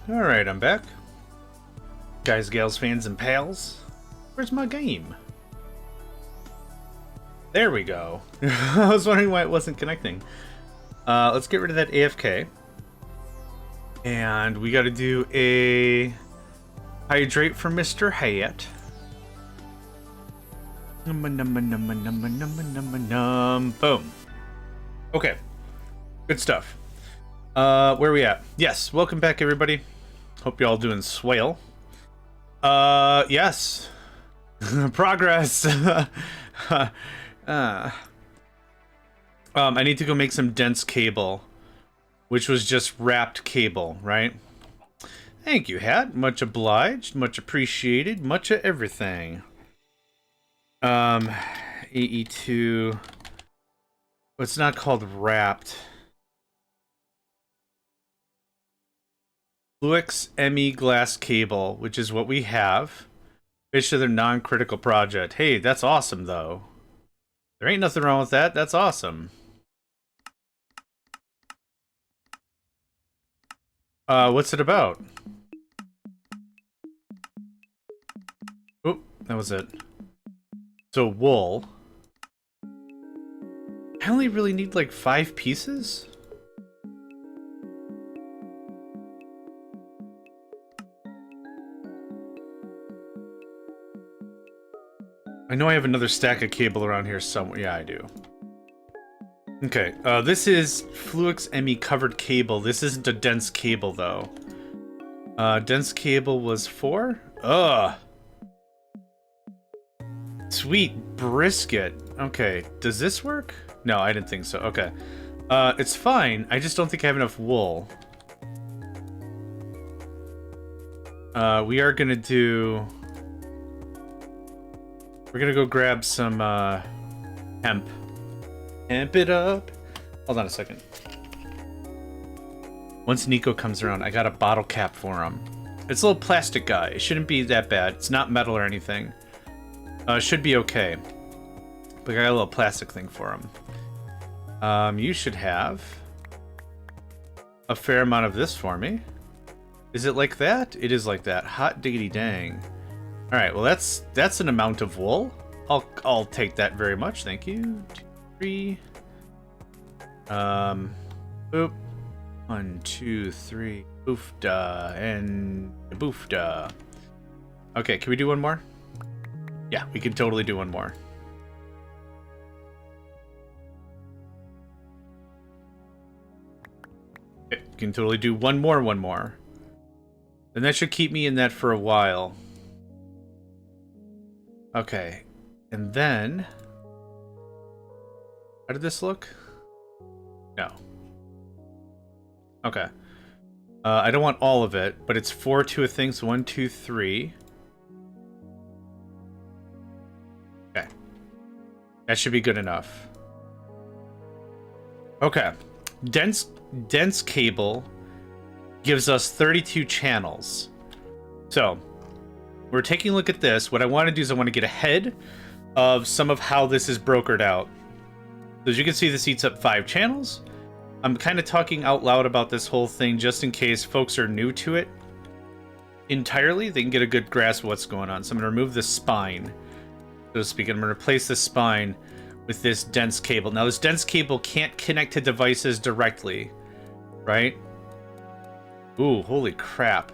Alright, I'm back. Guys, gals, fans, and pals. Where's my game? There we go. I was wondering why it wasn't connecting. Let's get rid of that AFK. And we gotta do a hydrate for Mr. Hat. Boom. Okay. Good stuff. Where are we at? Yes, welcome back, everybody. Hope you're all doing swell. Yes. Progress. I need to go make some dense cable, which was just wrapped cable, right? Thank you, Hat. Much obliged, much appreciated, much of everything. AE2. It's not called wrapped. Fluix ME glass cable, which is what we have. Fish of their non-critical project. Hey, that's awesome, though. There ain't nothing wrong with that. That's awesome. What's it about? Oh, that was it. So, wool. I only really need like 5 pieces? I know I have another stack of cable around here somewhere. Yeah, I do. Okay, this is Fluix ME covered cable. This isn't a dense cable, though. Dense cable was 4? Ugh. Sweet brisket. Okay, does this work? No, I didn't think so. Okay. It's fine. I just don't think I have enough wool. We are gonna do... We're gonna go grab some, hemp. Hemp it up. Hold on a second. Once Nico comes around, I got a bottle cap for him. It's a little plastic guy. It shouldn't be that bad. It's not metal or anything. It should be okay. But I got a little plastic thing for him. You should have a fair amount of this for me. Is it like that? It is like that. Hot diggity dang. All right, well that's an amount of wool. I'll take that very much. Thank you. 2, 3. Boop. 1, 2, 3. Boofda and boofda. Okay, can we do one more? Yeah, we can totally do one more. Okay, can totally do one more. And that should keep me in that for a while. Okay, and then... How did this look? No. Okay. I don't want all of it, but it's 4 to a thing, so 1, 2, 3. Okay. That should be good enough. Okay. Dense cable gives us 32 channels. So, we're taking a look at this. What I want to do is I want to get ahead of some of how this is brokered out. So as you can see, this eats up 5 channels. I'm kind of talking out loud about this whole thing just in case folks are new to it entirely. They can get a good grasp of what's going on. So I'm going to remove the spine, so to speak. I'm going to replace the spine with this dense cable. Now, this dense cable can't connect to devices directly, right? Ooh, holy crap.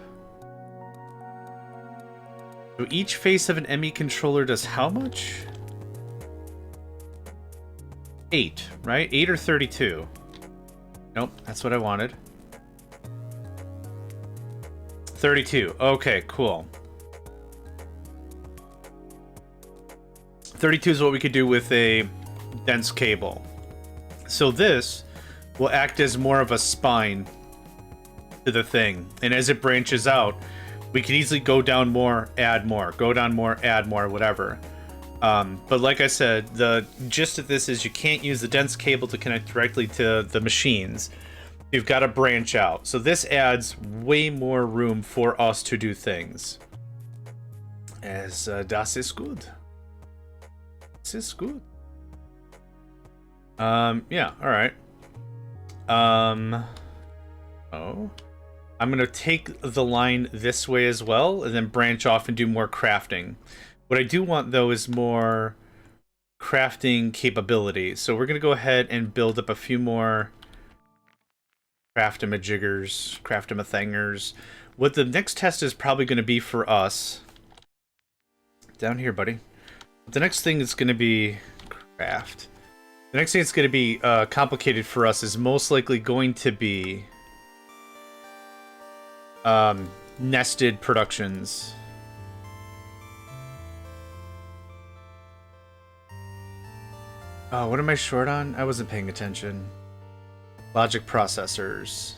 So each face of an ME controller does how much? 8, right? 8 or 32? Nope, that's what I wanted. 32. Okay, cool. 32 is what we could do with a dense cable. So this will act as more of a spine to the thing. And as it branches out, we can easily go down more, add more, go down more, add more, whatever. But like I said, the gist of this is you can't use the dense cable to connect directly to the machines. You've got to branch out. So this adds way more room for us to do things. As das ist gut. Das ist gut. Yeah, all right. Oh. I'm going to take the line this way as well, and then branch off and do more crafting. What I do want, though, is more crafting capability. So we're going to go ahead and build up a few more craft-a-majiggers, craft-a-thangers. What the next test is probably going to be for us... Down here, buddy. The next thing is going to be craft. The next thing that's going to be complicated for us is most likely going to be nested productions. Oh, what am I short on? I wasn't paying attention. Logic processors.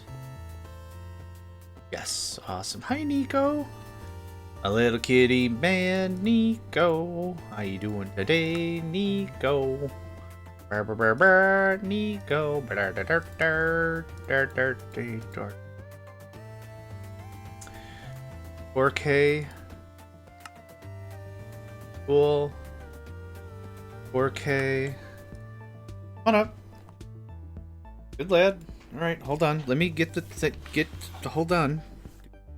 Yes, awesome. Hi, Nico. A little kitty man, Nico. How you doing today, Nico? Burr, burr, burr, burr, Nico. 4K. Cool. 4K. Hold up. Good lad. All right, hold on. Let me get hold on.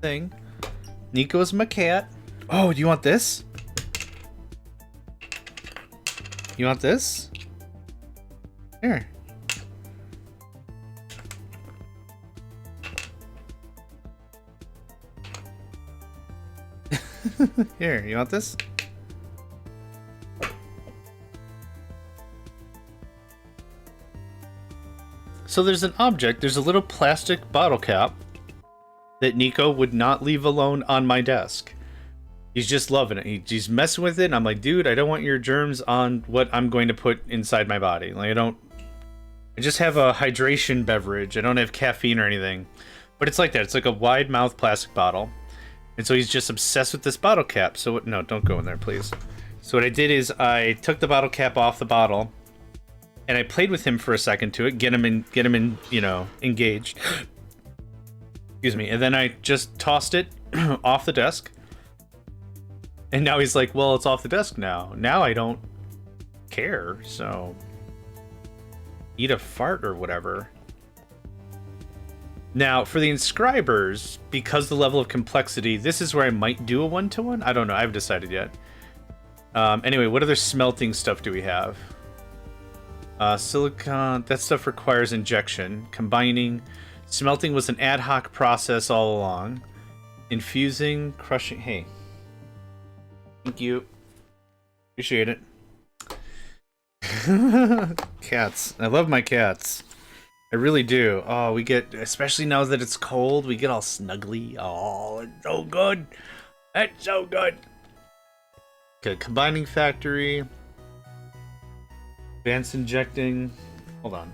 Thing. Nico's my cat. Oh, do you want this? You want this? Here. Here, you want this? So there's an object, there's a little plastic bottle cap that Nico would not leave alone on my desk. He's just loving it. He's messing with it, and I'm like, dude, I don't want your germs on what I'm going to put inside my body. Like, I just have a hydration beverage. I don't have caffeine or anything. But it's like that. It's like a wide mouth plastic bottle. And so he's just obsessed with this bottle cap. So, no, don't go in there, please. So what I did is I took the bottle cap off the bottle, and I played with him for a second to it, get him in, you know, engaged. Excuse me. And then I just tossed it off the desk. And now he's like, well, it's off the desk now. Now I don't care, so... eat a fart or whatever. Now, for the inscribers, because the level of complexity, this is where I might do a one-to-one. I don't know. I haven't decided yet. Anyway, what other smelting stuff do we have? Silicon, that stuff requires injection. Combining. Smelting was an ad hoc process all along. Infusing, crushing. Hey. Thank you. Appreciate it. Cats. I love my cats. I really do. Oh, we get, especially now that it's cold, we get all snuggly. Oh, it's so good. It's so good. Okay, combining factory. Advanced injecting. Hold on.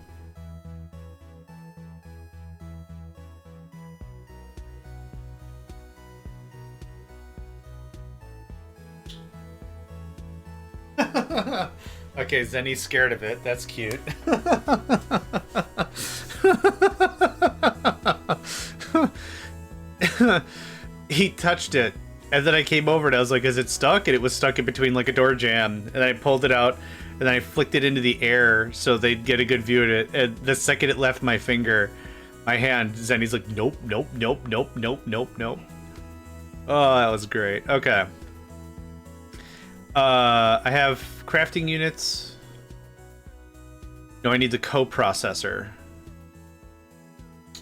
Okay, Zenny's scared of it. That's cute. He touched it, and then I came over and I was like, is it stuck? And it was stuck in between like a door jamb, and I pulled it out, and then I flicked it into the air so they'd get a good view of it, and the second it left my finger, my hand, Zenny's like, nope, nope, nope, nope, nope, nope, nope. Oh, that was great. Okay. I have crafting units. No, I need the coprocessor.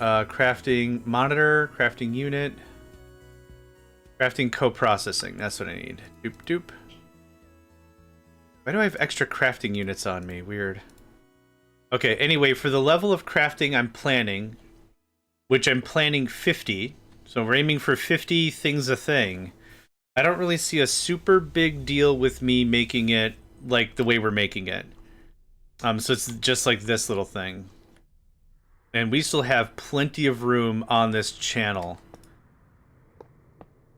Crafting monitor, crafting unit, crafting coprocessing. That's what I need. Doop doop. Why do I have extra crafting units on me? Weird. Okay, anyway, for the level of crafting I'm planning, which I'm planning 50, so we're aiming for 50 things a thing. I don't really see a super big deal with me making it like the way we're making it. So it's just like this little thing. And we still have plenty of room on this channel.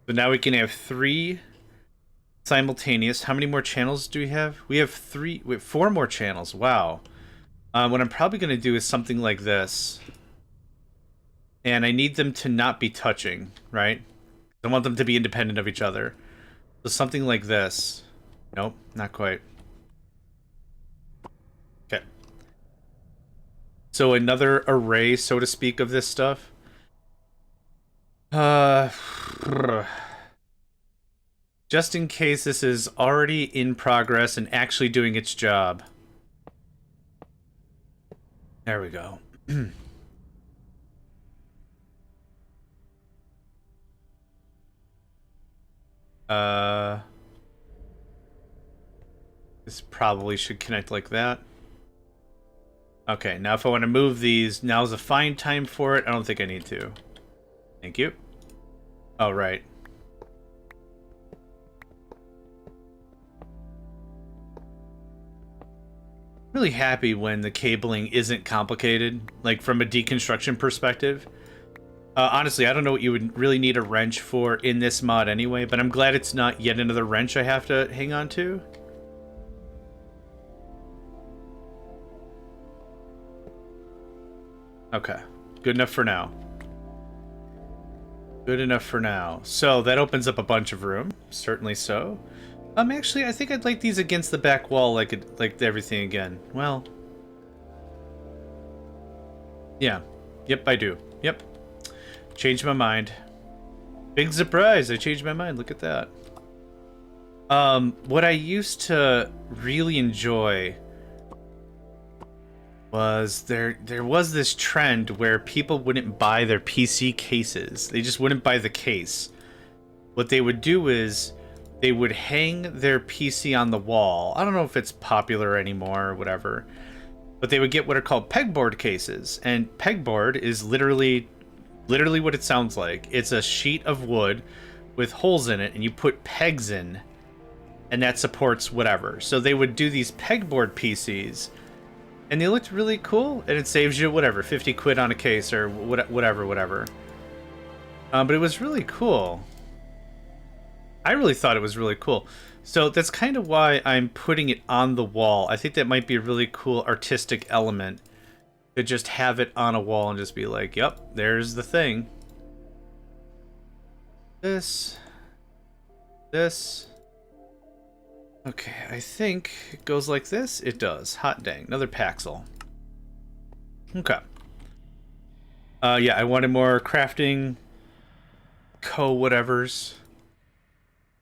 So now we can have 3 simultaneous. How many more channels do we have? We have 4 more channels. Wow. What I'm probably going to do is something like this. And I need them to not be touching, right? I want them to be independent of each other. So something like this. Nope, not quite. Okay. So another array, so to speak, of this stuff. Uh, just in case this is already in progress and actually doing its job. There we go. This probably should connect like that. Okay, now if I want to move these, now's a fine time for it. I don't think I need to. Thank you. Oh, right. Really happy when the cabling isn't complicated, like from a deconstruction perspective. Honestly, I don't know what you would really need a wrench for in this mod anyway, but I'm glad it's not yet another wrench I have to hang on to. Okay, good enough for now. Good enough for now. So that opens up a bunch of room, certainly so. Actually, I think I'd like these against the back wall, like everything again. Well, yeah, yep, I do. Yep, changed my mind. Big surprise! I changed my mind. Look at that. What I used to really enjoy was there was this trend where people wouldn't buy their PC cases. They just wouldn't buy the case. What they would do is they would hang their PC on the wall. I don't know if it's popular anymore or whatever, but they would get what are called pegboard cases. And pegboard is literally what it sounds like. It's a sheet of wood with holes in it, and you put pegs in, and that supports whatever. So they would do these pegboard PCs, and they looked really cool, and it saves you, whatever, 50 quid on a case or whatever. But it was really cool. I really thought it was really cool. So that's kind of why I'm putting it on the wall. I think that might be a really cool artistic element to just have it on a wall and just be like, yep, there's the thing. This. Okay, I think it goes like this. It does. Hot dang. Another Paxel. Okay. Yeah, I wanted more crafting co-whatevers.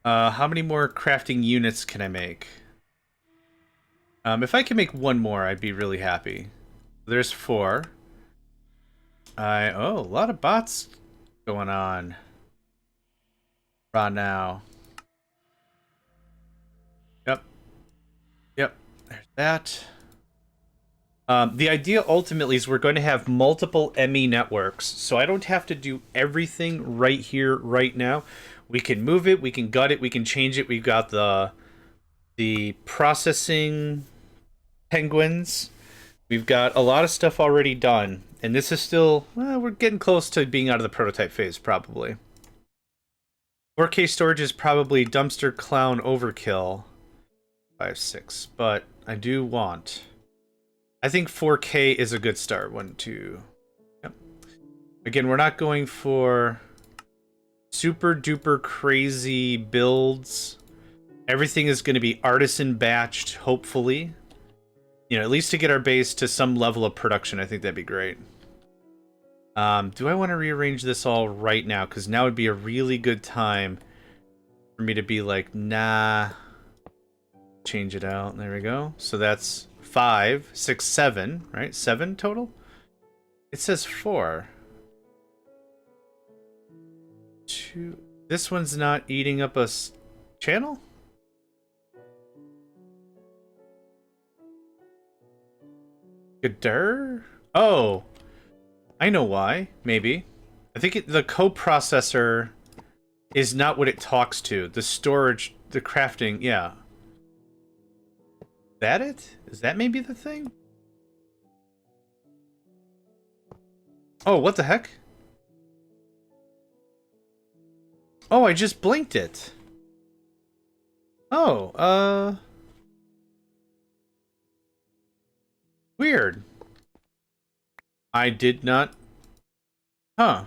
How many more crafting units can I make? If I can make one more, I'd be really happy. There's 4. Oh, a lot of bots going on right now. Yep, there's that. The idea ultimately is we're going to have multiple ME networks, so I don't have to do everything right here, right now. We can move it, we can gut it, we can change it. We've got the processing penguins. We've got a lot of stuff already done, and this is still, well, we're getting close to being out of the prototype phase, probably. 4K storage is probably dumpster clown overkill. 5, 6, but I do want... I think 4K is a good start. 1, 2... Yep. Again, we're not going for super duper crazy builds. Everything is going to be artisan batched, hopefully. You know, at least to get our base to some level of production. I think that'd be great. Do I want to rearrange this all right now? Because now would be a really good time for me to be like, nah. Change it out. There we go. So that's 5, 6, 7, right? 7 total? It says 4. 2. This one's not eating up a channel? Gadar? Oh. I know why. Maybe. I think the coprocessor is not what it talks to. The storage, the crafting, yeah. Is that it? Is that maybe the thing? Oh, what the heck? Oh, I just blinked it. Oh, weird. I did not... Huh.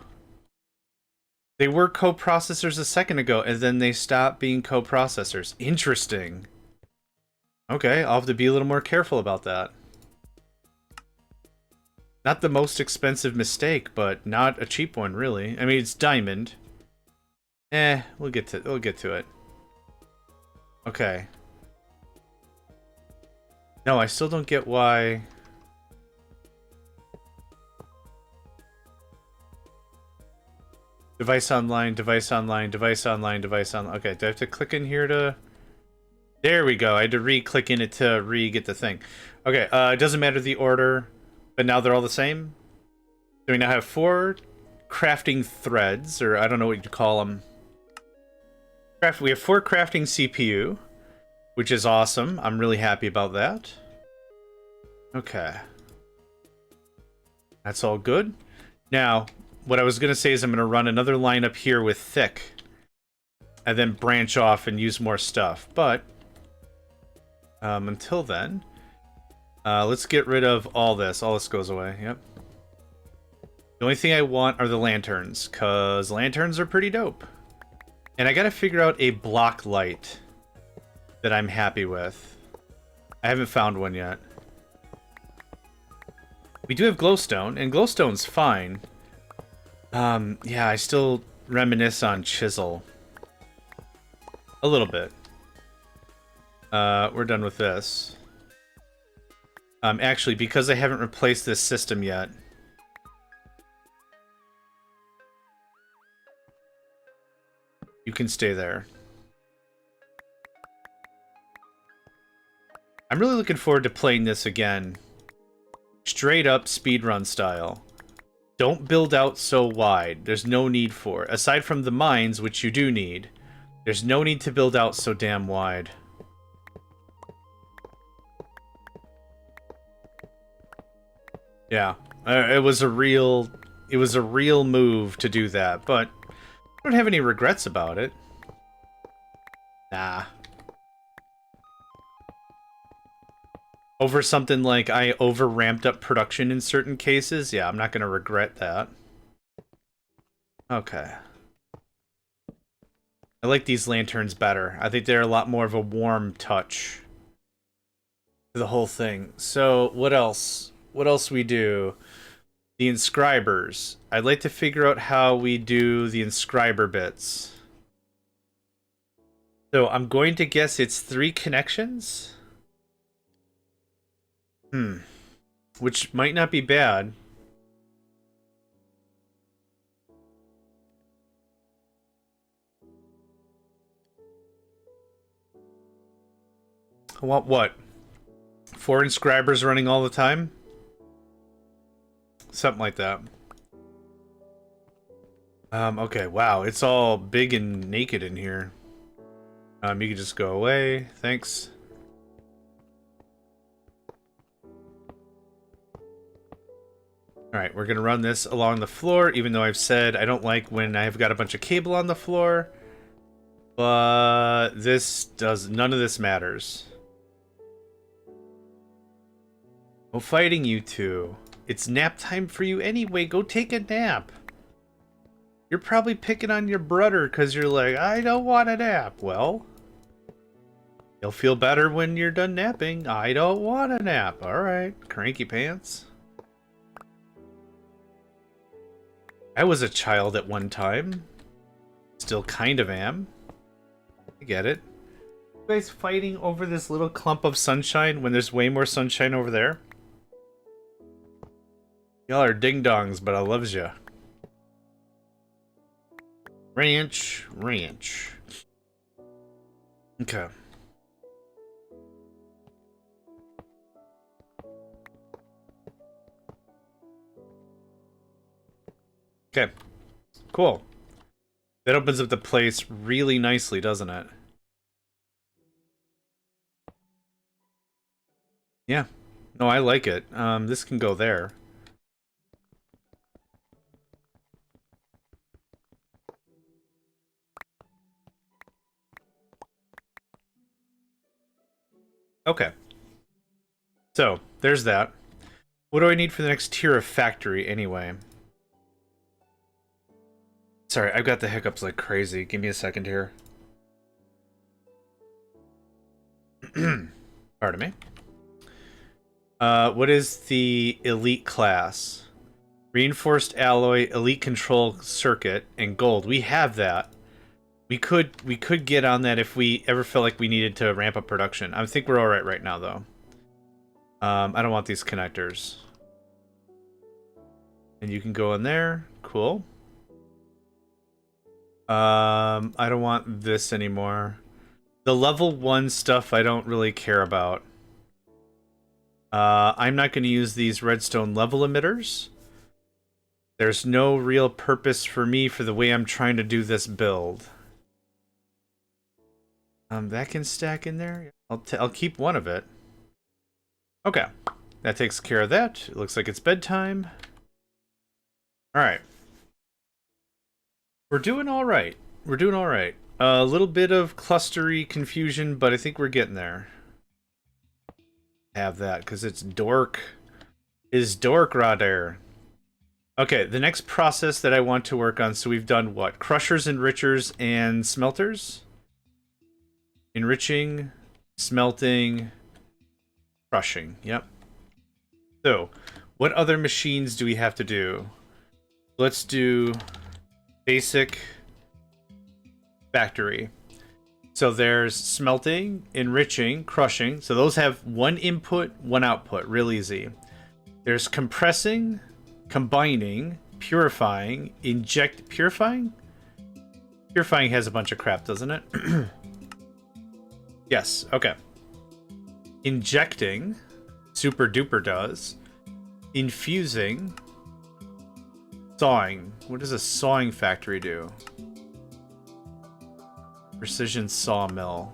They were coprocessors a second ago, and then they stopped being coprocessors. Interesting. Okay, I'll have to be a little more careful about that. Not the most expensive mistake, but not a cheap one, really. I mean, it's diamond. We'll get to it. Okay. No, I still don't get why. Device online, device online, device online, device online. Okay, do I have to click in here to... There we go. I had to re-click in it to re-get the thing. Okay, it doesn't matter the order, but now they're all the same. So we now have 4 crafting threads, or I don't know what you call them. We have 4 crafting CPU, which is awesome. I'm really happy about that. Okay. That's all good. Now, what I was going to say is I'm going to run another line up here with thick, and then branch off and use more stuff. But until then, let's get rid of all this. All this goes away. Yep. The only thing I want are the lanterns, because lanterns are pretty dope. And I got to figure out a block light that I'm happy with. I haven't found one yet. We do have glowstone, and glowstone's fine. Yeah, I still reminisce on chisel. A little bit. We're done with this. Actually, because I haven't replaced this system yet. You can stay there. I'm really looking forward to playing this again. Straight up speedrun style. Don't build out so wide. There's no need for it. Aside from the mines, which you do need, there's no need to build out so damn wide. Yeah, it was a real move to do that, but I don't have any regrets about it. Nah. Over something like I over-ramped up production in certain cases? Yeah, I'm not going to regret that. Okay. I like these lanterns better. I think they're a lot more of a warm touch to the whole thing. So, what else? What else we do? The inscribers. I'd like to figure out how we do the inscriber bits. So, I'm going to guess it's 3 connections? Which might not be bad. I want what? 4 inscribers running all the time? Something like that. Okay, wow, it's all big and naked in here. You can just go away, thanks. Alright, we're gonna run this along the floor, even though I've said I don't like when I've got a bunch of cable on the floor. But none of this matters. No fighting, you two. It's nap time for you anyway, go take a nap. You're probably picking on your brother because you're like, I don't want a nap. Well, you'll feel better when you're done napping. I don't want a nap. Alright, cranky pants. I was a child at one time. Still kind of am. I get it. You guys fighting over this little clump of sunshine when there's way more sunshine over there? Y'all are ding-dongs, but I loves ya. Ranch. Okay. Okay. Cool. That opens up the place really nicely, doesn't it? Yeah. No, I like it. This can go there. Okay. So, there's that. What do I need for the next tier of factory, anyway? Sorry, I've got the hiccups like crazy. Give me a second here. Pardon me. What is the elite class? Reinforced alloy, elite control circuit, and gold. We have that. We could get on that if we ever felt like we needed to ramp up production. I think we're all right now, though. I don't want these connectors. And you can go in there. Cool. I don't want this anymore. The level 1 stuff I don't really care about. I'm not going to use these redstone level emitters. There's no real purpose for me for the way I'm trying to do this build. That can stack in there. I'll keep one of it. Okay, that takes care of that. It looks like it's bedtime. All right. We're doing all right. We're doing all right. A little bit of clustery confusion, but I think we're getting there. Have that, because it's dork. Is dork radar. Okay, the next process that I want to work on, so we've done what? Crushers, enrichers, and smelters? Enriching, smelting, crushing. Yep. So, what other machines do we have to do? Let's do basic factory. So there's smelting, enriching, crushing. So those have one input, one output. Real easy. There's compressing, combining, purifying, purifying? Purifying has a bunch of crap, doesn't it? Yes, okay. Injecting, super duper does. Infusing, sawing. What does a sawing factory do? Precision sawmill.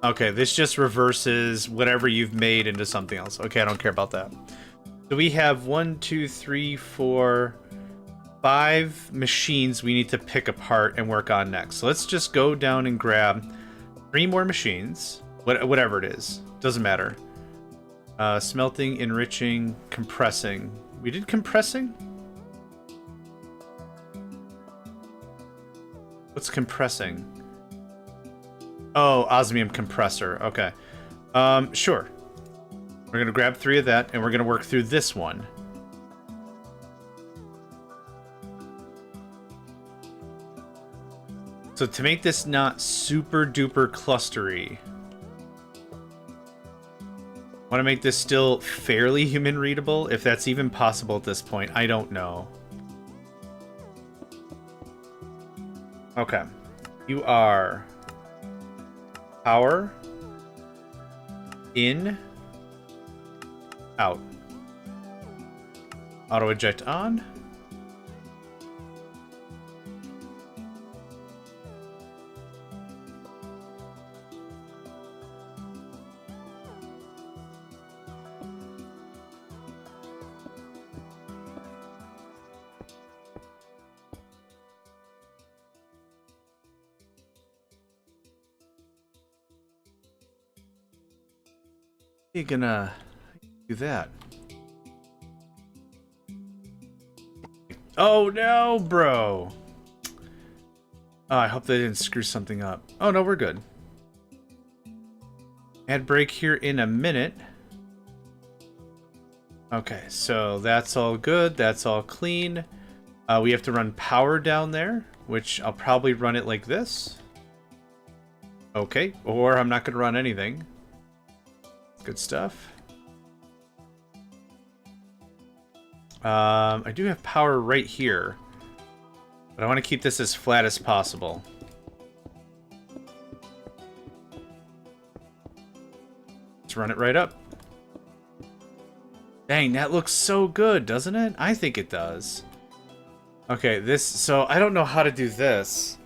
Okay, this just reverses whatever you've made into something else. Okay, I don't care about that. So we have 1, 2, 3, 4, 5 machines we need to pick apart and work on next. So let's just go down and grab 3 more machines. Whatever it is. Doesn't matter. Smelting, enriching, compressing. We did compressing? What's compressing? Oh, osmium compressor. Okay. Sure. We're gonna grab 3 of that, and we're gonna work through this one. So to make this not super duper clustery, I want to make this still fairly human readable, if that's even possible at this point. I don't know. Okay. You are power in, out. Auto eject on. How are you gonna do that? Oh no, bro! Oh, I hope they didn't screw something up. Oh no, we're good. Ad break here in a minute. Okay, so that's all good. That's all clean. We have to run power down there, which I'll probably run it like this. Okay, or I'm not gonna run anything. Good stuff. I do have power right here, but I want to keep this as flat as possible. Let's run it right up. Dang, that looks so good, doesn't it? I think it does. Okay, so I don't know how to do this.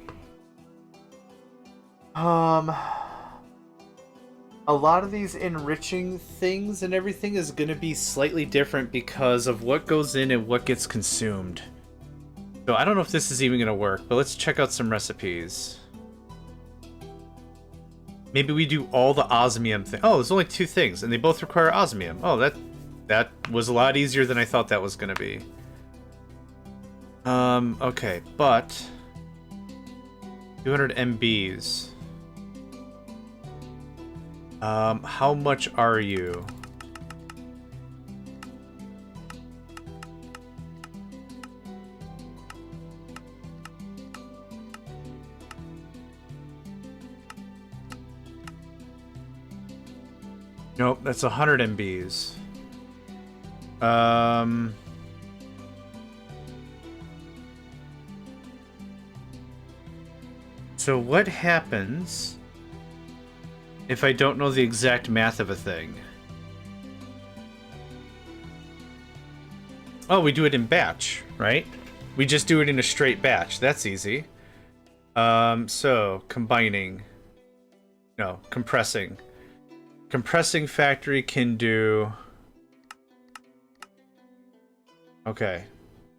A lot of these enriching things and everything is going to be slightly different because of what goes in and what gets consumed. So I don't know if this is even going to work, but let's check out some recipes. Maybe we do all the osmium thing. Oh, there's only 2 things, and they both require osmium. Oh, that was a lot easier than I thought that was going to be. Okay, but 200 MBs. How much are you? Nope, that's 100 MBs. So what happens if I don't know the exact math of a thing? Oh, we do it in batch, right? We just do it in a straight batch. That's easy. So combining. No, compressing. Compressing factory can do... Okay.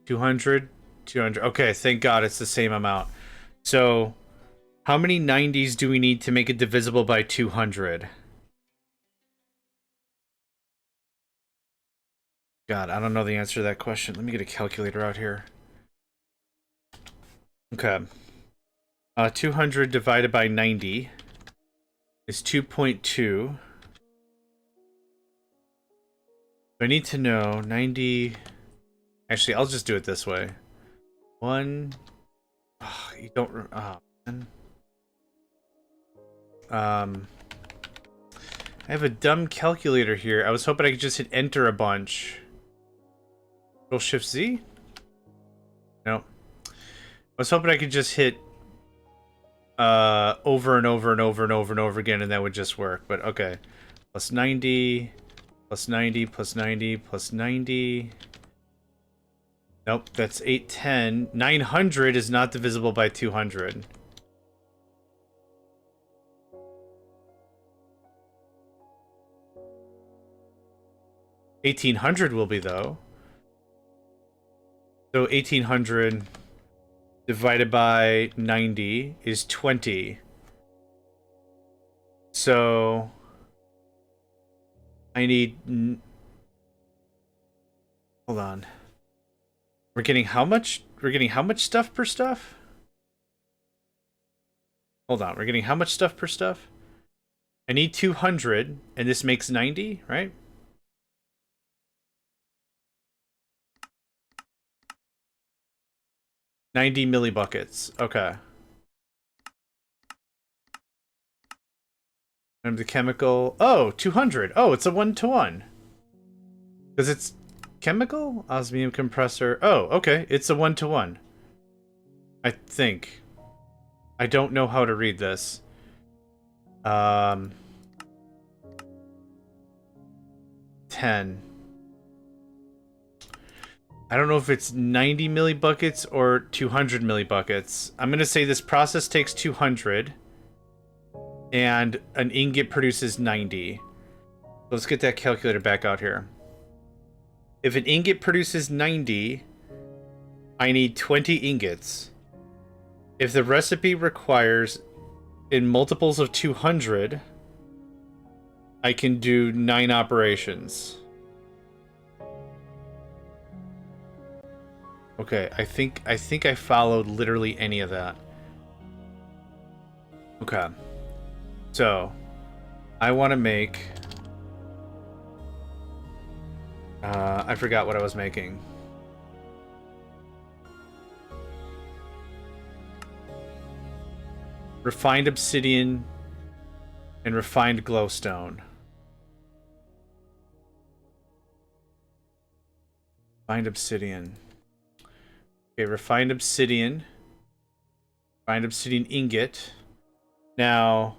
200, 200. Okay, thank God it's the same amount. So, how many 90s do we need to make it divisible by 200? God, I don't know the answer to that question. Let me get a calculator out here. Okay. 200 divided by 90 is 2.2. I need to know 90... Actually, I'll just do it this way. One... Oh, you don't... Oh, man. I have a dumb calculator here. I was hoping I could just hit enter a bunch. Control Shift Z? Nope. I was hoping I could just hit over and over and over and over and over again and that would just work. But okay. Plus 90, plus 90, plus 90, plus 90. Nope, that's 810. 900 is not divisible by 200. $1,800 will be, though. So 1,800 divided by 90 is 20. So I need... Hold on. We're getting how much? We're getting how much stuff per stuff? Hold on, we're getting how much stuff per stuff? I need 200, and this makes 90, right? $90 millibuckets. Okay. And the chemical... Oh, 200. Oh, it's a 1-to-1. Because it's chemical? Osmium compressor. Oh, okay. It's a 1-to-1. I think. I don't know how to read this. 10. I don't know if it's 90 millibuckets or 200 millibuckets. I'm going to say this process takes 200 and an ingot produces 90. Let's get that calculator back out here. If an ingot produces 90, I need 20 ingots. If the recipe requires in multiples of 200, I can do 9 operations. Okay, I think I followed literally any of that. Okay. So, I want to make... I forgot what I was making. Refined obsidian and refined glowstone. Refined obsidian. Okay, refined obsidian ingot. Now,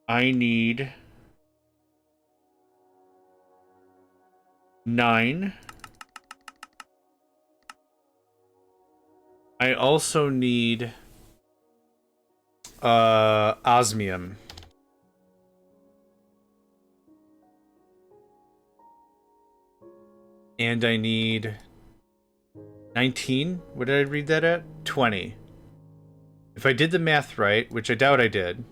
I need 9. I also need osmium. And I need 19. What did I read that at? 20. If I did the math right, which I doubt I did,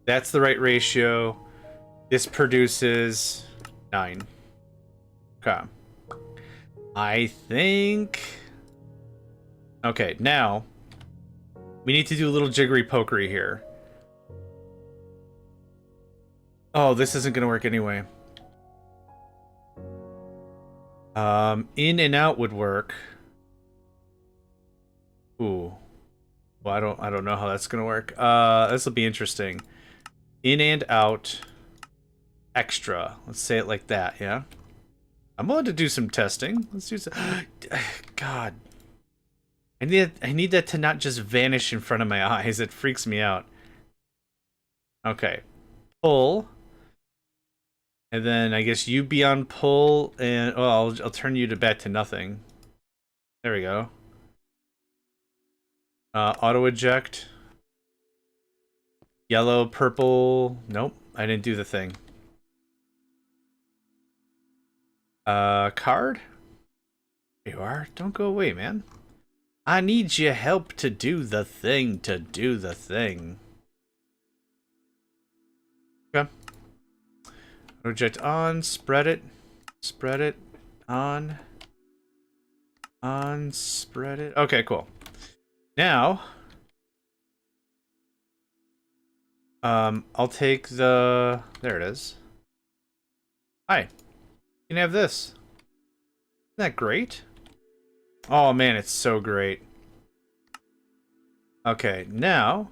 that's the right ratio. This produces 9. Okay. I think... Okay, now, We need to do a little jiggery pokery here. Oh, this isn't gonna work anyway. In and out would work. Ooh. Well, I don't know how that's gonna work. This will be interesting. In and out. Extra. Let's say it like that, yeah? I'm willing to do some testing. Let's do some... God. I need that to not just vanish in front of my eyes. It freaks me out. Okay. Pull. And then I guess you be on pull, and... Oh, I'll turn you to back to nothing. There we go. Auto eject. Yellow, purple. Nope, I didn't do the thing. Card? There you are. Don't go away, man. I need your help to do the thing, Okay. Project on, spread it, on, spread it. Okay, cool. Now, I'll take the... There it is. Hi. You can have this. Isn't that great? Oh man, it's so great. Okay, now,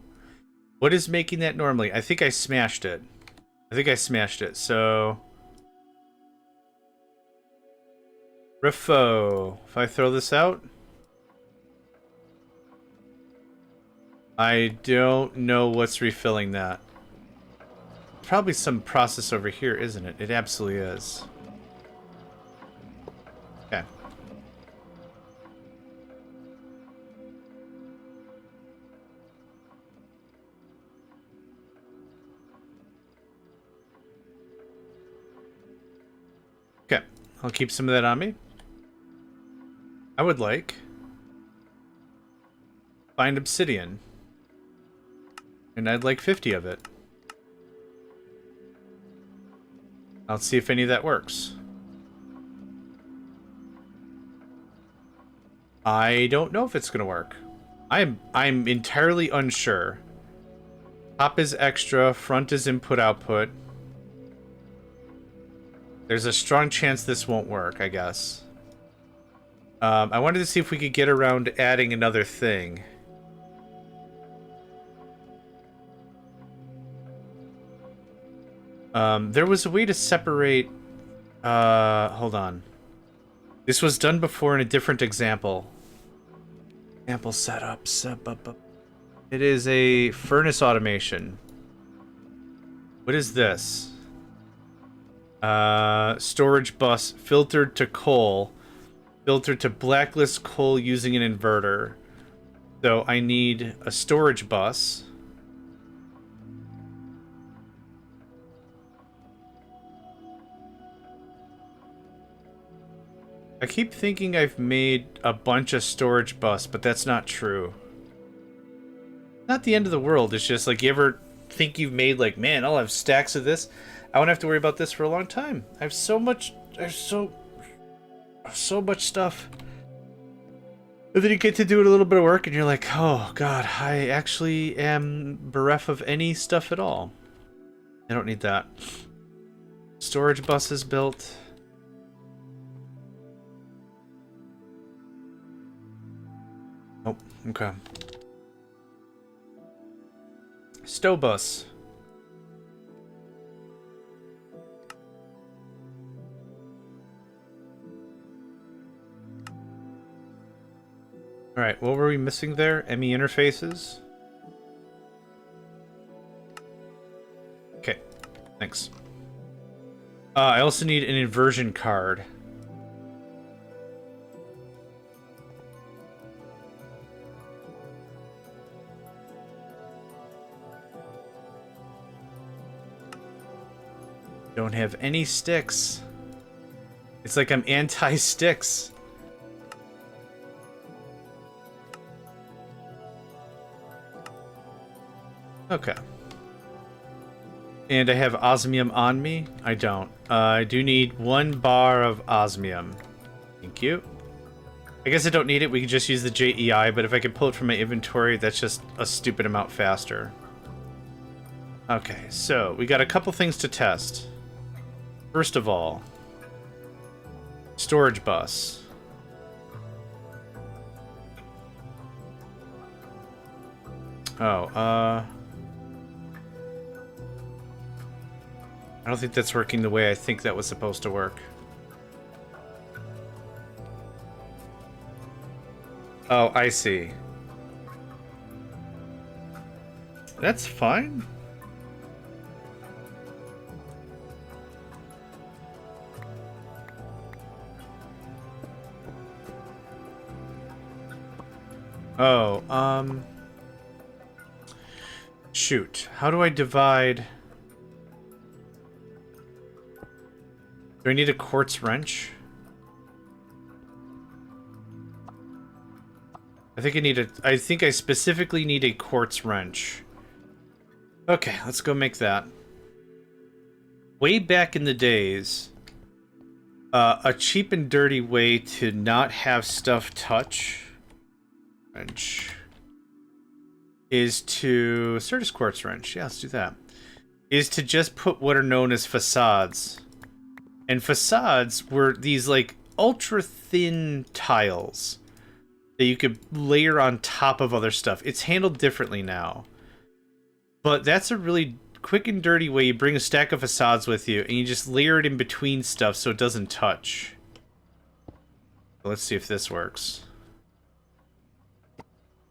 what is making that normally? I think I smashed it. So... Refo. If I throw this out... I don't know what's refilling that. Probably some process over here, isn't it? It absolutely is. Okay. Okay, I'll keep some of that on me. I would like... Find obsidian. And I'd like 50 of it. I'll see if any of that works. I don't know if it's gonna work. I'm entirely unsure. Top is extra, front is input-output. There's a strong chance this won't work, I guess. I wanted to see if we could get around adding another thing. There was a way to separate... hold on. This was done before in a different example. Example setup. It is a furnace automation. What is this? Storage bus filtered to coal. Filtered to blacklist coal using an inverter. So I need a storage bus. I keep thinking I've made a bunch of storage bus, but that's not true. Not the end of the world. It's just like, you ever think you've made like, man, I'll have stacks of this. I won't have to worry about this for a long time. I have so much, so much stuff. And then you get to do it a little bit of work and you're like, oh god, I actually am bereft of any stuff at all. I don't need that. Storage bus is built. Oh, okay. Stow bus. Alright, what were we missing there? ME interfaces? Okay, thanks. I also need an inversion card. Don't have any sticks. It's like I'm anti-sticks. Okay. And I have osmium on me? I don't. I do need 1 bar of osmium. Thank you. I guess I don't need it. We can just use the JEI, but if I can pull it from my inventory, that's just a stupid amount faster. Okay, so we got a couple things to test. First of all, storage bus. Oh, I don't think that's working the way I think that was supposed to work. Oh, I see. That's fine. Oh, shoot. How do I divide? Do I need a quartz wrench? I think I specifically need a quartz wrench. Okay, let's go make that. Way back in the days, a cheap and dirty way to not have stuff touch wrench is to Certus quartz wrench. Yeah, let's do that. Is to just put what are known as facades. And facades were these like ultra thin tiles that you could layer on top of other stuff. It's handled differently now. But that's a really quick and dirty way. You bring a stack of facades with you and you just layer it in between stuff so it doesn't touch. Let's see if this works.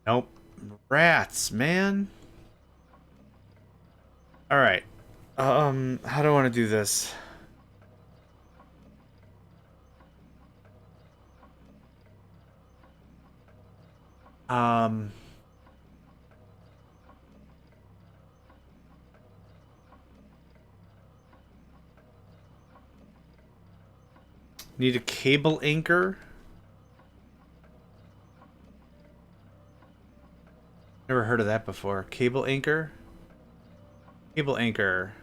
Nope. Rats, man. Alright. How do I want to do this? Need a cable anchor? Never heard of that before. Cable anchor? Cable anchor.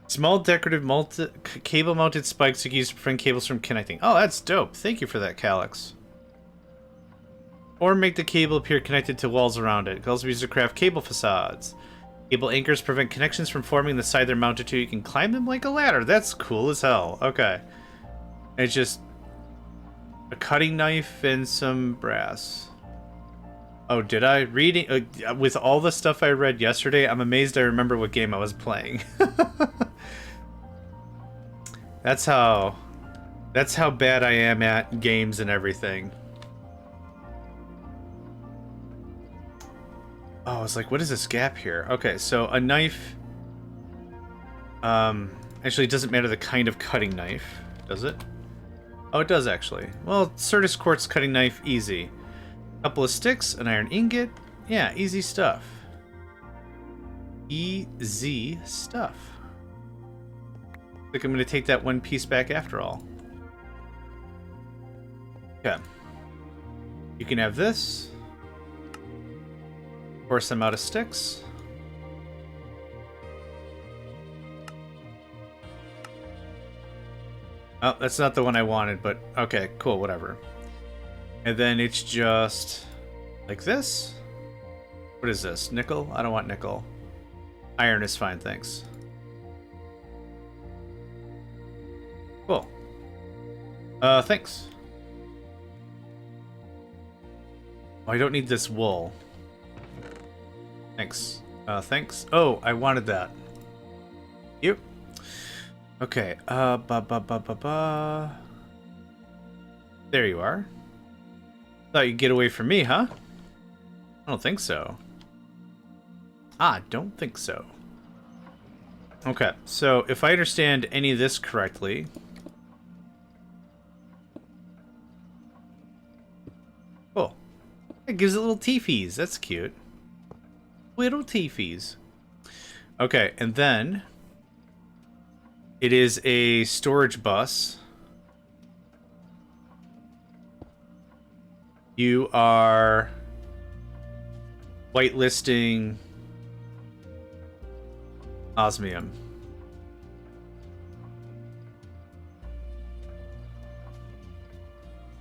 Small decorative cable-mounted spikes you can use to prevent cables from connecting. Oh, that's dope. Thank you for that, Calyx. Or make the cable appear connected to walls around it. It can also be used to craft cable facades. Cable anchors prevent connections from forming the side they're mounted to. You can climb them like a ladder. That's cool as hell. Okay. It's just a cutting knife and some brass. Oh, did I? Reading with all the stuff I read yesterday, I'm amazed I remember what game I was playing. That's how bad I am at games and everything. Oh, I was like, what is this gap here? Okay, so a knife. Actually, it doesn't matter the kind of cutting knife, does it? Oh, it does actually. Well, Certus quartz cutting knife, easy. Couple of sticks, an iron ingot. Yeah, easy stuff. Easy stuff. I think I'm going to take that one piece back after all. Okay. You can have this. Of course, I'm out of sticks. Oh, that's not the one I wanted, but okay, cool, whatever. And then it's just like this. What is this? Nickel? I don't want nickel. Iron is fine, thanks. Cool. Thanks. Oh, I don't need this wool. Thanks. Thanks. Oh, I wanted that. Yep. Okay. There you are. Thought you'd get away from me, huh? I don't think so. Ah, don't think so. Okay, so if I understand any of this correctly... Cool. It gives it little teefies. That's cute. Little teefies. Okay, and then... It is a storage bus. You are whitelisting osmium.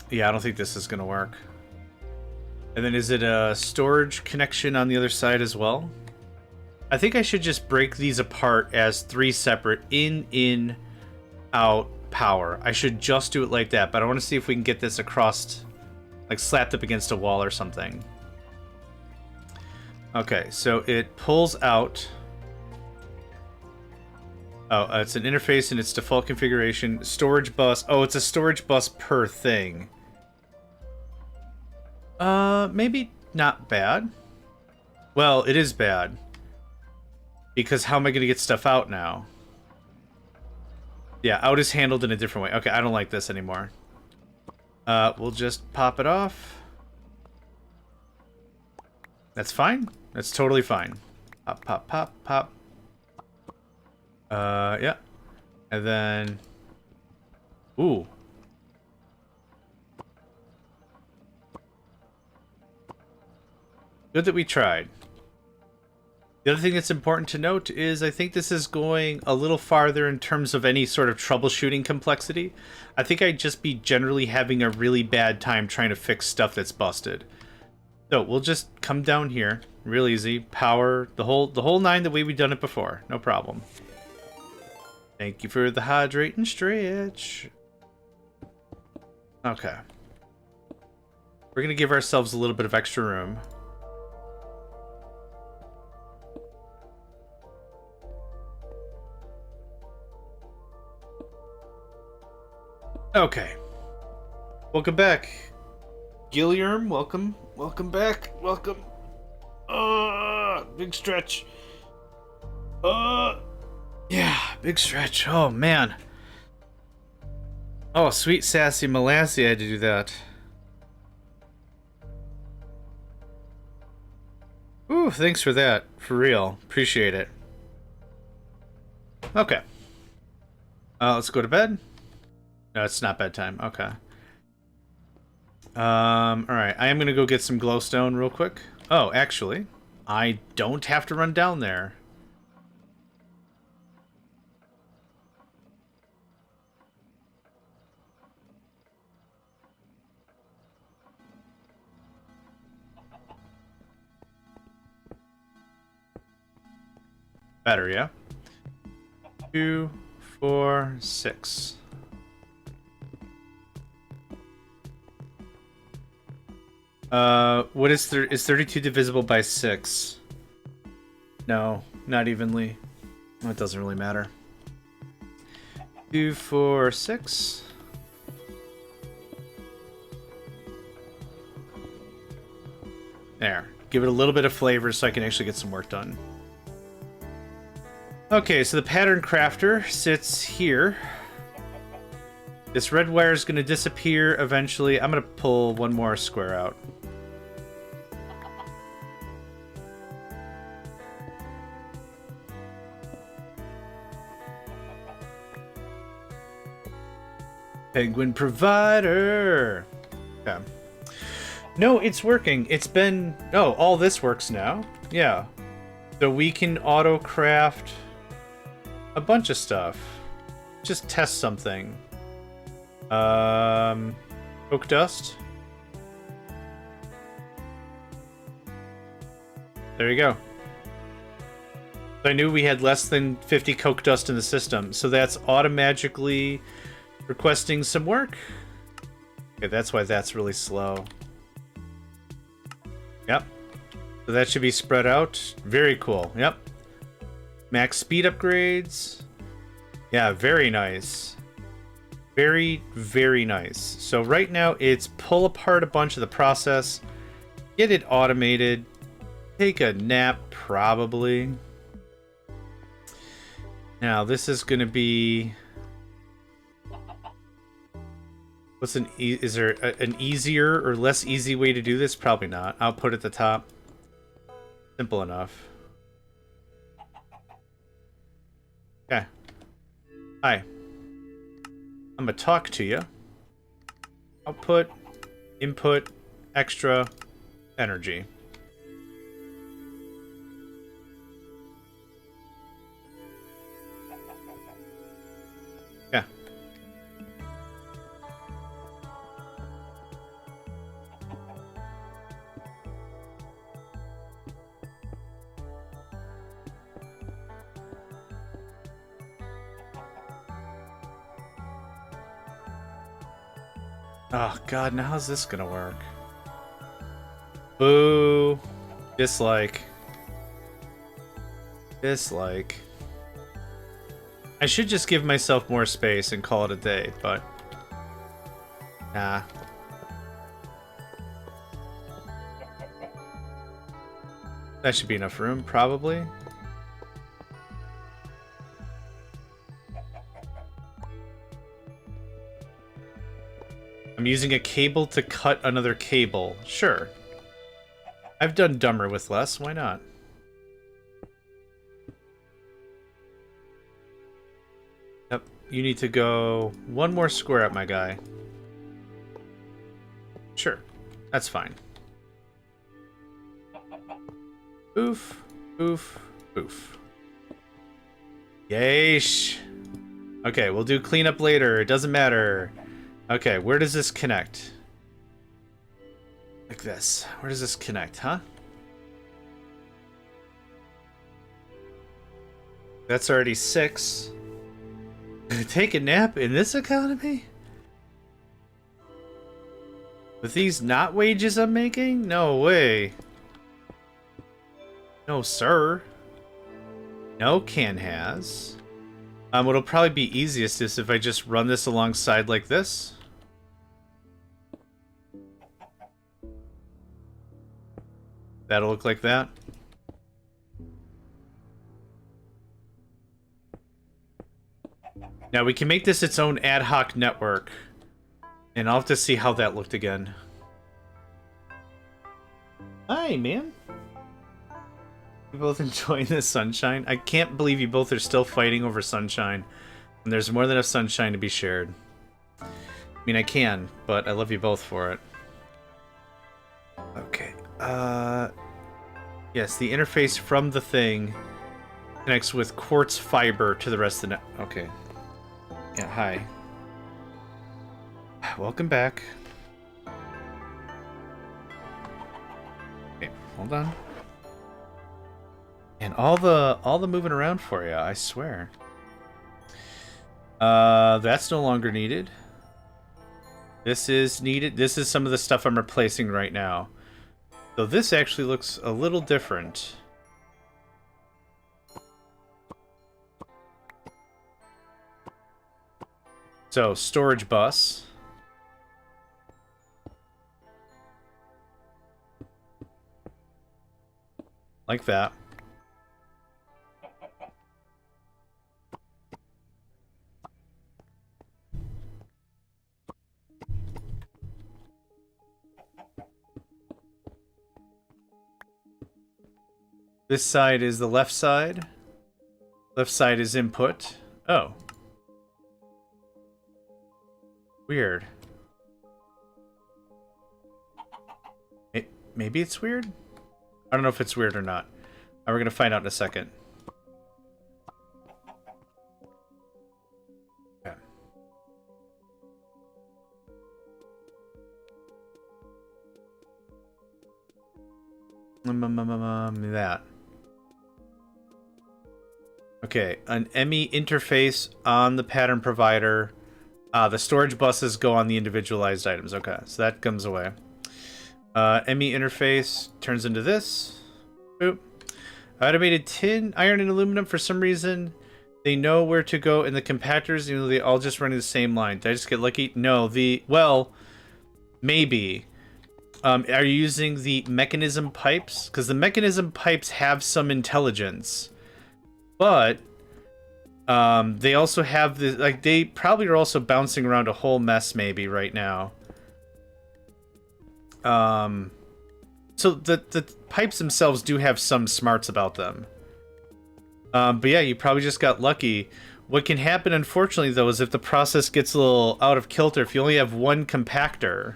Yeah, I don't think this is gonna work. And then is it a storage connection on the other side as well? I think I should just break these apart as 3 separate in, out, power. I should just do it like that, but I want to see if we can get this across, like slapped up against a wall or something. Okay, so it pulls out. Oh, it's an interface in its default configuration. Storage bus. Oh, it's a storage bus per thing. Maybe not bad. Well, it is bad. Because how am I going to get stuff out now? Yeah, out is handled in a different way. Okay, I don't like this anymore. We'll just pop it off. That's fine. That's totally fine. Pop, pop, pop, pop. Yeah. And then... Ooh. Good that we tried. The other thing that's important to note is I think this is going a little farther in terms of any sort of troubleshooting complexity. I think I'd just be generally having a really bad time trying to fix stuff that's busted. So we'll just come down here, real easy, power the whole 9 the way we've done it before, no problem. Thank you for the hydrate and stretch. Okay. We're gonna give ourselves a little bit of extra room. Okay. Welcome back. Gilliam, welcome. Welcome back. Welcome. Big stretch. Yeah, big stretch. Oh, man. Oh, sweet sassy Molassy had to do that. Ooh, thanks for that. For real. Appreciate it. Okay. Let's go to bed. No, it's not bedtime. Okay. Alright. I am gonna go get some glowstone real quick. Oh, actually, I don't have to run down there. Better, yeah? 2, 4, 6. What is is 32 divisible by 6? No, not evenly. Well, it doesn't really matter. 2, 4, 6. There. Give it a little bit of flavor so I can actually get some work done. Okay, so the pattern crafter sits here. This red wire is going to disappear eventually. I'm going to pull one more square out. Penguin provider. Okay. No, it's working. It's been... Oh, all this works now. Yeah. So we can auto-craft a bunch of stuff. Just test something. Oak dust. There you go. So I knew we had less than 50 coke dust in the system, so that's automatically requesting some work. Okay, that's why that's really slow. Yep. So that should be spread out. Very cool. Yep. Max speed upgrades. Yeah, very nice. Very, very nice. So right now it's pull apart a bunch of the process, get it automated, take a nap probably. Now this is going to be... What's is there an easier or less easy way to do this? Probably not. Output at the top. Simple enough. Okay. Hi. I'm gonna talk to you. Output, input, extra, energy. Yeah. Oh god, now how's this gonna work? Boo. Dislike. Dislike. I should just give myself more space and call it a day, but... Nah. That should be enough room, probably. I'm using a cable to cut another cable. Sure. I've done dumber with less. Why not? Yep. You need to go one more square up, my guy. Sure. That's fine. Oof. Oof. Oof. Yeesh. Okay, we'll do cleanup later. It doesn't matter. Okay, where does this connect? Like this. Where does this connect, huh? That's already 6. Take a nap in this economy? With these not wages I'm making? No way. No, sir. No can has. What'll probably be easiest is if I just run this alongside like this. That'll look like that. Now we can make this its own ad hoc network. And I'll have to see how that looked again. Hi, man. You both enjoying the sunshine? I can't believe you both are still fighting over sunshine. And there's more than enough sunshine to be shared. I mean, I can, but I love you both for it. Okay. Yes, the interface from the thing connects with quartz fiber to the rest of the net. Okay. Yeah, hi. Welcome back. Okay, hold on. And all the moving around for you, I swear. That's no longer needed. This is needed. This is some of the stuff I'm replacing right now. So this actually looks a little different. So, storage bus. Like that. This side is the left side. Left side is input. Oh. Weird. Maybe it's weird? I don't know if it's weird or not. We're going to find out in a second. Okay. That. Okay, an ME interface on the pattern provider. The storage buses go on the individualized items. Okay, so that comes away. ME interface turns into this. Boop. Automated tin, iron, and aluminum. For some reason, they know where to go in the compactors, even though they all just running the same line. Did I just get lucky? No, well, maybe. Are you using the mechanism pipes? Because the mechanism pipes have some intelligence. But they also have the, like, they probably are also bouncing around a whole mess maybe right now. So the pipes themselves do have some smarts about them. But yeah, you probably just got lucky. What can happen, unfortunately, though, is if the process gets a little out of kilter, if you only have one compactor,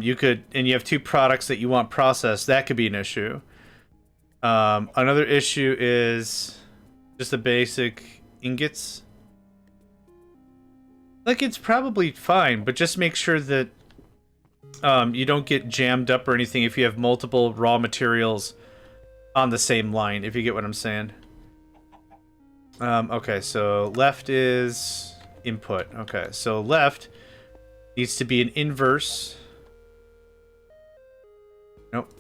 you could, and you have two products that you want processed, that could be an issue. Another issue is just the basic ingots. Like, it's probably fine, but just make sure that you don't get jammed up or anything if you have multiple raw materials on the same line, if you get what I'm saying. Okay, so left is input. Okay, so left, Needs to be an inverse. Nope.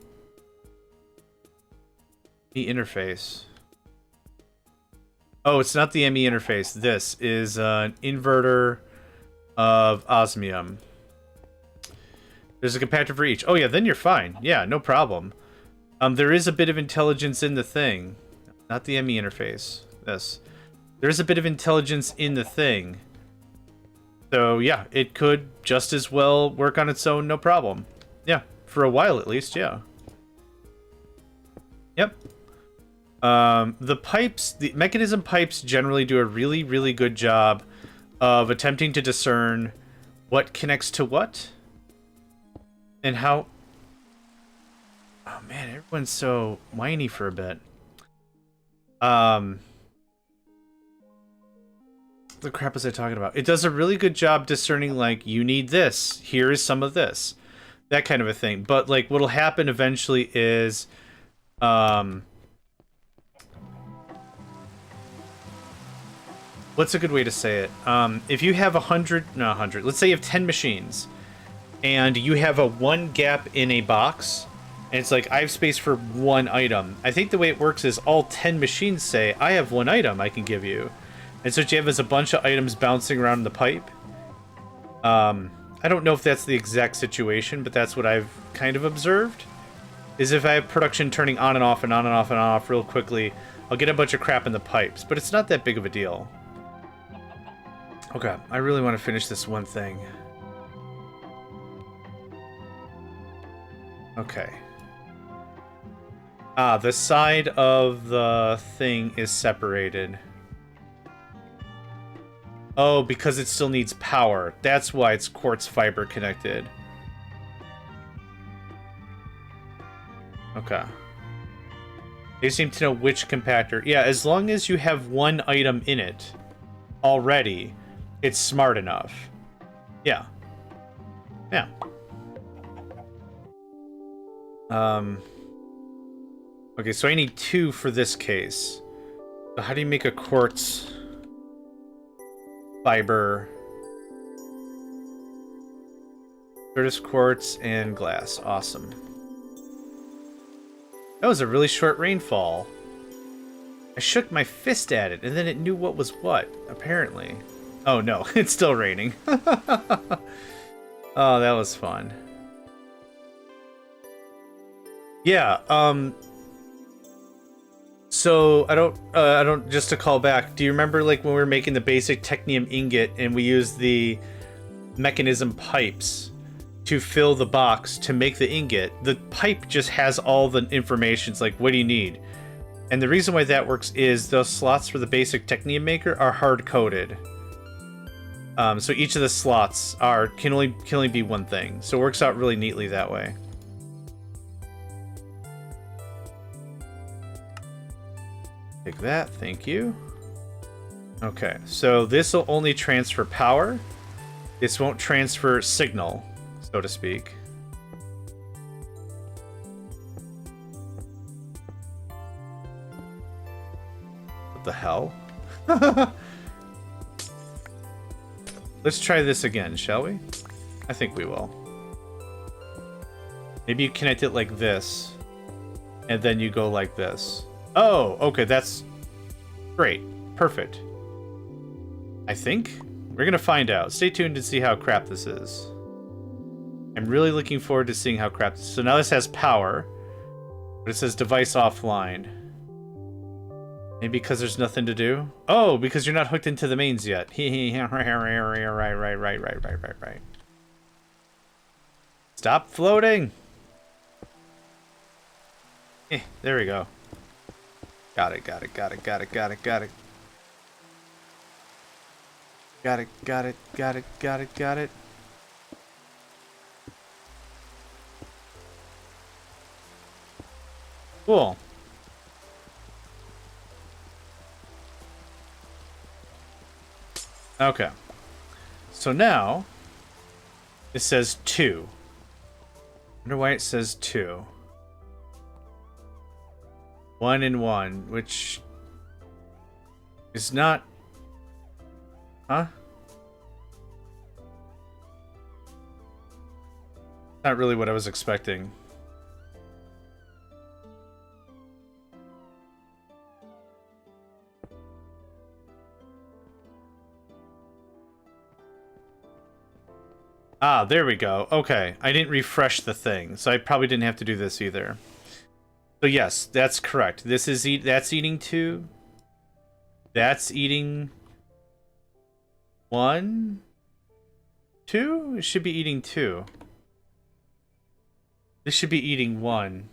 The interface. Oh, it's not the ME interface. This is an inverter of osmium. There's a compactor for each. Oh yeah, then you're fine. Yeah, no problem. There is a bit of intelligence in the thing. Not the ME interface. This. There's a bit of intelligence in the thing. So yeah, it could just as well work on its own, no problem. Yeah, for a while at least, yeah. Yep. The pipes, the mechanism pipes generally do a really, really good job of attempting to discern what connects to what and how... Oh man, everyone's so whiny for a bit. The crap was I talking about? It does a really good job discerning, like, you need this, here is some of this, that kind of a thing. But like what'll happen eventually is what's a good way to say it? If you have 100, let's say you have 10 machines and you have a one gap in a box and it's like, I have space for one item. I think the way it works is all 10 machines say, I have one item I can give you. And so what you have is a bunch of items bouncing around in the pipe. I don't know if that's the exact situation, but that's what I've kind of observed. Is if I have production turning on and off and on and off and on and off real quickly, I'll get a bunch of crap in the pipes. But it's not that big of a deal. Okay, I really want to finish this one thing. Okay. Ah, the side of the thing is separated. Oh, because it still needs power. That's why it's quartz fiber connected. Okay. They seem to know which compactor. Yeah, as long as you have one item in it already, it's smart enough. Yeah. Yeah. Okay, so I need 2 for this case. So how do you make a quartz fiber? Curtis quartz and glass. Awesome. That was a really short rainfall. I shook my fist at it, and then it knew what was what, apparently. Oh no, it's still raining. Oh, that was fun. Yeah, so I don't, just to call back, do you remember like when we were making the basic technium ingot and we used the mechanism pipes to fill the box to make the ingot? The pipe just has all the information. It's like, what do you need? And the reason why that works is those slots for the basic technium maker are hard-coded. So each of the slots can only be one thing. So it works out really neatly that way. Take that, thank you. Okay, so this will only transfer power. This won't transfer signal, so to speak. What the hell? Let's try this again, shall we? I think we will. Maybe you connect it like this, and then you go like this. Oh, okay, that's great. Perfect. I think we're gonna find out. Stay tuned to see how crap this is. I'm really looking forward to seeing how crap this is. So now this has power, but it says device offline. Maybe because there's nothing to do? Oh, because you're not hooked into the mains yet. Right. Stop floating! There we go. Got it. Got it. Cool. Okay. So now, it says 2. I wonder why it says 2. 1 and 1, which is not... Huh? Not really what I was expecting. Ah, there we go. Okay, I didn't refresh the thing, so I probably didn't have to do this either. So yes, that's correct. This is that's eating 2. That's eating 1, 2. It should be eating 2. This should be eating 1.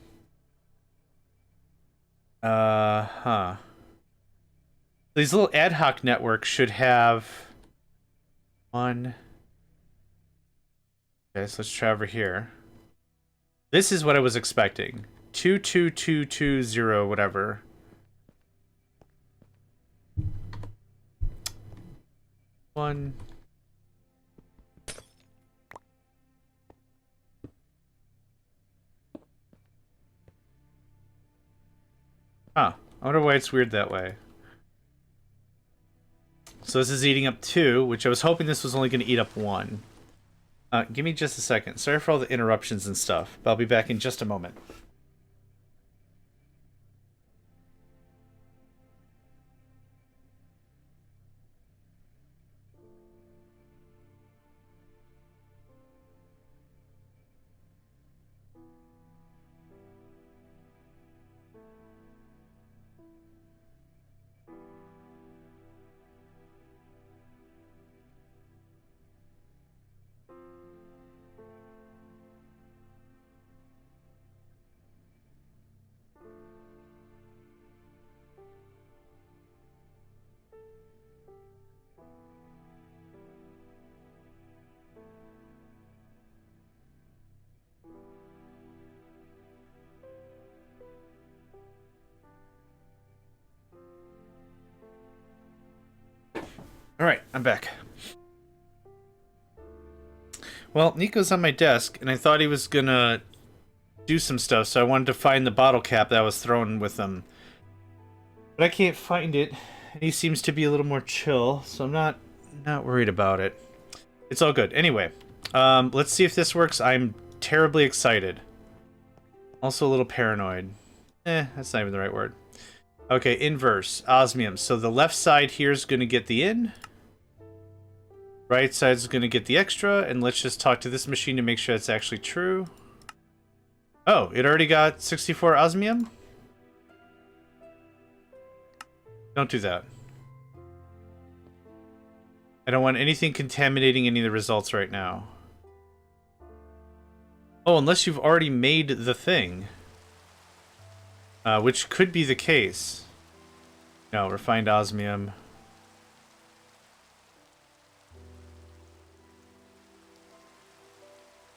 Huh. These little ad hoc networks should have 1. Okay, so let's try over here. This is what I was expecting. 22220, whatever. One. Huh. I wonder why it's weird that way. So this is eating up 2, which I was hoping this was only going to eat up 1. Give me just a second. Sorry for all the interruptions and stuff, but I'll be back in just a moment. Alright, I'm back. Well, Nico's on my desk, and I thought he was gonna do some stuff, so I wanted to find the bottle cap that was thrown with him. But I can't find it, and he seems to be a little more chill, so I'm not worried about it. It's all good. Anyway, let's see if this works. I'm terribly excited. Also a little paranoid. That's not even the right word. Okay, inverse, osmium. So the left side here is going to get the in. Right side is going to get the extra. And let's just talk to this machine to make sure that's actually true. Oh, it already got 64 osmium? Don't do that. I don't want anything contaminating any of the results right now. Oh, unless you've already made the thing. Which could be the case. No, refined osmium.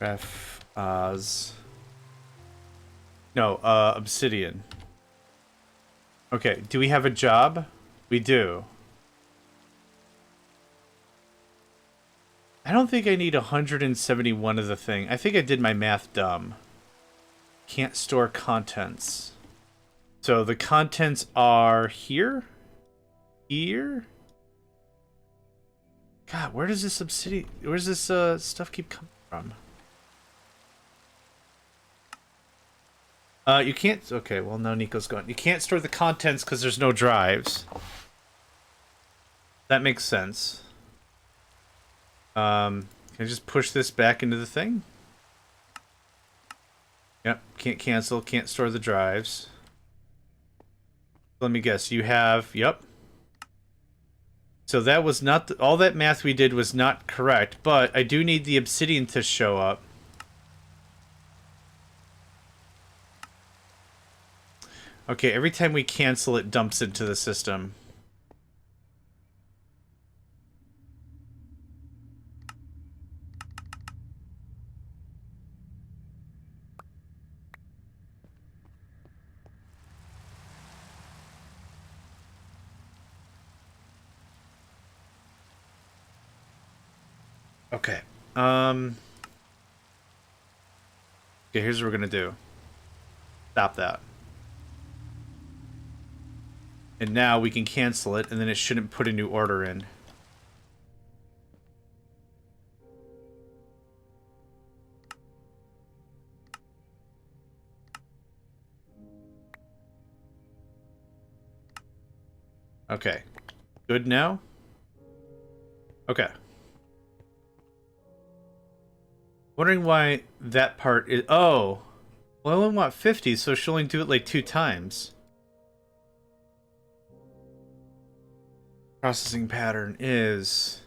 Ref Oz. No, obsidian. Okay, do we have a job? We do. I don't think I need 171 of the thing. I think I did my math dumb. Can't store contents. So the contents are here? Here? God, where does this obsidian... Where's this stuff keep coming from? You can't... Okay, well, now Nico's gone. You can't store the contents because there's no drives. That makes sense. Can I just push this back into the thing? Yep, can't cancel, can't store the drives. Let me guess, you have... Yep. So that was not... all that math we did was not correct, but I do need the obsidian to show up. Okay, every time we cancel, it dumps into the system. Okay. Okay, here's what we're gonna do. Stop that. And now we can cancel it, and then it shouldn't put a new order in. Okay. Good now? Okay. Wondering why that part is... Oh! Well, I only want 50, so she'll only do it like 2 times. Processing pattern is...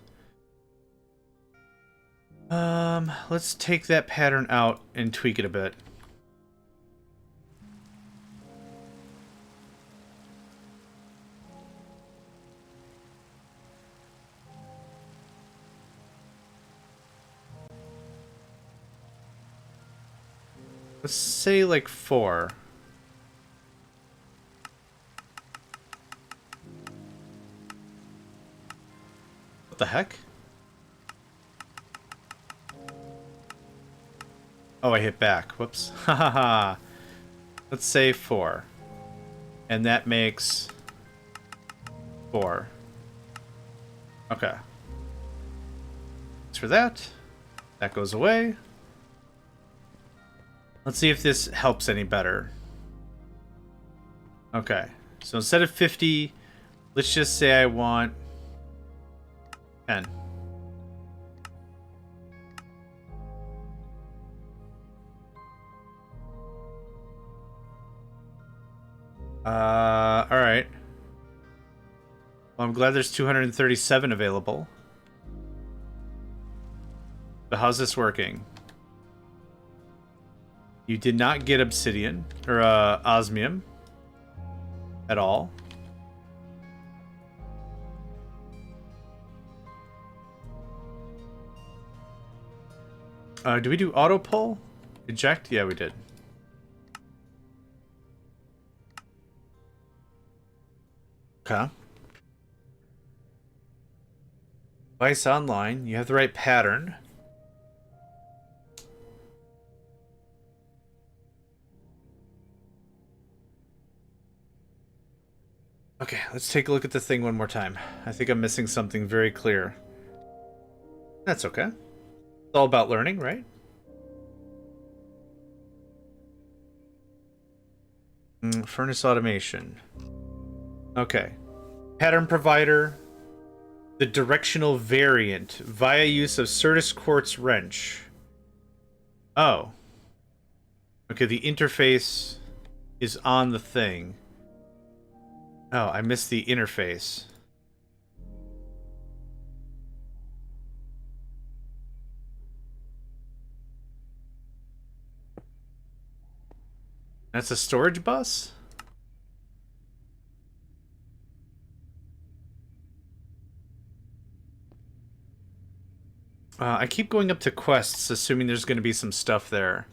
let's take that pattern out and tweak it a bit. Let's say like 4. What the heck? Oh, I hit back. Whoops. Hahaha. Let's say 4. And that makes 4. Okay. Thanks for that. That goes away. Let's see if this helps any better. Okay. So instead of 50, let's just say I want 10. Alright. Well, I'm glad there's 237 available. But how's this working? You did not get obsidian, or osmium, at all. Do we do auto pull? Eject? Yeah, we did. Okay. Device online. You have the right pattern. Okay, let's take a look at the thing one more time. I think I'm missing something very clear. That's okay. It's all about learning, right? Furnace automation. Okay. Pattern provider. The directional variant via use of Certus quartz wrench. Oh. Okay, the interface is on the thing. Oh, I missed the interface. That's a storage bus? I keep going up to quests, assuming there's going to be some stuff there.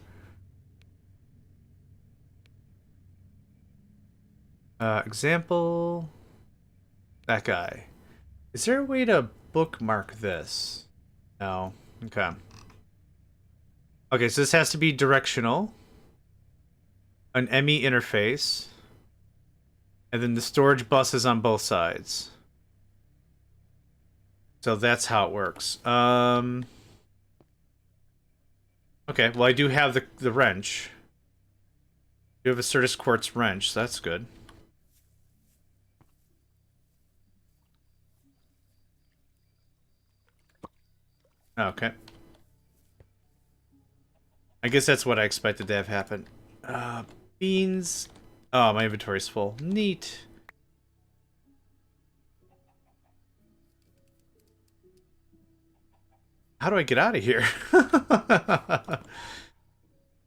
Example... That guy. Is there a way to bookmark this? No. Okay. Okay, so this has to be directional. An ME interface. And then the storage bus is on both sides. So that's how it works. Okay, well I do have the wrench. You have a Certus quartz wrench, so that's good. Okay. I guess that's what I expected to have happen. Beans. Oh, my inventory's full. Neat. How do I get out of here?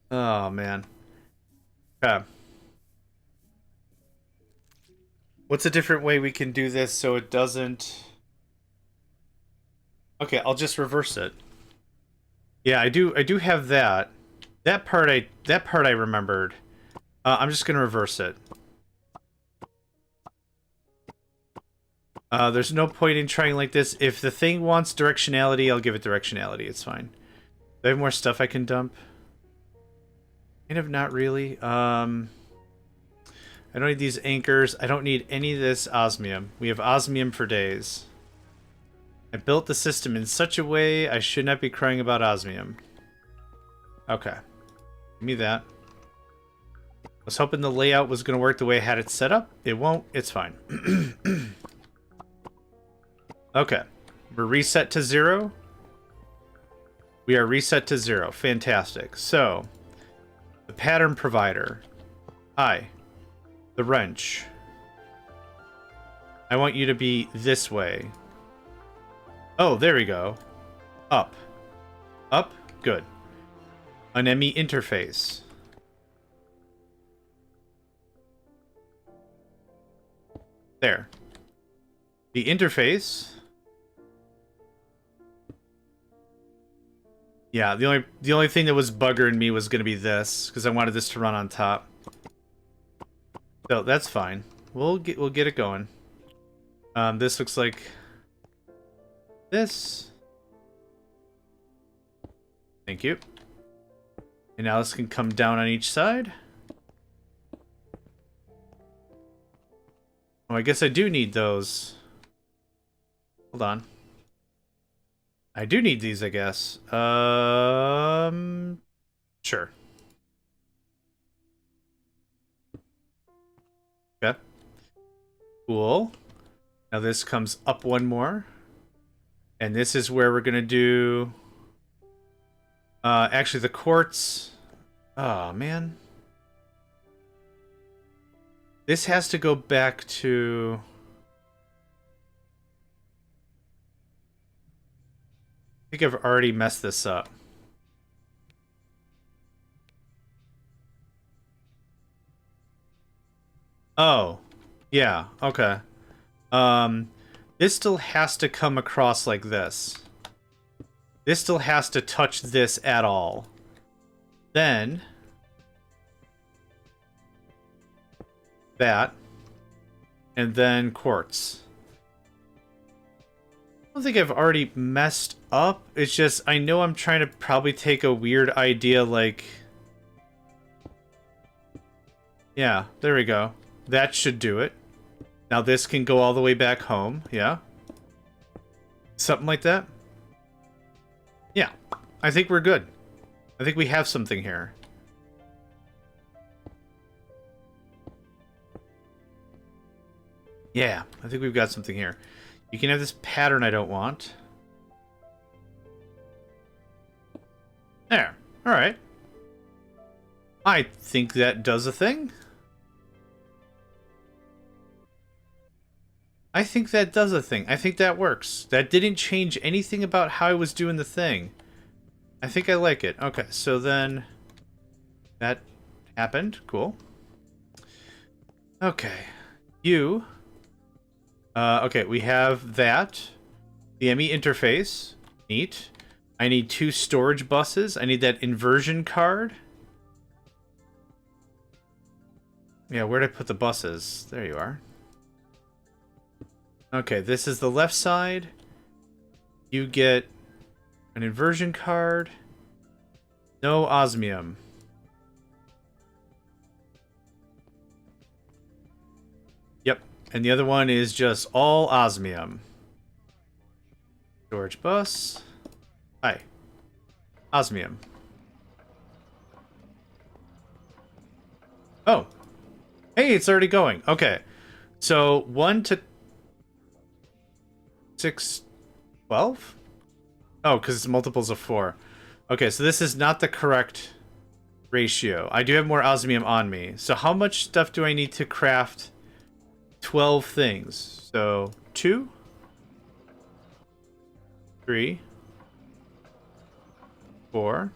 Oh, man. Okay. What's a different way we can do this so it doesn't... Okay, I'll just reverse it. Yeah, I do have that. That part I remembered. I'm just gonna reverse it. There's no point in trying like this. If the thing wants directionality, I'll give it directionality. It's fine. Do I have more stuff I can dump? Kind of not really. I don't need these anchors. I don't need any of this osmium. We have osmium for days. I built the system in such a way I should not be crying about osmium. Okay. Give me that. was hoping the layout was going to work the way I had it set up. It won't. It's fine. Okay. We're reset to 0. We are reset to 0. Fantastic. So, the pattern provider. Hi. The wrench. I want you to be this way. Oh, there we go. Up. Up. Good. An ME interface. There. The interface. Yeah, the only thing that was buggering me was going to be this, because I wanted this to run on top. So that's fine. We'll get it going. This looks like this. Thank you. And now this can come down on each side. Oh, I guess I do need those. Hold on. I do need these, I guess. Sure. Okay. Cool. Now this comes up one more. And this is where we're gonna do... actually the quartz... Oh, man. This has to go back to... I think I've already messed this up. Oh. Yeah, okay. This still has to come across like this. This still has to touch this at all. Then... that. And then quartz. I don't think I've already messed up. It's just, I know I'm trying to probably take a weird idea like... Yeah, there we go. That should do it. Now this can go all the way back home. Yeah. Something like that. Yeah. I think we're good. I think we have something here. Yeah, I think we've got something here. You can have this pattern I don't want. There. Alright. I think that does a thing. I think that does a thing. I think that works. That didn't change anything about how I was doing the thing. I think I like it. Okay, so then... that happened. Cool. Okay. You... okay, we have that. The ME interface. Neat. I need 2 storage buses. I need that inversion card. Yeah, where'd I put the buses? There you are. Okay, this is the left side. You get an inversion card. No osmium. Yep. And the other one is just all osmium. Storage bus. Hi. Osmium. Oh. Hey, it's already going. Okay. So 1 to 6, 12? Oh, because it's multiples of 4. Okay, so this is not the correct ratio. I do have more osmium on me. So how much stuff do I need to craft 12 things? So 2, 3, 4,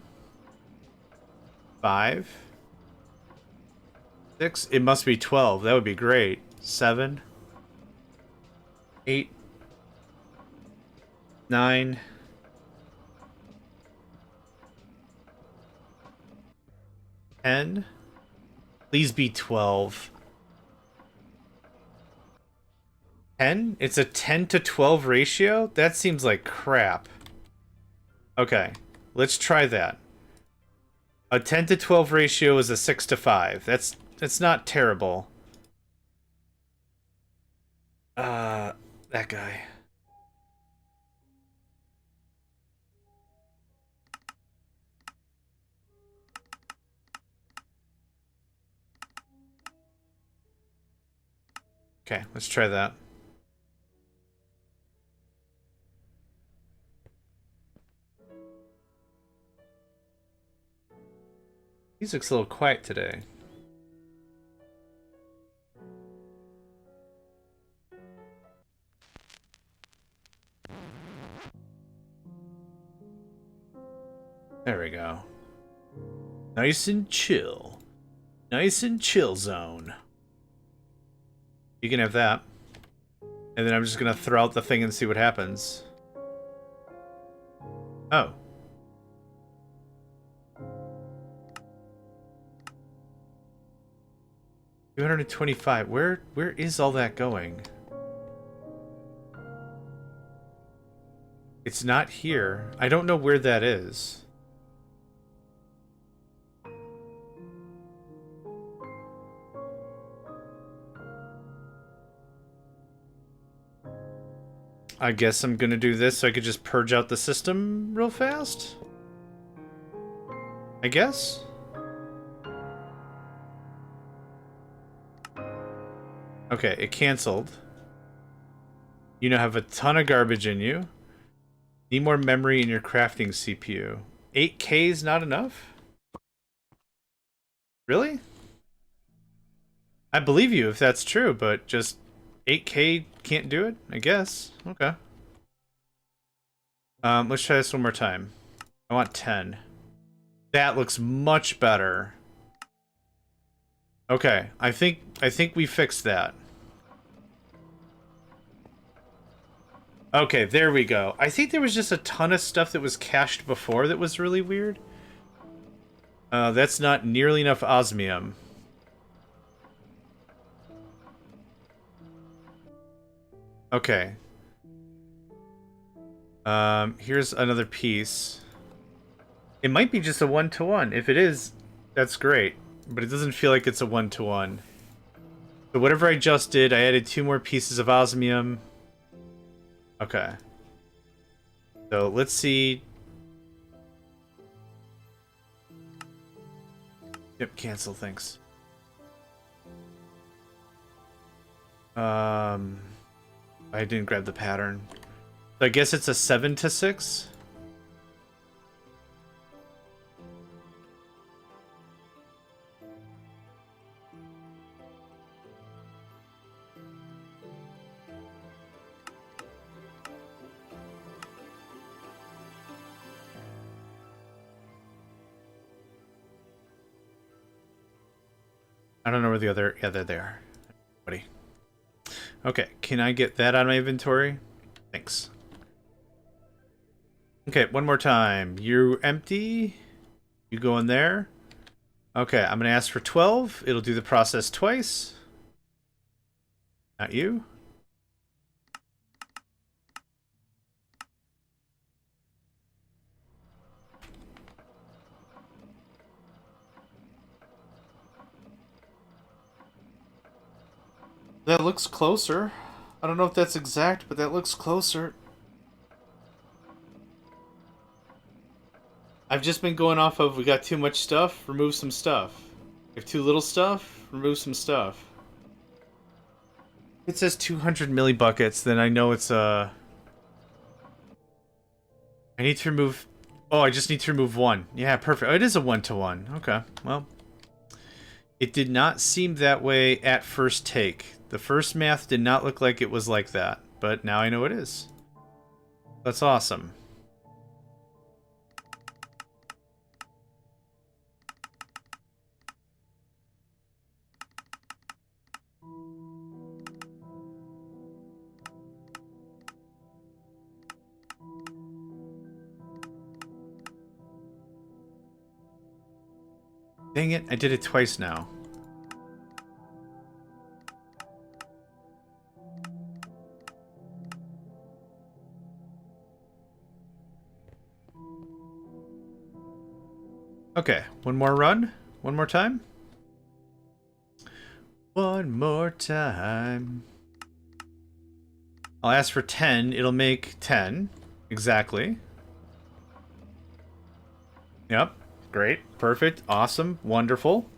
5, 6. It must be 12. That would be great. 7, 8, 9, 10. Please be 12. 10? It's a 10 to 12 ratio? That seems like crap. Okay, let's try that. A 10 to 12 ratio is a 6 to 5. That's not terrible. That guy. Okay, let's try that. Music's a little quiet today. There we go. Nice and chill. Nice and chill zone. You can have that. And then I'm just gonna throw out the thing and see what happens. Oh. $225. Where is all that going? It's not here. I don't know where that is. I guess I'm gonna do this so I could just purge out the system real fast? I guess? Okay, it canceled. You now have a ton of garbage in you. Need more memory in your crafting CPU. 8K is not enough? Really? I believe you if that's true, but just 8K can't do it? I guess. Okay. Let's try this one more time. I want 10. That looks much better. Okay, I think we fixed that. Okay, there we go. I think there was just a ton of stuff that was cached before that was really weird. That's not nearly enough osmium. Okay. Here's another piece. It might be just a one-to-one. If it is, that's great. But it doesn't feel like it's a one-to-one. So whatever I just did, I added 2 more pieces of osmium. Okay. So let's see. Yep, cancel, thanks. I didn't grab the pattern. So I guess it's a 7 to 6. I don't know where the other... Yeah, they're there. Buddy. Okay, can I get that out of my inventory? Thanks. Okay, one more time. You're empty. You go in there. Okay, I'm going to ask for 12. It'll do the process twice. Not you. That looks closer. I don't know if that's exact, but that looks closer. I've just been going off of we got too much stuff, remove some stuff. We have too little stuff, remove some stuff. If it says 200 millibuckets, then I know it's I need to remove... Oh, I just need to remove 1. Yeah, perfect. Oh, it is a 1-to-1. Okay, well. It did not seem that way at first take. The first math did not look like it was like that, but now I know it is. That's awesome. Dang it, I did it twice now. Okay, one more run. One more time. One more time. I'll ask for 10. It'll make 10. Exactly. Yep. Great. Perfect. Awesome. Wonderful.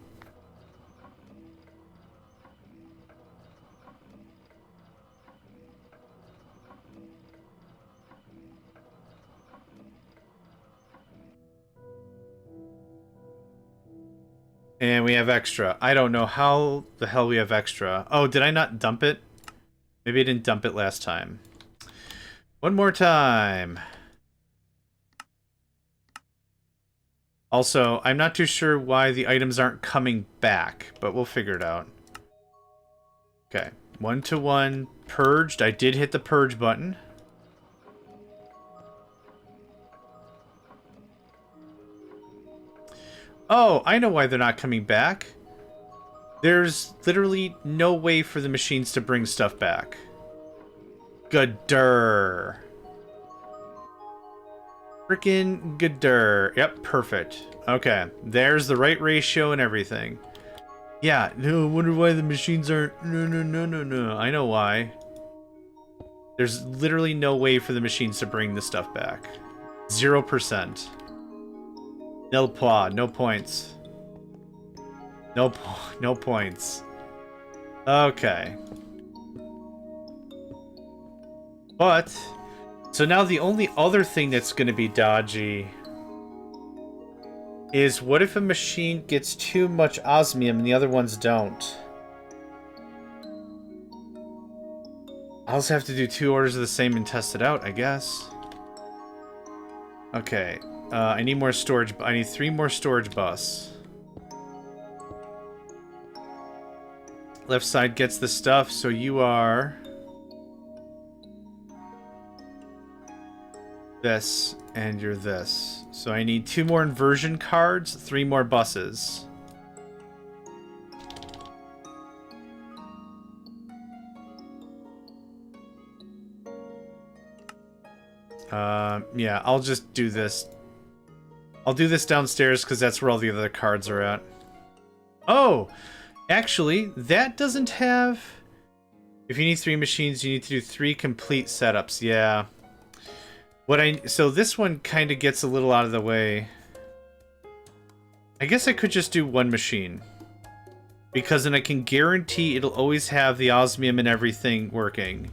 And we have extra. I don't know how the hell we have extra. Oh, did I not dump it? Maybe I didn't dump it last time. One more time. Also, I'm not too sure why the items aren't coming back, but we'll figure it out. Okay. 1-to-1 purged. I did hit the purge button. Oh, I know why they're not coming back. There's literally no way for the machines to bring stuff back. Gooder. Frickin' gooder. Yep, perfect. Okay, there's the right ratio and everything. Yeah, no, I wonder why the machines aren't... No. I know why. There's literally no way for the machines to bring the stuff back. 0%. Nil point. No points. No points. Okay. But, so now the only other thing that's going to be dodgy is what if a machine gets too much osmium and the other ones don't? I'll just have to do 2 orders of the same and test it out, I guess. Okay. I need more storage. I need 3 more storage bus. Left side gets the stuff, so you are... this, and you're this. So I need 2 more inversion cards, 3 more buses. Yeah, I'll just do this. I'll do this downstairs because that's where all the other cards are at. Oh! Actually, that doesn't have... If you need 3 machines, you need to do 3 complete setups. Yeah. So this one kind of gets a little out of the way. I guess I could just do 1 machine. Because then I can guarantee it'll always have the osmium and everything working.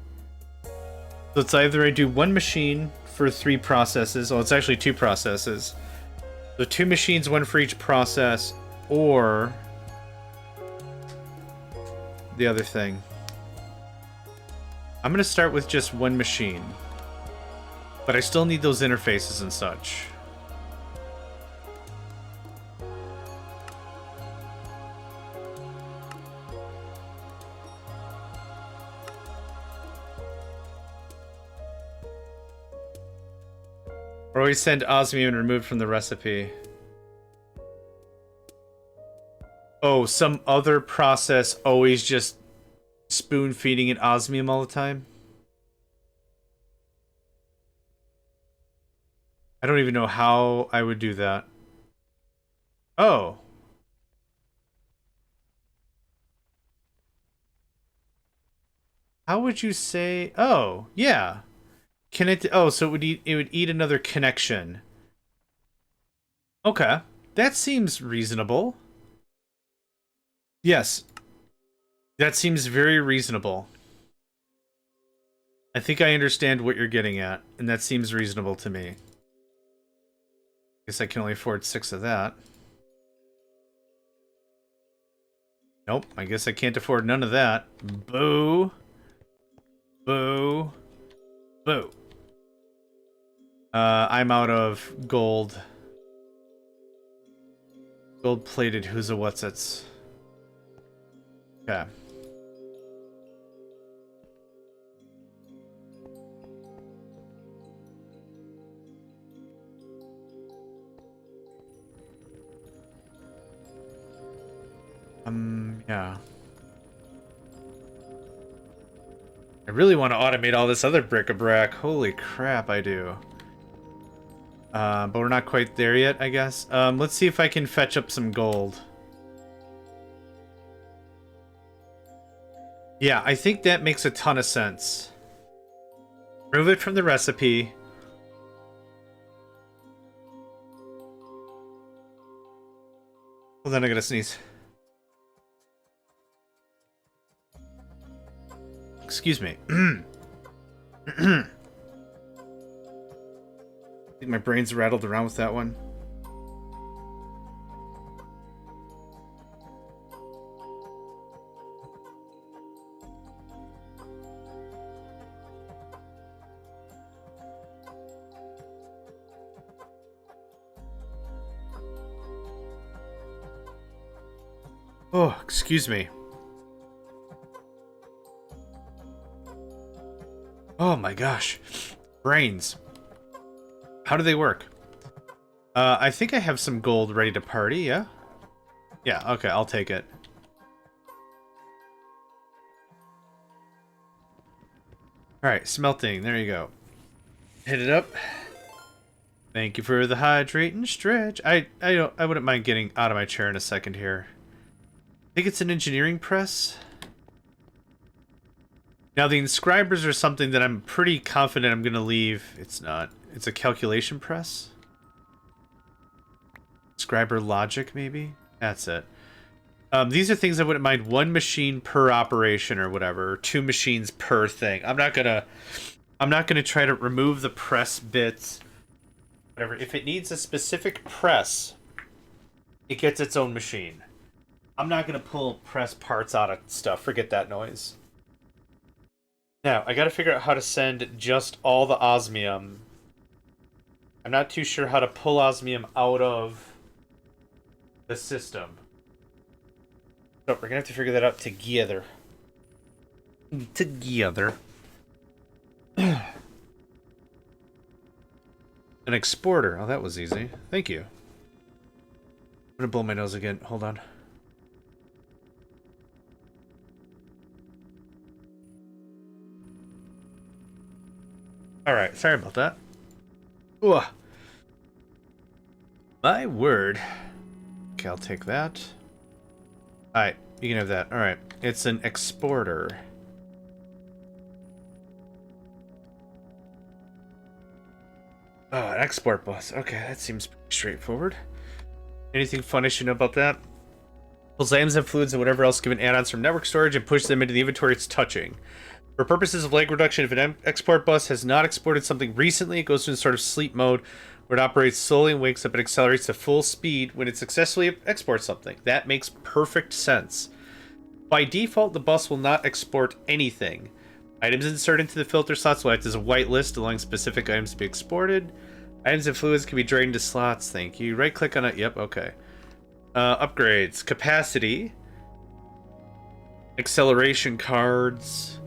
So it's either I do 1 machine for 3 processes. Oh, it's actually 2 processes. So 2 machines, 1 for each process, or the other thing. I'm going to start with just 1 machine. But I still need those interfaces and such. Or always send osmium removed from the recipe. Oh, some other process always just spoon feeding it osmium all the time? I don't even know how I would do that. Oh. How would you say... Oh, yeah. Can it... Oh, so it would eat another connection. Okay. That seems reasonable. Yes. That seems very reasonable. I think I understand what you're getting at, and that seems reasonable to me. Guess I can only afford 6 of that. Nope, I guess I can't afford none of that. Boo. Boo. Boo. I'm out of gold. Gold-plated who's a what's-its. Okay. Yeah. I really want to automate all this other bric-a-brac. Holy crap, I do. But we're not quite there yet, I guess. Let's see if I can fetch up some gold. Yeah, I think that makes a ton of sense. Remove it from the recipe. Hold on, I gotta sneeze. Excuse me. I think my brain's rattled around with that one. Oh, excuse me. Oh my gosh. Brains. How do they work? I think I have some gold ready to party, yeah? Yeah, okay, I'll take it. Alright, smelting, there you go. Hit it up. Thank you for the hydrate and stretch. I wouldn't mind getting out of my chair in a second here. I think it's an engineering press. Now the inscribers are something that I'm pretty confident I'm gonna leave. It's not. It's a calculation press. Inscriber logic, maybe? That's it. These are things I wouldn't mind. One machine per operation or whatever. Or 2 machines per thing. I'm not gonna try to remove the press bits. Whatever. If it needs a specific press, it gets its own machine. I'm not gonna pull press parts out of stuff. Forget that noise. Now, I gotta figure out how to send just all the osmium. I'm not too sure how to pull osmium out of the system. So we're gonna have to figure that out together. Together. An exporter. Oh, that was easy. Thank you. I'm gonna blow my nose again. Hold on. Alright, sorry about that. Ugh. My word. Okay, I'll take that. Alright, you can have that. Alright, it's an exporter. Oh, an export bus. Okay, that seems pretty straightforward. Anything fun I should know about that? Pulls items and fluids and whatever else given add-ons from network storage and push them into the inventory it's touching. For purposes of lag reduction, if an export bus has not exported something recently, it goes into sort of sleep mode where it operates slowly and wakes up and accelerates to full speed when it successfully exports something. That makes perfect sense. By default, the bus will not export anything. Items inserted into the filter slots will act as a whitelist, allowing specific items to be exported. Items and fluids can be drained into slots. Thank you. Right-click on it. Yep, okay. Upgrades. Capacity. Acceleration cards.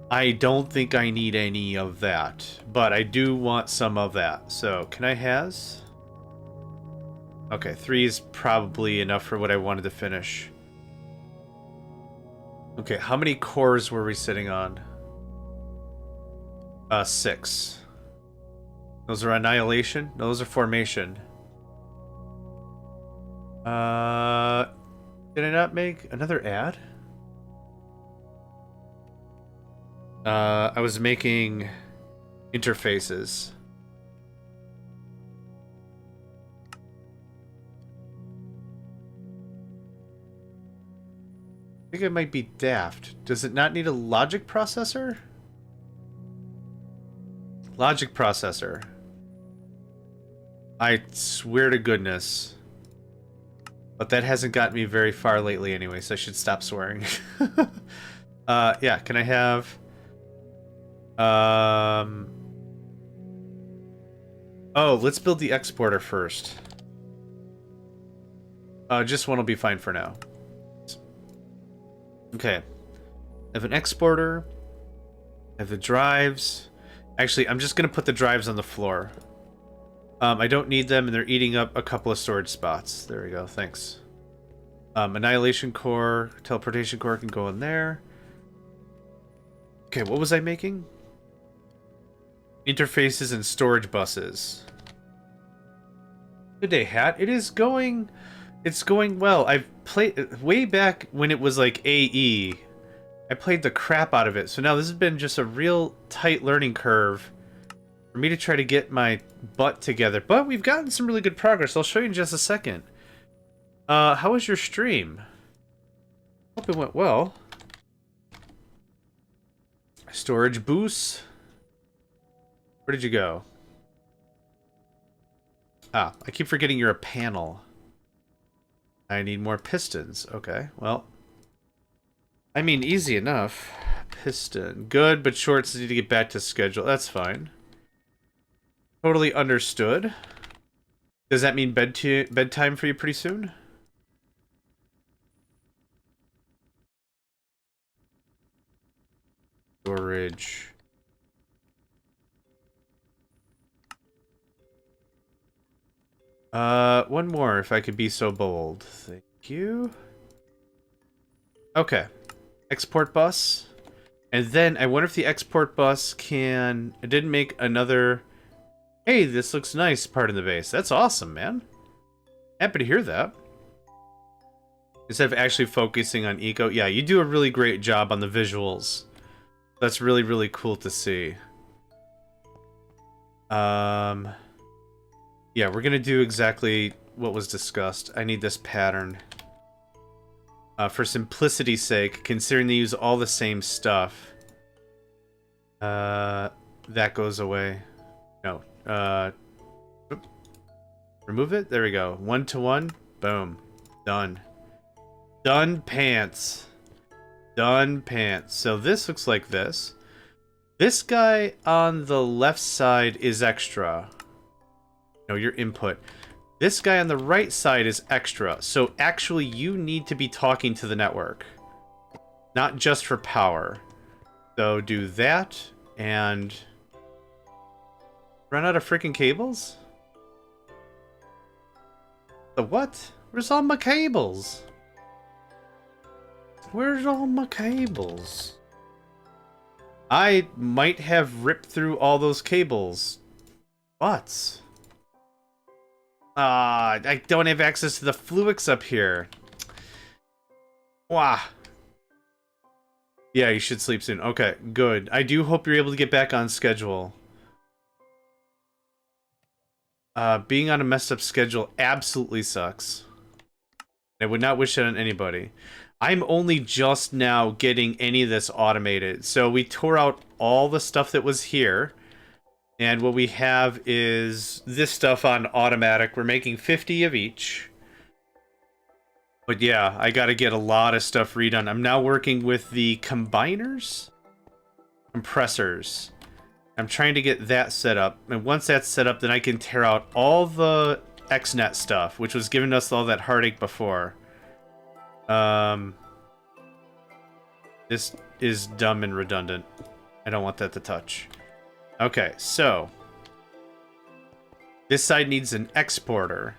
I don't think I need any of that, but I do want some of that. So, can I has? Okay, 3 is probably enough for what I wanted to finish. Okay, how many cores were we sitting on? 6. Those are annihilation? No, those are formation. Did I not make another ad? I was making interfaces. I think it might be daft. Does it not need a logic processor? Logic processor. I swear to goodness. But that hasn't gotten me very far lately anyway, so I should stop swearing. Yeah, can I have... Oh, let's build the exporter first. Just one will be fine for now. Okay. I have an exporter. I have the drives. Actually, I'm just going to put the drives on the floor. I don't need them, and they're eating up a couple of storage spots. There we go, thanks. Annihilation core, teleportation core can go in there. Okay, what was I making? Interfaces and storage buses. Good day, Hat. It is going... It's going well. I've played... Way back when it was like AE, I played the crap out of it. So now this has been just a real tight learning curve for me to try to get my butt together. But we've gotten some really good progress. I'll show you in just a second. How was your stream? Hope it went well. Storage boost. Where did you go? Ah, I keep forgetting you're a panel. I need more pistons. Okay, well. I mean, easy enough. Piston. Good, but shorts need to get back to schedule. That's fine. Totally understood. Does that mean bedtime for you pretty soon? Storage. One more, if I could be so bold. Thank you. Okay. Export bus. And then, I wonder if the export bus can... It didn't make another... Hey, this looks nice part of the base. That's awesome, man. Happy to hear that. Instead of actually focusing on eco. Yeah, you do a really great job on the visuals. That's really, really cool to see. Yeah, we're gonna do exactly what was discussed. I need this pattern. For simplicity's sake, considering they use all the same stuff. That goes away. No. Remove it? There we go. 1-to-1. Boom. Done. Done pants. Done pants. So this looks like this. This guy on the left side is extra. No, your input. This guy on the right side is extra. So actually you need to be talking to the network. Not just for power. So do that and... Run out of freaking cables? The what? Where's all my cables? Where's all my cables? I might have ripped through all those cables. What? I don't have access to the Fluix up here. Wah. Yeah, you should sleep soon. Okay, good. I do hope you're able to get back on schedule. Being on a messed up schedule absolutely sucks. I would not wish that on anybody. I'm only just now getting any of this automated. So we tore out all the stuff that was here. And what we have is this stuff on automatic. We're making 50 of each. But yeah, I gotta get a lot of stuff redone. I'm now working with the combiners? Compressors. I'm trying to get that set up. And once that's set up, then I can tear out all the XNet stuff, which was giving us all that heartache before. This is dumb and redundant. I don't want that to touch. Okay, so this side needs an exporter.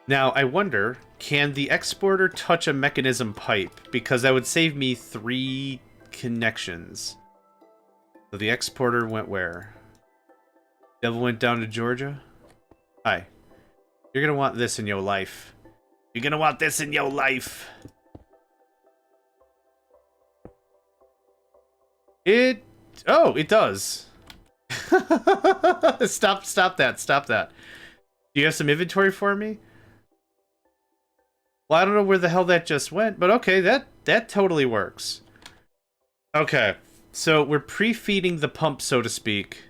Now, I wonder, can the exporter touch a mechanism pipe? Because that would save me 3 connections. So the exporter went where? Devil went down to Georgia? Hi. You're gonna want this in your life. You're gonna want this in your life. Oh, it does. Stop that. Stop that. Do you have some inventory for me? Well, I don't know where the hell that just went, but okay, that totally works. Okay, so we're pre-feeding the pump, so to speak,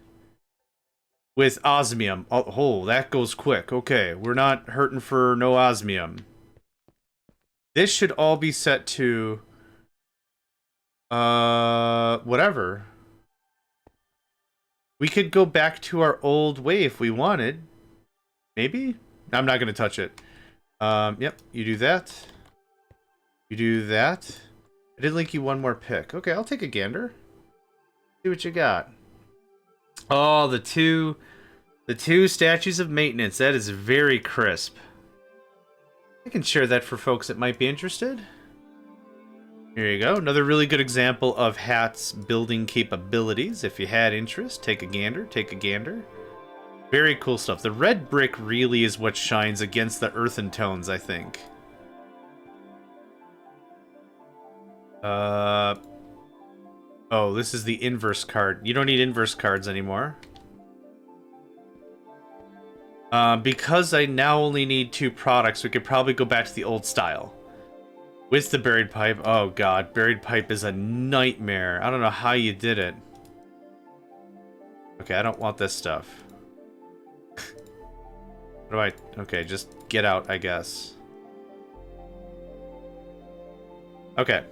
with osmium. Oh, that goes quick. Okay, we're not hurting for no osmium. This should all be set to... whatever. We could go back to our old way if we wanted. Maybe? I'm not going to touch it. Yep, you do that. You do that. I did link you one more pick. Okay, I'll take a gander. See what you got. Oh, the two statues of maintenance. That is very crisp. I can share that for folks that might be interested. Here you go. Another really good example of Hat's building capabilities. If you had interest, take a gander. Take a gander. Very cool stuff. The red brick really is what shines against the earthen tones, I think. Oh, this is the inverse card. You don't need inverse cards anymore. Because I now only need 2 products, we could probably go back to the old style. With the buried pipe. Oh god, buried pipe is a nightmare. I don't know how you did it. Okay, I don't want this stuff. What do I... Okay, just get out, I guess. Okay.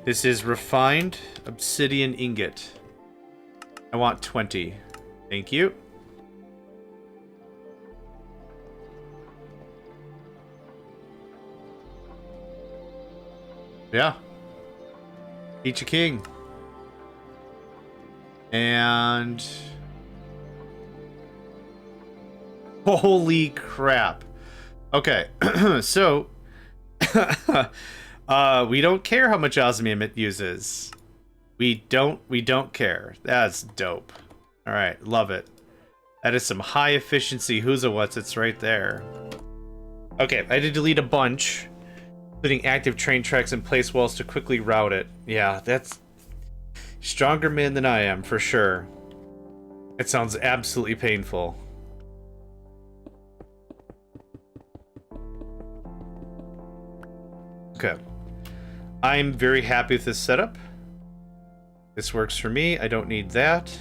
This is refined obsidian ingot. I want 20. Thank you. Yeah. Eat your king. And holy crap. Okay, so we don't care how much osmium it uses. We don't care. That's dope. All right, love it. That is some high efficiency who's a what's it's right there. Okay, I had to delete a bunch, including active train tracks and place walls to quickly route it. Yeah, that's stronger man than I am for sure. It sounds absolutely painful. Okay. I'm very happy with this setup. This works for me. I don't need that.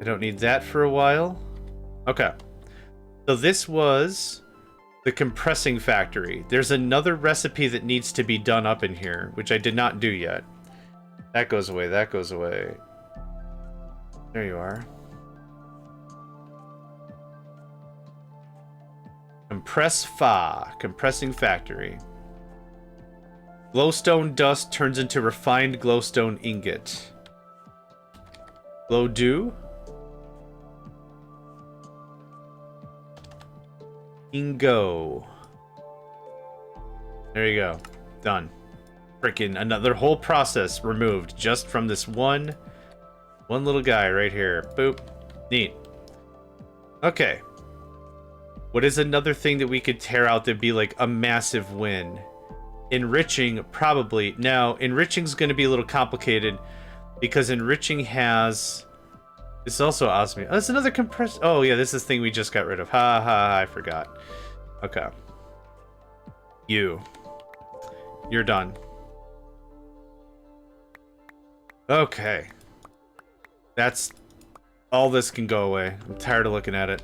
I don't need that for a while. Okay. So this was the compressing factory. There's another recipe that needs to be done up in here, which I did not do yet. That goes away. That goes away. There you are. Compress Fa. Compressing factory. Glowstone dust turns into refined glowstone ingot. Glow dew. Ingo. There you go. Done. Freaking another whole process removed just from this one little guy right here. Boop. Neat. Okay. What is another thing that we could tear out that'd be like a massive win? Enriching, probably. Now, enriching's going to be a little complicated because enriching has... It's also osmium. Oh, it's another compressed... Oh, yeah, this is the thing we just got rid of. Ha ha, I forgot. Okay. You're done. Okay. That's... All this can go away. I'm tired of looking at it.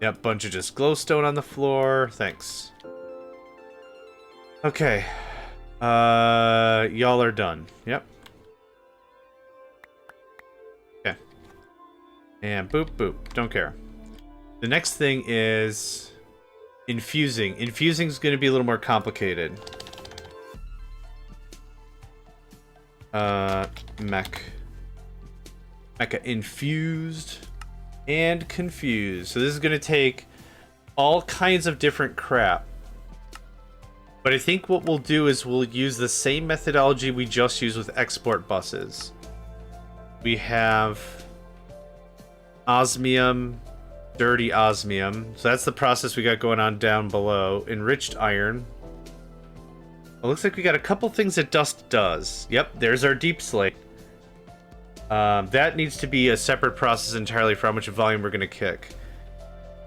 Yep, bunch of just glowstone on the floor. Thanks. Okay. Y'all are done. Yep. Okay. And boop, boop. Don't care. The next thing is infusing. Infusing is going to be a little more complicated. Mecha infused and confused. So this is going to take all kinds of different crap. But I think what we'll do is we'll use the same methodology we just used with export buses. We have osmium, dirty osmium. So that's the process we got going on down below. Enriched iron. It looks like we got a couple things that dust does. Yep, there's our deep slate. That needs to be a separate process entirely for how much volume we're going to kick.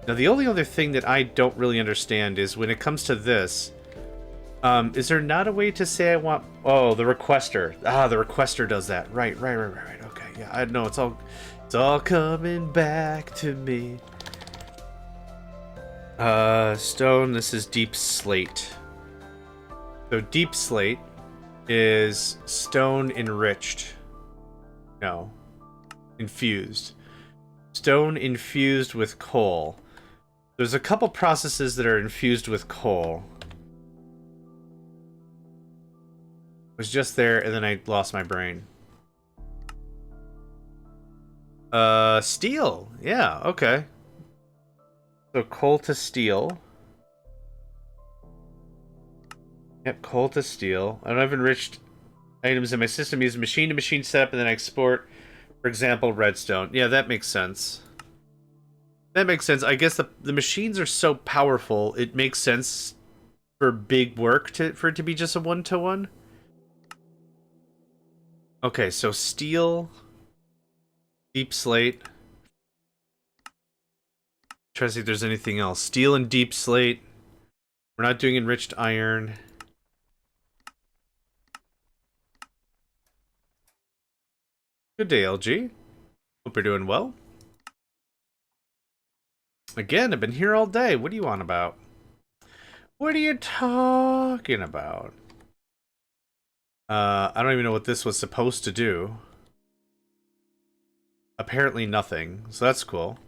Now, the only other thing that I don't really understand is when it comes to this, is there not a way to say I want... Oh, the requester. Ah, the requester does that. Right. Okay, yeah, I know, it's all coming back to me. Stone, this is deep slate. So deep slate is stone enriched. No. Infused. Stone infused with coal. There's a couple processes that are infused with coal. It was just there, and then I lost my brain. Steel. Yeah, okay. So coal to steel. Yep, coal to steel. I don't have enriched items in my system. Use machine-to-machine setup, and then I export, for example, redstone. Yeah, that makes sense. That makes sense. I guess the machines are so powerful, it makes sense for big work for it to be just a one-to-one. Okay, so steel, deep slate. Try to see if there's anything else. Steel and deep slate. We're not doing enriched iron. Good day, LG. Hope you're doing well. Again, I've been here all day. What are you on about? What are you talking about? I don't even know what this was supposed to do. Apparently nothing, so that's cool.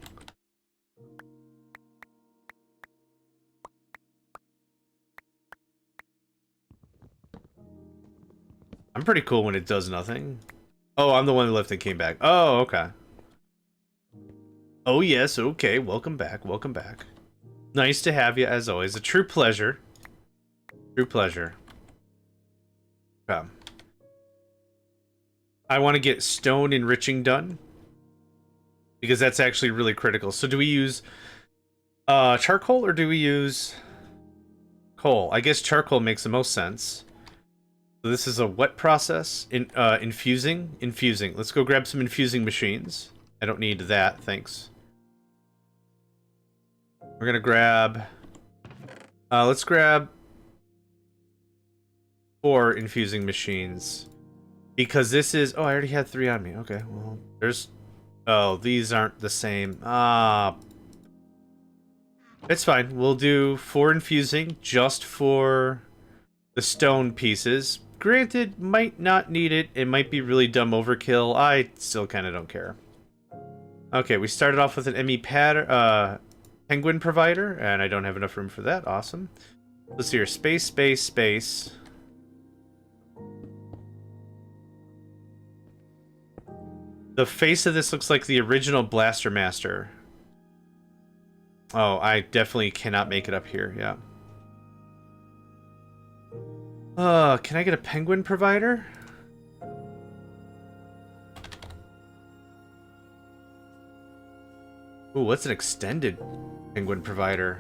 I'm pretty cool when it does nothing. Oh, I'm the one who left and came back. Oh, okay. Oh, yes, okay. Welcome back, welcome back. Nice to have you, as always. A true pleasure. True pleasure. Okay. I want to get stone enriching done, because that's actually really critical. So do we use charcoal, or do we use coal? I guess charcoal makes the most sense. So this is a what process? Infusing? Infusing. Let's go grab some infusing machines. I don't need that, thanks. We're gonna grab... let's grab 4 infusing machines. Because this is... Oh, I already had 3 on me. Okay, well, there's... Oh, these aren't the same. Ah... It's fine. We'll do 4 infusing just for the stone pieces. Granted, might not need it. It might be really dumb overkill. I still kind of don't care. Okay, we started off with an ME penguin provider, and I don't have enough room for that. Awesome. Let's see here. Space, space, space. The face of this looks like the original Blaster Master. Oh, I definitely cannot make it up here, yeah. Can I get a penguin provider? Ooh, what's an extended penguin provider?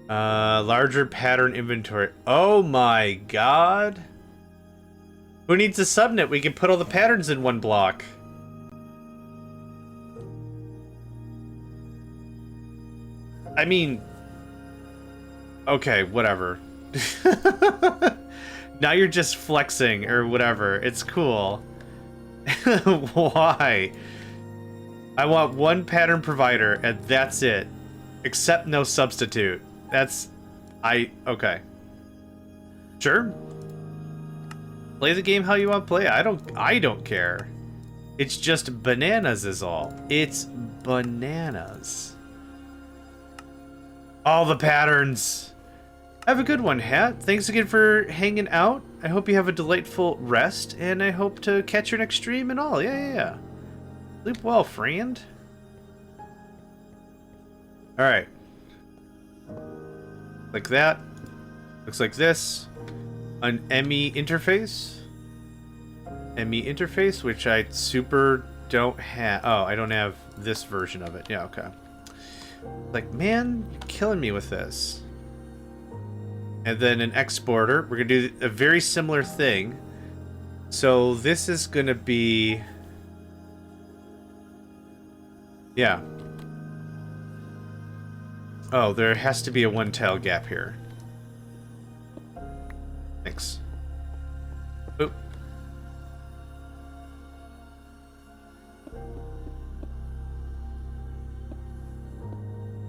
Larger pattern inventory. Oh my god! Who needs a subnet? We can put all the patterns in one block. I mean... Okay, whatever. Now you're just flexing, or whatever. It's cool. Why? I want one pattern provider, and that's it. Except no substitute. That's... Okay. Sure. Play the game how you want to play. I don't care. It's just bananas is all. It's bananas. All the patterns. Have a good one, Hat. Thanks again for hanging out. I hope you have a delightful rest, and I hope to catch your next stream and all. Yeah. Sleep well, friend. Alright. Like that. Looks like this. An ME interface. ME interface, which I super don't have. Oh, I don't have this version of it. Yeah, okay. Like, man, you're killing me with this. And then an exporter. We're gonna do a very similar thing. So this is gonna be... Yeah. Oh, there has to be a 1-tile gap here. Thanks. Oop.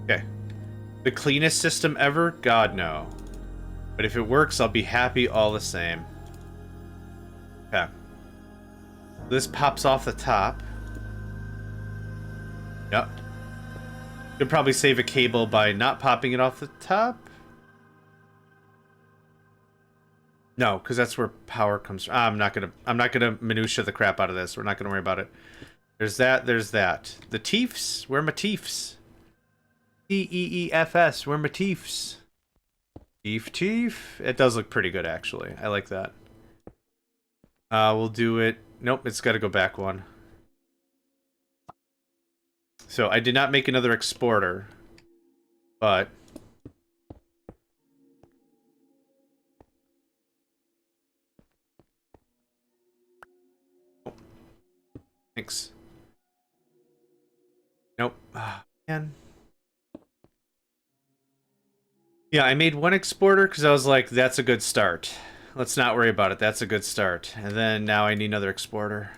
Okay. The cleanest system ever? God, no. But if it works, I'll be happy all the same. Okay. This pops off the top. Yep. Could probably save a cable by not popping it off the top. No, because that's where power comes from. I'm not gonna minutia the crap out of this. We're not gonna worry about it. There's that, there's that. The teefs? Where are my teefs? T-E-E-F-S, where are my teefs? Teef. It does look pretty good, actually. I like that. We'll do it. Nope, it's got to go back one. So I did not make another exporter, but thanks. Nope. Man. Yeah, I made one exporter because I was like, that's a good start. Let's not worry about it. That's a good start. And then now I need another exporter.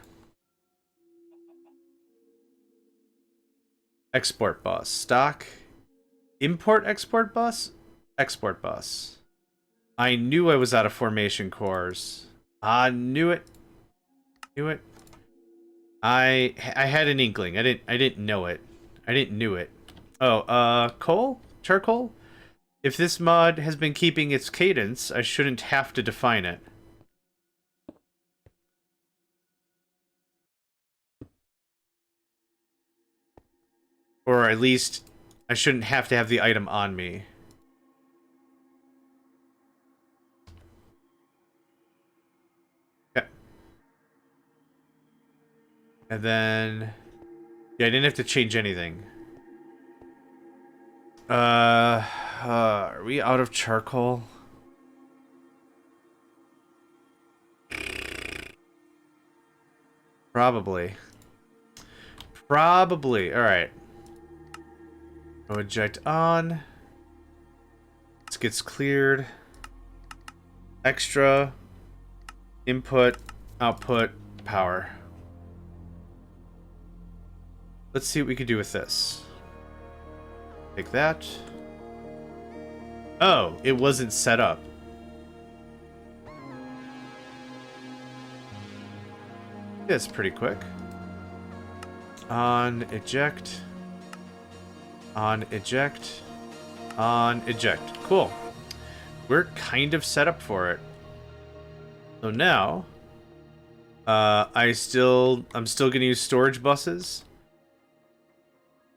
Export bus. Stock. Import export bus? Export bus. I knew I was out of formation cores. I knew it. Knew it. I had an inkling. I didn't know it. I didn't knew it. Oh, coal? Charcoal? If this mod has been keeping its cadence, I shouldn't have to define it. Or at least, I shouldn't have to have the item on me. Okay. And then... yeah, I didn't have to change anything. Are we out of charcoal? Probably. Probably. Alright. No eject on. This gets cleared. Extra. Input. Output. Power. Let's see what we can do with this. Take that. Oh, it wasn't set up. That's pretty quick. On eject. On eject. On eject. Cool. We're kind of set up for it. So now, I'm still gonna use storage buses.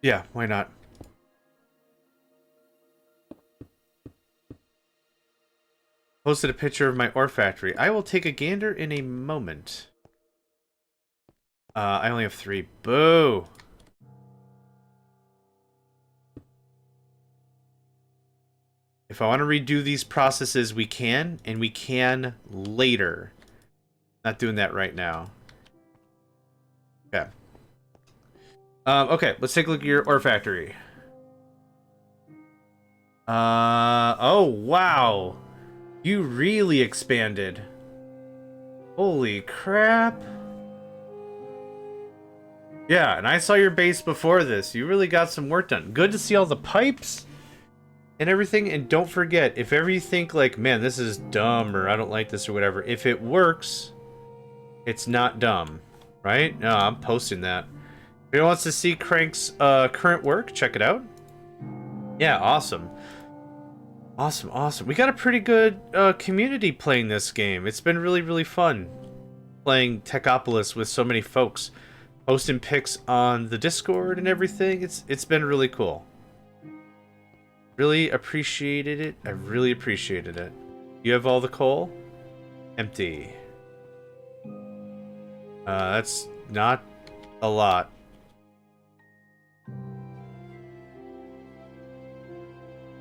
Yeah, why not? Posted a picture of my ore factory. I will take a gander in a moment. I only have 3. Boo! If I want to redo these processes, we can, and we can later. Not doing that right now. Okay. Okay, let's take a look at your ore factory. Oh, wow. You really expanded. Holy crap. Yeah, and I saw your base before this. You really got some work done. Good to see all the pipes and everything. And don't forget, if ever you think like, man, this is dumb or I don't like this or whatever, if it works, it's not dumb, right? No, I'm posting that. If anyone wants to see Crank's current work, check it out. Yeah, awesome. Awesome, awesome. We got a pretty good community playing this game. It's been really, really fun playing Techopolis with so many folks. Posting pics on the Discord and everything. It's been really cool. Really appreciated it. I really appreciated it. You have all the coal? Empty. That's not a lot.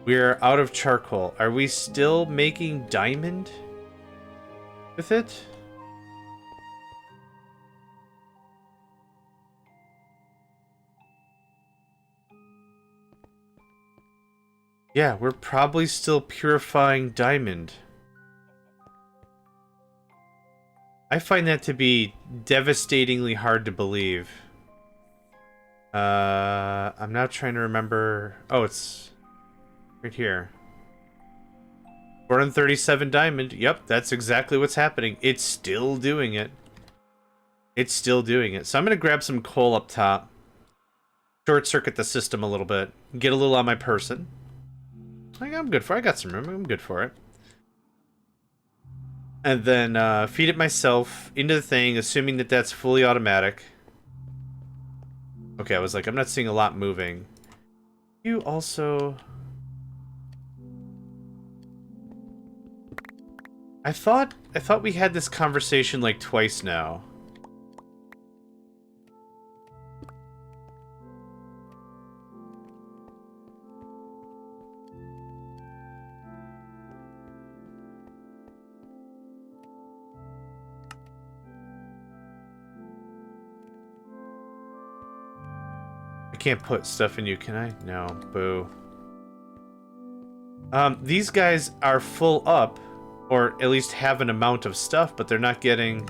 We're out of charcoal. Are we still making diamond with it? Yeah, we're probably still purifying diamond. I find that to be devastatingly hard to believe. I'm now trying to remember... oh, it's right here. 437 diamond. Yep, that's exactly what's happening. It's still doing it. It's still doing it. So I'm going to grab some coal up top. Short circuit the system a little bit. Get a little on my person. I'm good for it. I got some room. I'm good for it. And then feed it myself into the thing, assuming that that's fully automatic. Okay, I was like, I'm not seeing a lot moving. You also... I thought we had this conversation like twice now. I can't put stuff in you, can I? No, boo. These guys are full up, or at least have an amount of stuff, but they're not getting...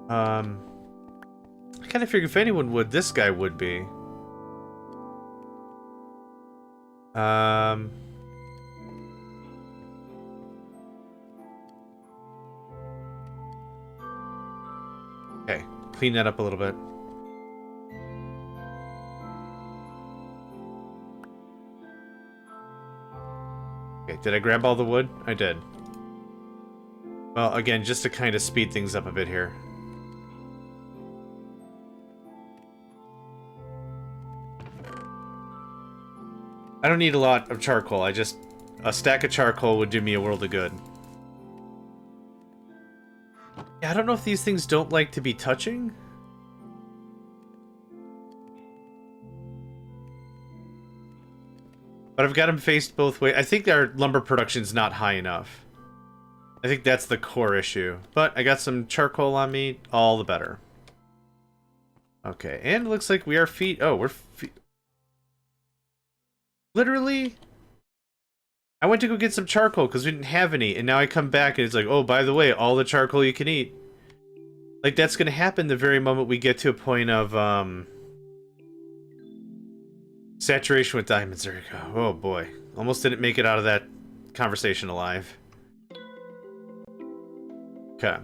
I kind of figured if anyone would, this guy would be. Okay, clean that up a little bit. Okay, did I grab all the wood? I did. Well, again, just to kind of speed things up a bit here. I don't need a lot of charcoal. A stack of charcoal would do me a world of good. Yeah, I don't know if these things don't like to be touching. But I've got them faced both ways. I think our lumber production's not high enough. I think that's the core issue. But I got some charcoal on me, all the better. Okay, and it looks like we are literally? I went to go get some charcoal because we didn't have any, and now I come back and it's like, oh, by the way, all the charcoal you can eat. Like, that's gonna happen the very moment we get to a point of, saturation with diamonds. There you go. Oh, boy. Almost didn't make it out of that conversation alive. Okay.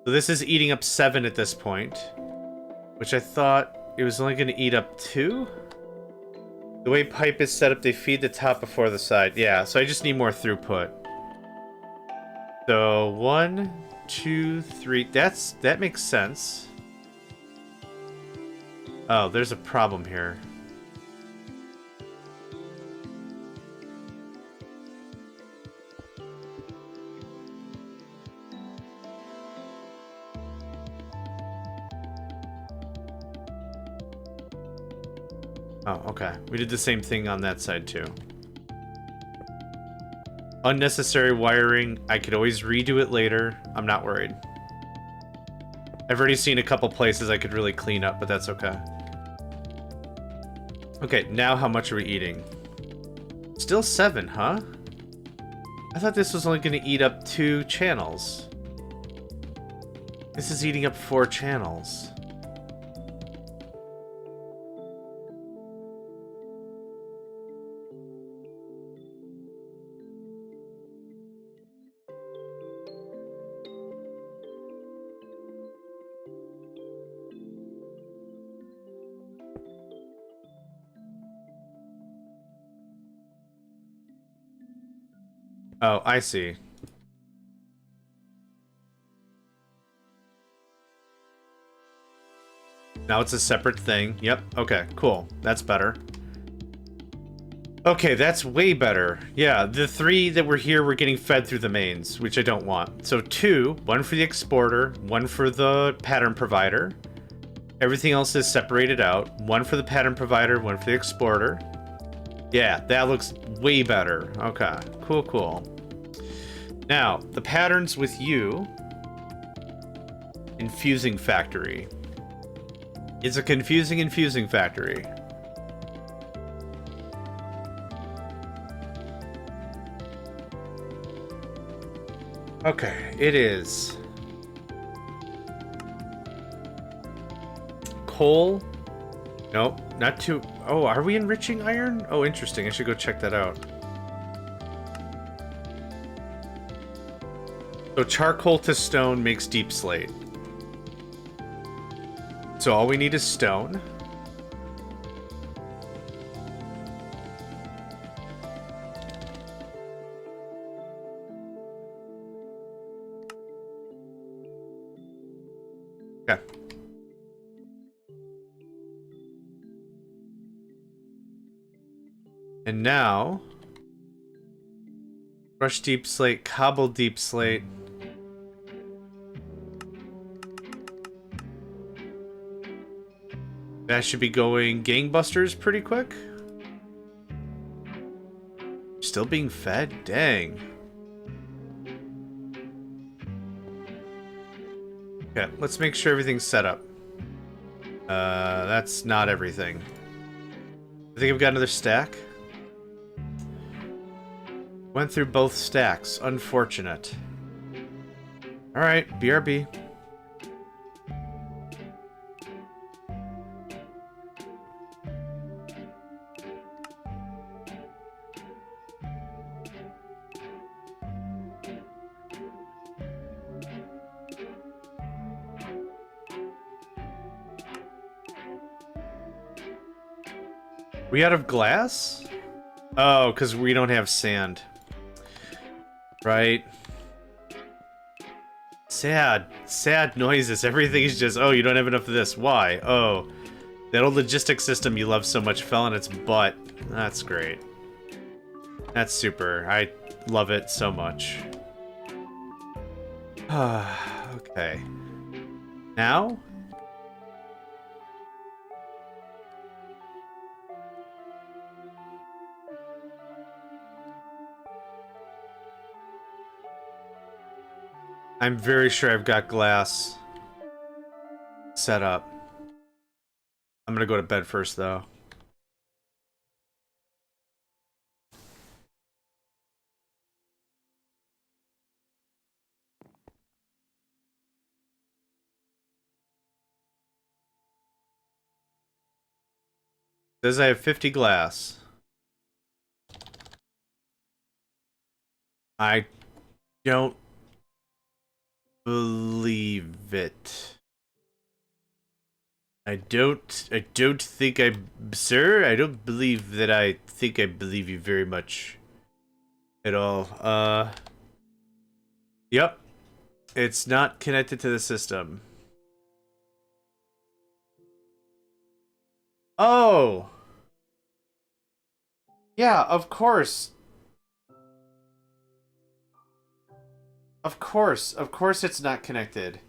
So this is eating up 7 at this point, which I thought it was only gonna eat up 2? The way pipe is set up, they feed the top before the side. Yeah, so I just need more throughput. So 1, 2, 3. That makes sense. Oh, there's a problem here. Oh, okay. We did the same thing on that side, too. Unnecessary wiring. I could always redo it later. I'm not worried. I've already seen a couple places I could really clean up, but that's okay. Okay, now how much are we eating? Still 7, huh? I thought this was only going to eat up 2 channels. This is eating up 4 channels. Oh, I see. Now it's a separate thing. Yep. Okay, cool. That's better. Okay, that's way better. Yeah, the 3 that were here were getting fed through the mains, which I don't want. So 2, 1 for the exporter, 1 for the pattern provider. Everything else is separated out. 1 for the pattern provider, 1 for the exporter. Yeah, that looks way better. Okay, cool, cool. Now, the patterns with you. Infusing factory. It's a confusing infusing factory. Okay, it is. Coal? Nope, not too... Oh, are we enriching iron? Oh, interesting. I should go check that out. So charcoal to stone makes deep slate. So all we need is stone. Okay. And now... Brush deep slate, cobble deep slate. That should be going gangbusters pretty quick. Still being fed? Dang. Okay, let's make sure everything's set up. That's not everything. I think I've got another stack. Went through both stacks. Unfortunate. Alright, BRB. We out of glass? Oh, because we don't have sand. Right? Sad noises. Everything's just, oh, you don't have enough of this. Why? Oh, that old logistics system you love so much fell on its butt. That's great. That's super. I love it so much. Okay. Now? I'm very sure I've got glass set up. I'm gonna go to bed first, though. Says I have 50 glass. I don't believe it. I don't think sir, I don't believe that I think I believe you very much at all. Yep. It's not connected to the system. Oh! Yeah, of course. Of course it's not connected.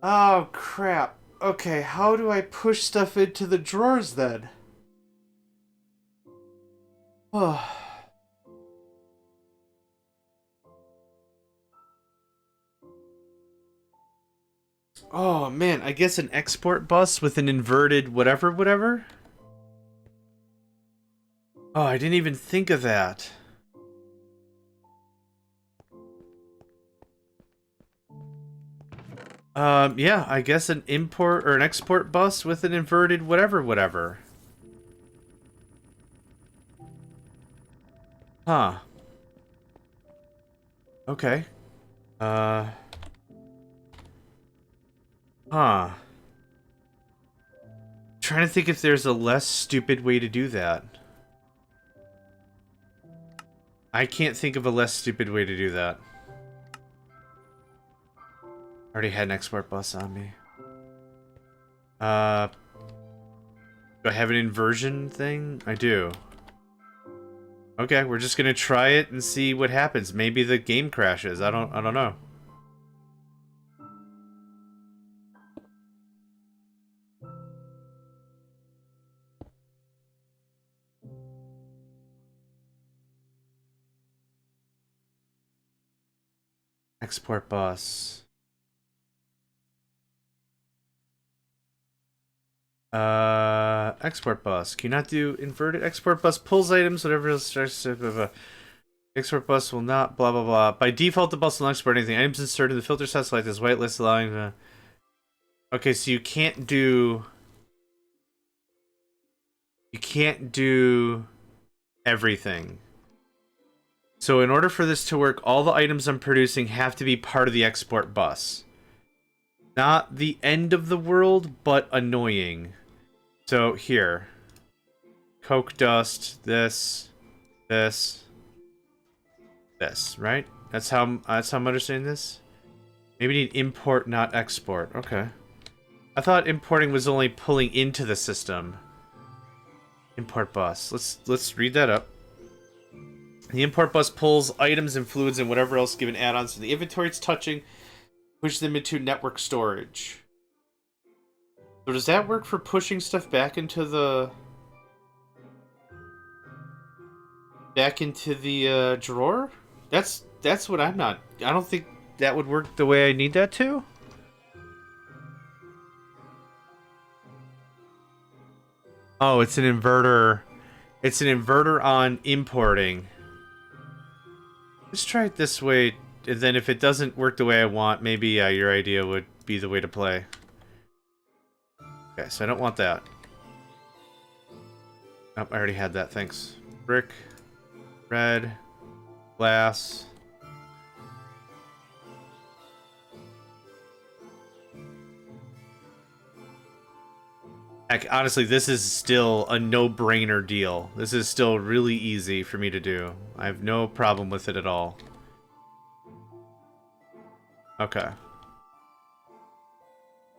Oh, crap. Okay, how do I push stuff into the drawers then? Oh. Oh, man, I guess an export bus with an inverted whatever? Oh, I didn't even think of that. Yeah, I guess an import or an export bus with an inverted whatever. Huh. Okay. Huh. Trying to think if there's a less stupid way to do that. I can't think of a less stupid way to do that. Already had an export bus on me. Do I have an inversion thing? I do. Okay, we're just gonna try it and see what happens. Maybe the game crashes. I don't know. Export bus. Export bus. Can you not do inverted? Export bus pulls items, whatever else starts. Export bus will not, blah, blah, blah. By default, the bus will not export anything. Items inserted in the filter set select this whitelist, allowing okay, so you can't do... You can't do everything. So in order for this to work, all the items I'm producing have to be part of the export bus. Not the end of the world, but annoying. So here. Coke dust, this, right? That's how I'm understanding this? Maybe need import, not export. Okay. I thought importing was only pulling into the system. Import bus. Let's read that up. The import bus pulls items and fluids and whatever else given add-ons from the inventory it's touching, pushes them into network storage. So does that work for pushing stuff back into the drawer? That's what I'm not. I don't think that would work the way I need that to. Oh, it's an inverter. It's an inverter on importing. Let's try it this way, and then if it doesn't work the way I want, maybe your idea would be the way to play. Okay, so I don't want that. Oh, I already had that, thanks. Brick. Red. Glass. Heck, honestly, this is still a no-brainer deal. This is still really easy for me to do. I have no problem with it at all. Okay.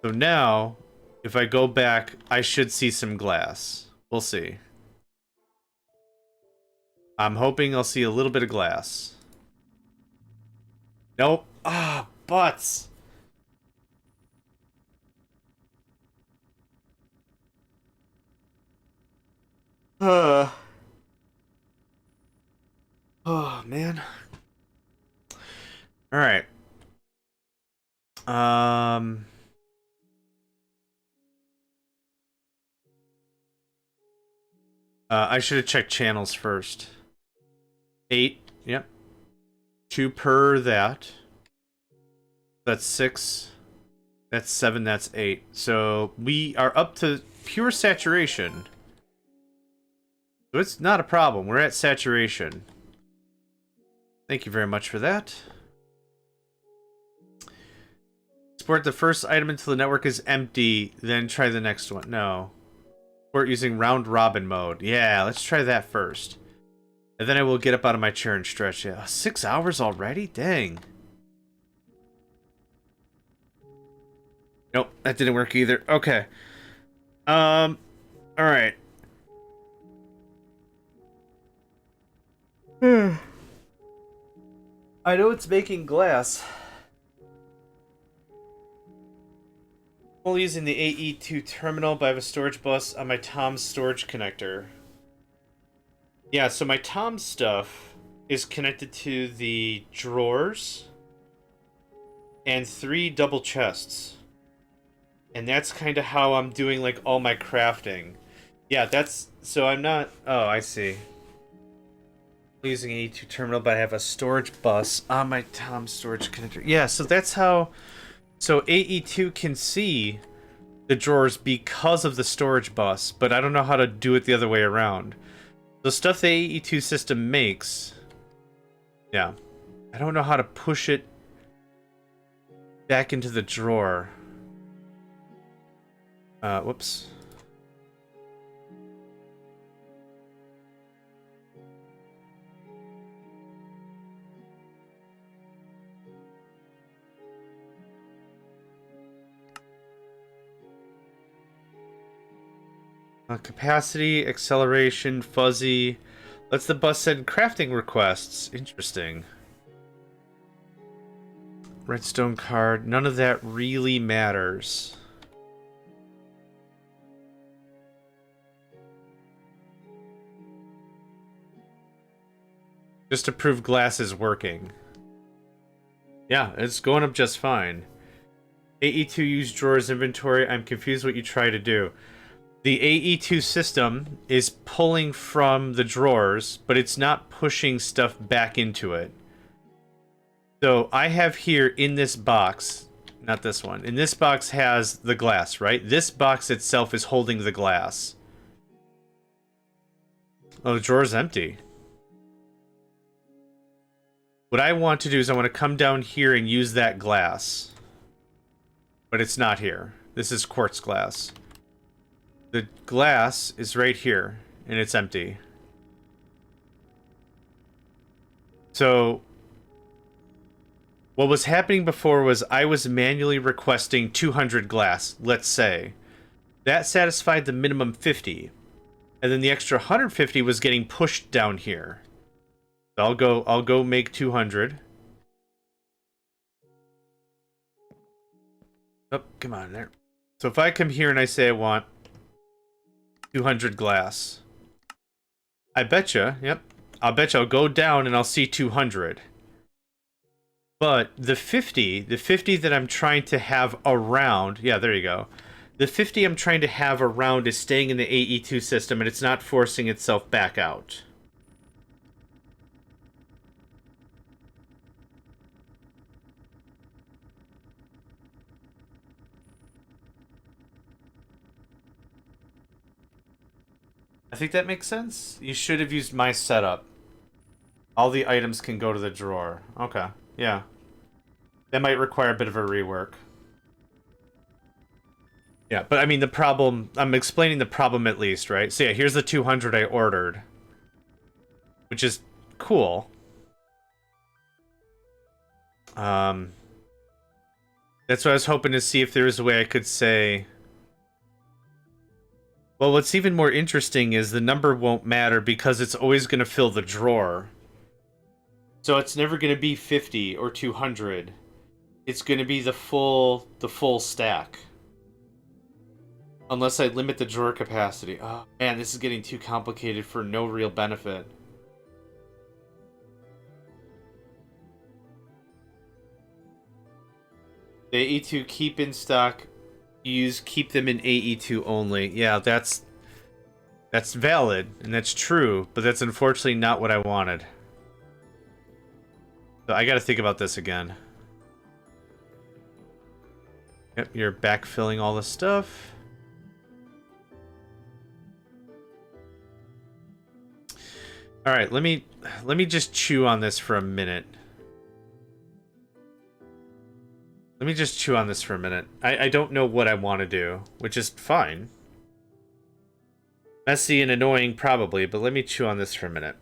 So now, if I go back, I should see some glass. We'll see. I'm hoping I'll see a little bit of glass. Nope. Ah, butts. Oh, man. All right. I should have checked channels first. 8. Yep. 2 per that. That's 6. That's 7. That's 8. So we are up to pure saturation. So it's not a problem. We're at saturation. Thank you very much for that. Support the first item until the network is empty, then try the next one. No. Support using round robin mode. Yeah, let's try that first. And then I will get up out of my chair and stretch. Yeah, 6 hours already? Dang. Nope, that didn't work either. Okay. Alright. I know it's making glass. I'm only using the AE2 terminal, but I have a storage bus on my Tom's storage connector. Yeah, so my Tom stuff is connected to the drawers and 3 double chests. And that's kind of how I'm doing, like, all my crafting. Yeah, that's... So I'm not... Oh, I see. I'm using AE2 terminal, but I have a storage bus on my Tom storage connector. Yeah, so that's how... So AE2 can see the drawers because of the storage bus, but I don't know how to do it the other way around. The stuff the AE2 system makes... Yeah. I don't know how to push it back into the drawer. Whoops. Capacity, acceleration, fuzzy. Lets the bus send crafting requests. Interesting. Redstone card. None of that really matters. Just to prove glass is working. Yeah, it's going up just fine. AE2 use drawers inventory. I'm confused what you try to do. The AE2 system is pulling from the drawers, but it's not pushing stuff back into it. So I have here in this box, not this one, in this box has the glass, right? This box itself is holding the glass. Oh, the drawer's empty. What I want to do is I want to come down here and use that glass. But it's not here. This is quartz glass. The glass is right here, and it's empty. So, what was happening before was I was manually requesting 200 glass, let's say. That satisfied the minimum 50. And then the extra 150 was getting pushed down here. So I'll go make 200. Oh, come on there. So if I come here and I say I want 200 glass, I betcha, yep. I'll betcha I'll go down and I'll see 200. But the 50 that I'm trying to have around, yeah, there you go. The 50 I'm trying to have around is staying in the AE2 system and it's not forcing itself back out. I think that makes sense. You should have used my setup. All the items can go to the drawer. Okay, yeah. That might require a bit of a rework. Yeah, but I mean the problem, I'm explaining the problem at least, right? So yeah, here's the 200 I ordered, which is cool. That's what I was hoping to see if there was a way I could say... Well, what's even more interesting is the number won't matter because it's always going to fill the drawer. So it's never going to be 50 or 200. It's going to be the full stack. Unless I limit the drawer capacity. Oh, man, this is getting too complicated for no real benefit. The AE2 keep in stock. Keep them in AE2 only. Yeah, that's valid, and that's true, but that's unfortunately not what I wanted. So I gotta think about this again. Yep, you're backfilling all the stuff. Alright, let me just chew on this for a minute. Let me just chew on this for a minute. I don't know what I want to do, which is fine. Messy and annoying, probably, but let me chew on this for a minute.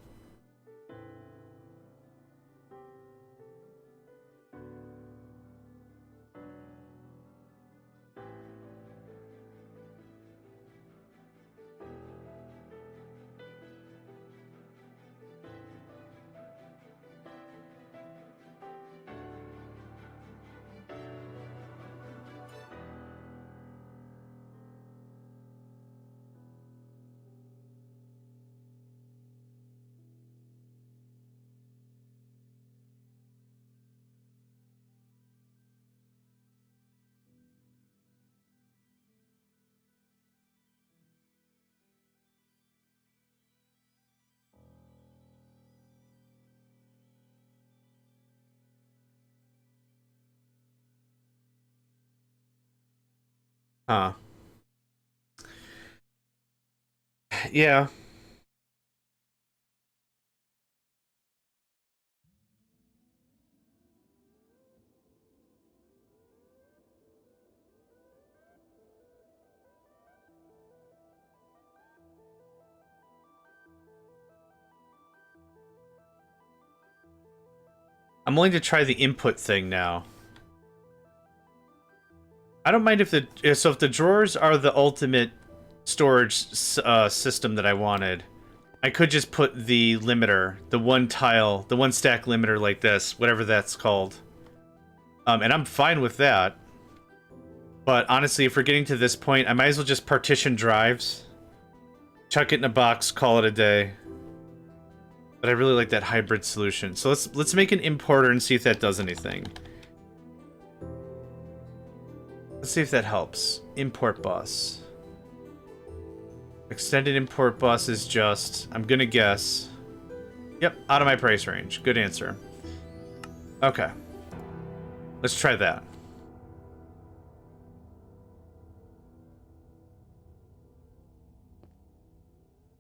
Huh. Yeah. I'm willing to try the input thing now. I don't mind if if the drawers are the ultimate storage system that I wanted, I could just put the limiter, the one tile, the one stack limiter like this, whatever that's called. And I'm fine with that. But honestly, if we're getting to this point, I might as well just partition drives, chuck it in a box, call it a day. But I really like that hybrid solution. So let's make an importer and see if that does anything. Let's see if that helps. Import bus. Extended import bus is just, I'm gonna guess. Yep, out of my price range. Good answer. Okay. Let's try that.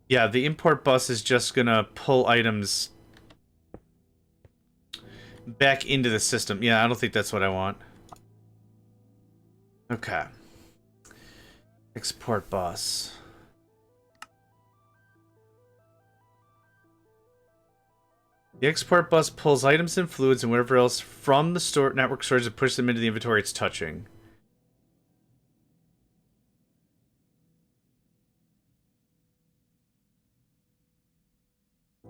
Yeah, the import bus is just gonna pull items back into the system. Yeah, I don't think that's what I want. Okay. Export bus. The export bus pulls items and fluids and whatever else from the network storage and pushes them into the inventory it's touching.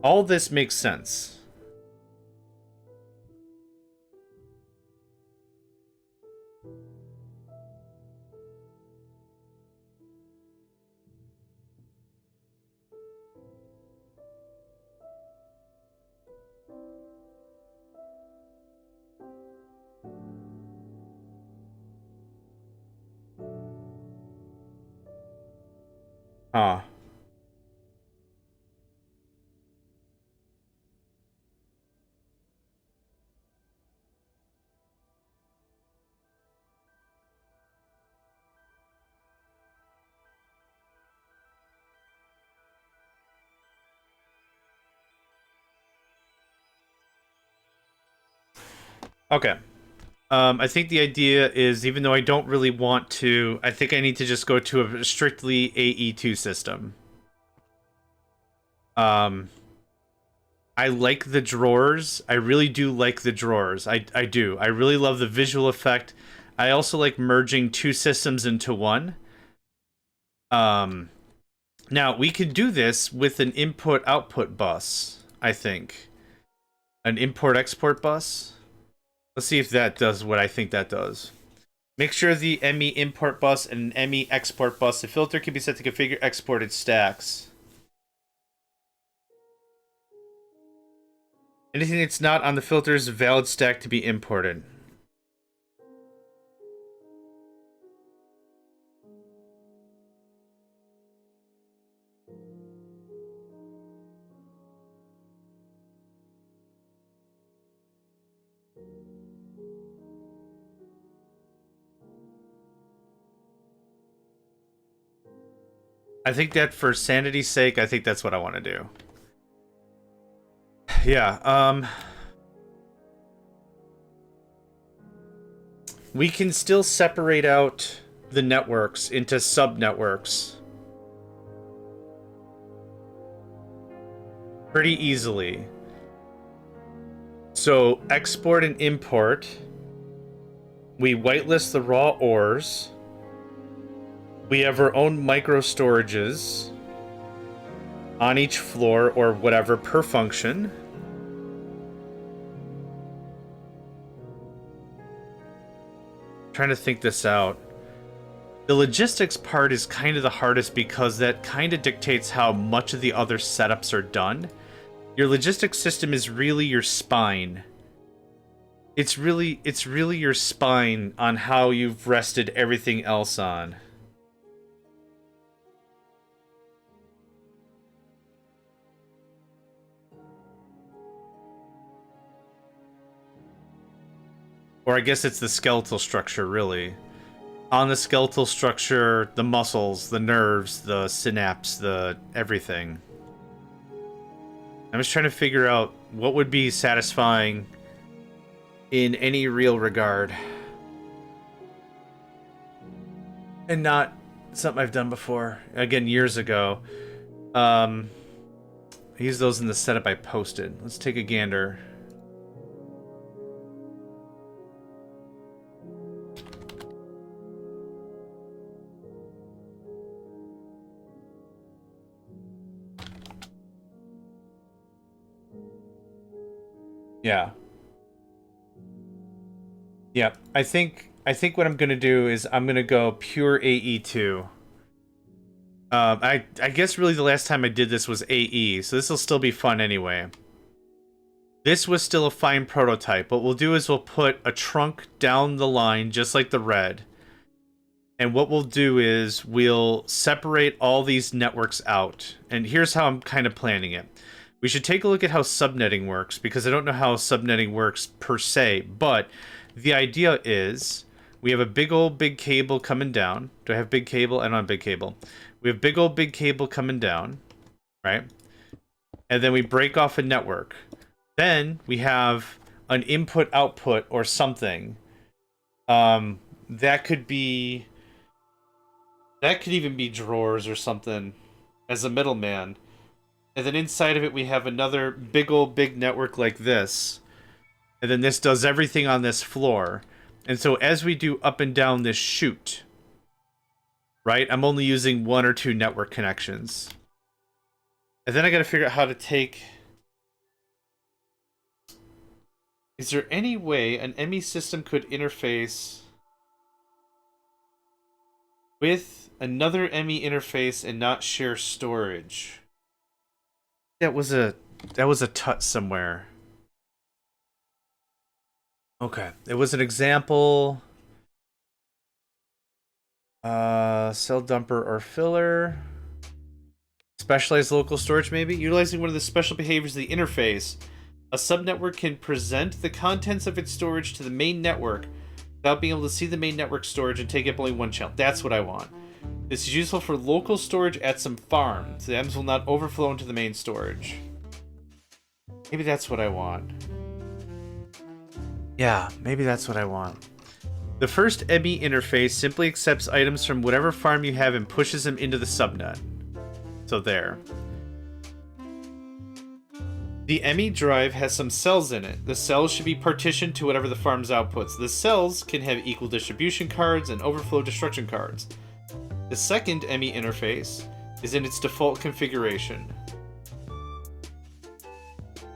All this makes sense. Huh. Okay. I think the idea is, even though I don't really want to, I think I need to just go to a strictly AE2 system. I like the drawers. I really do like the drawers. I do. I really love the visual effect. I also like merging two systems into one. Now, we could do this with an input-output bus, I think. An import-export bus. Let's see if that does what I think that does. Make sure the ME import bus and an ME export bus. The filter can be set to configure exported stacks. Anything that's not on the filter is a valid stack to be imported. I think that for sanity's sake, I think that's what I want to do. Yeah, we can still separate out the networks into sub-networks pretty easily. So, export and import. We whitelist the raw ores. We have our own micro storages on each floor or whatever per function. Trying to think this out. The logistics part is kind of the hardest because that kind of dictates how much of the other setups are done. Your logistics system is really your spine. It's really your spine on how you've rested everything else on. Or I guess it's the skeletal structure, really. On the skeletal structure, the muscles, the nerves, the synapse, the everything. I'm just trying to figure out what would be satisfying in any real regard. And not something I've done before. Again, years ago. I used those in the setup I posted. Let's take a gander. Yeah. Yeah, I think what I'm gonna do is I'm gonna go pure AE2. I guess really the last time I did this was AE, so this will still be fun anyway. This was still a fine prototype. What we'll do is we'll put a trunk down the line just like the red. And what we'll do is we'll separate all these networks out. And here's how I'm kind of planning it. We should take a look at how subnetting works, because I don't know how subnetting works per se, but the idea is we have a big cable coming down. Do I have big cable? I don't have big cable. We have big cable coming down, right? And then we break off a network. Then we have an input-output or something. That could even be drawers or something as a middleman. And then inside of it, we have another big network like this. And then this does everything on this floor. And so as we do up and down this chute, right, I'm only using 1 or 2 network connections. And then I got to figure out how to take... Is there any way an ME system could interface with another ME interface and not share storage? That was a tut somewhere. Okay, it was an example. Cell dumper or filler. Specialized local storage, maybe? Utilizing one of the special behaviors of the interface, a subnetwork can present the contents of its storage to the main network without being able to see the main network storage and take up only one channel. That's what I want. This is useful for local storage at some farms. The items will not overflow into the main storage. Maybe that's what I want. Yeah, maybe that's what I want. The first ME interface simply accepts items from whatever farm you have and pushes them into the subnet. So there. The ME drive has some cells in it. The cells should be partitioned to whatever the farm's outputs. The cells can have equal distribution cards and overflow destruction cards. The second ME interface is in its default configuration.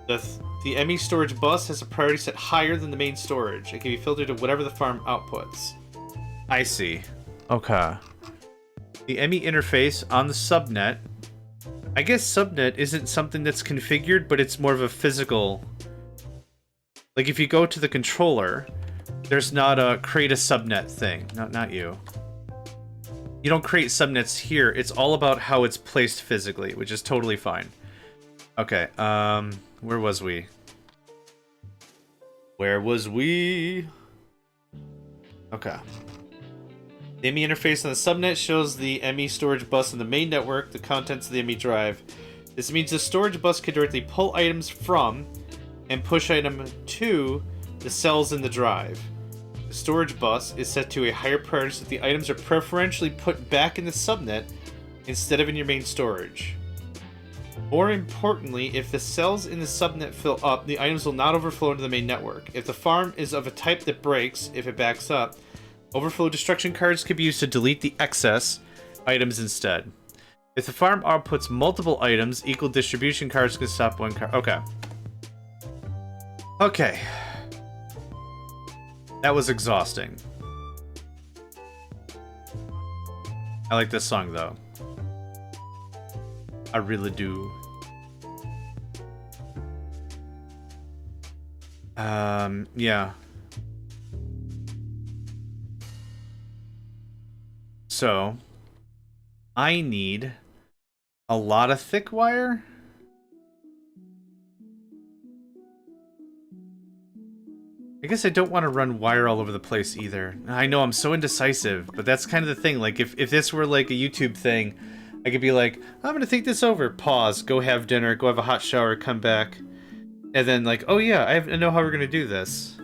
The ME storage bus has a priority set higher than the main storage. It can be filtered to whatever the farm outputs. I see. Okay. The ME interface on the subnet. I guess subnet isn't something that's configured, but it's more of a physical... Like if you go to the controller, there's not a create a subnet thing. Not you. You don't create subnets here. It's all about how it's placed physically, which is totally fine. Okay, where was we? Where was we? Okay. The ME interface on the subnet shows the ME storage bus on the main network, the contents of the ME drive. This means the storage bus can directly pull items from and push item to the cells in the drive. The storage bus is set to a higher priority so that the items are preferentially put back in the subnet instead of in your main storage. More importantly, if the cells in the subnet fill up, the items will not overflow into the main network. If the farm is of a type that breaks, if it backs up, overflow destruction cards can be used to delete the excess items instead. If the farm outputs multiple items, equal distribution cards can stop one card. Okay. Okay. That was exhausting. I like this song, though. I really do. Yeah. So, I need a lot of thick wire. I guess I don't want to run wire all over the place either. I know I'm so indecisive, but that's kind of the thing. Like, if this were like a YouTube thing, I could be like, I'm gonna think this over, pause, go have dinner, go have a hot shower, come back, and then like, oh yeah, I know how we're gonna do this.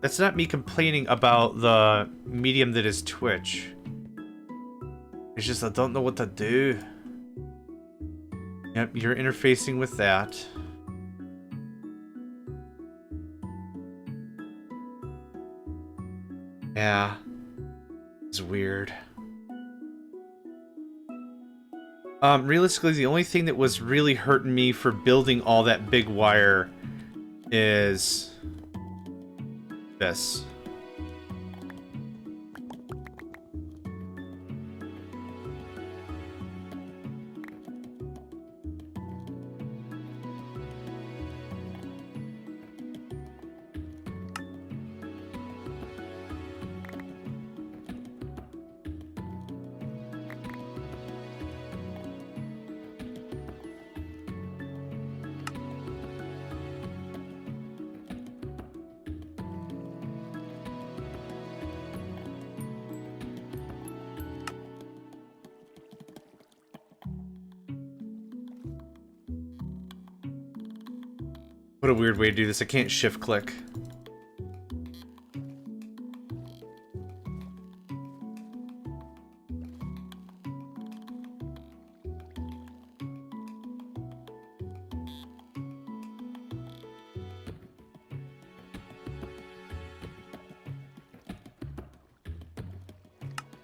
That's not me complaining about the medium that is Twitch. It's just I don't know what to do. Yep, you're interfacing with that. Yeah. It's weird. Realistically, the only thing that was really hurting me for building all that big wire is this. What a weird way to do this. I can't shift click.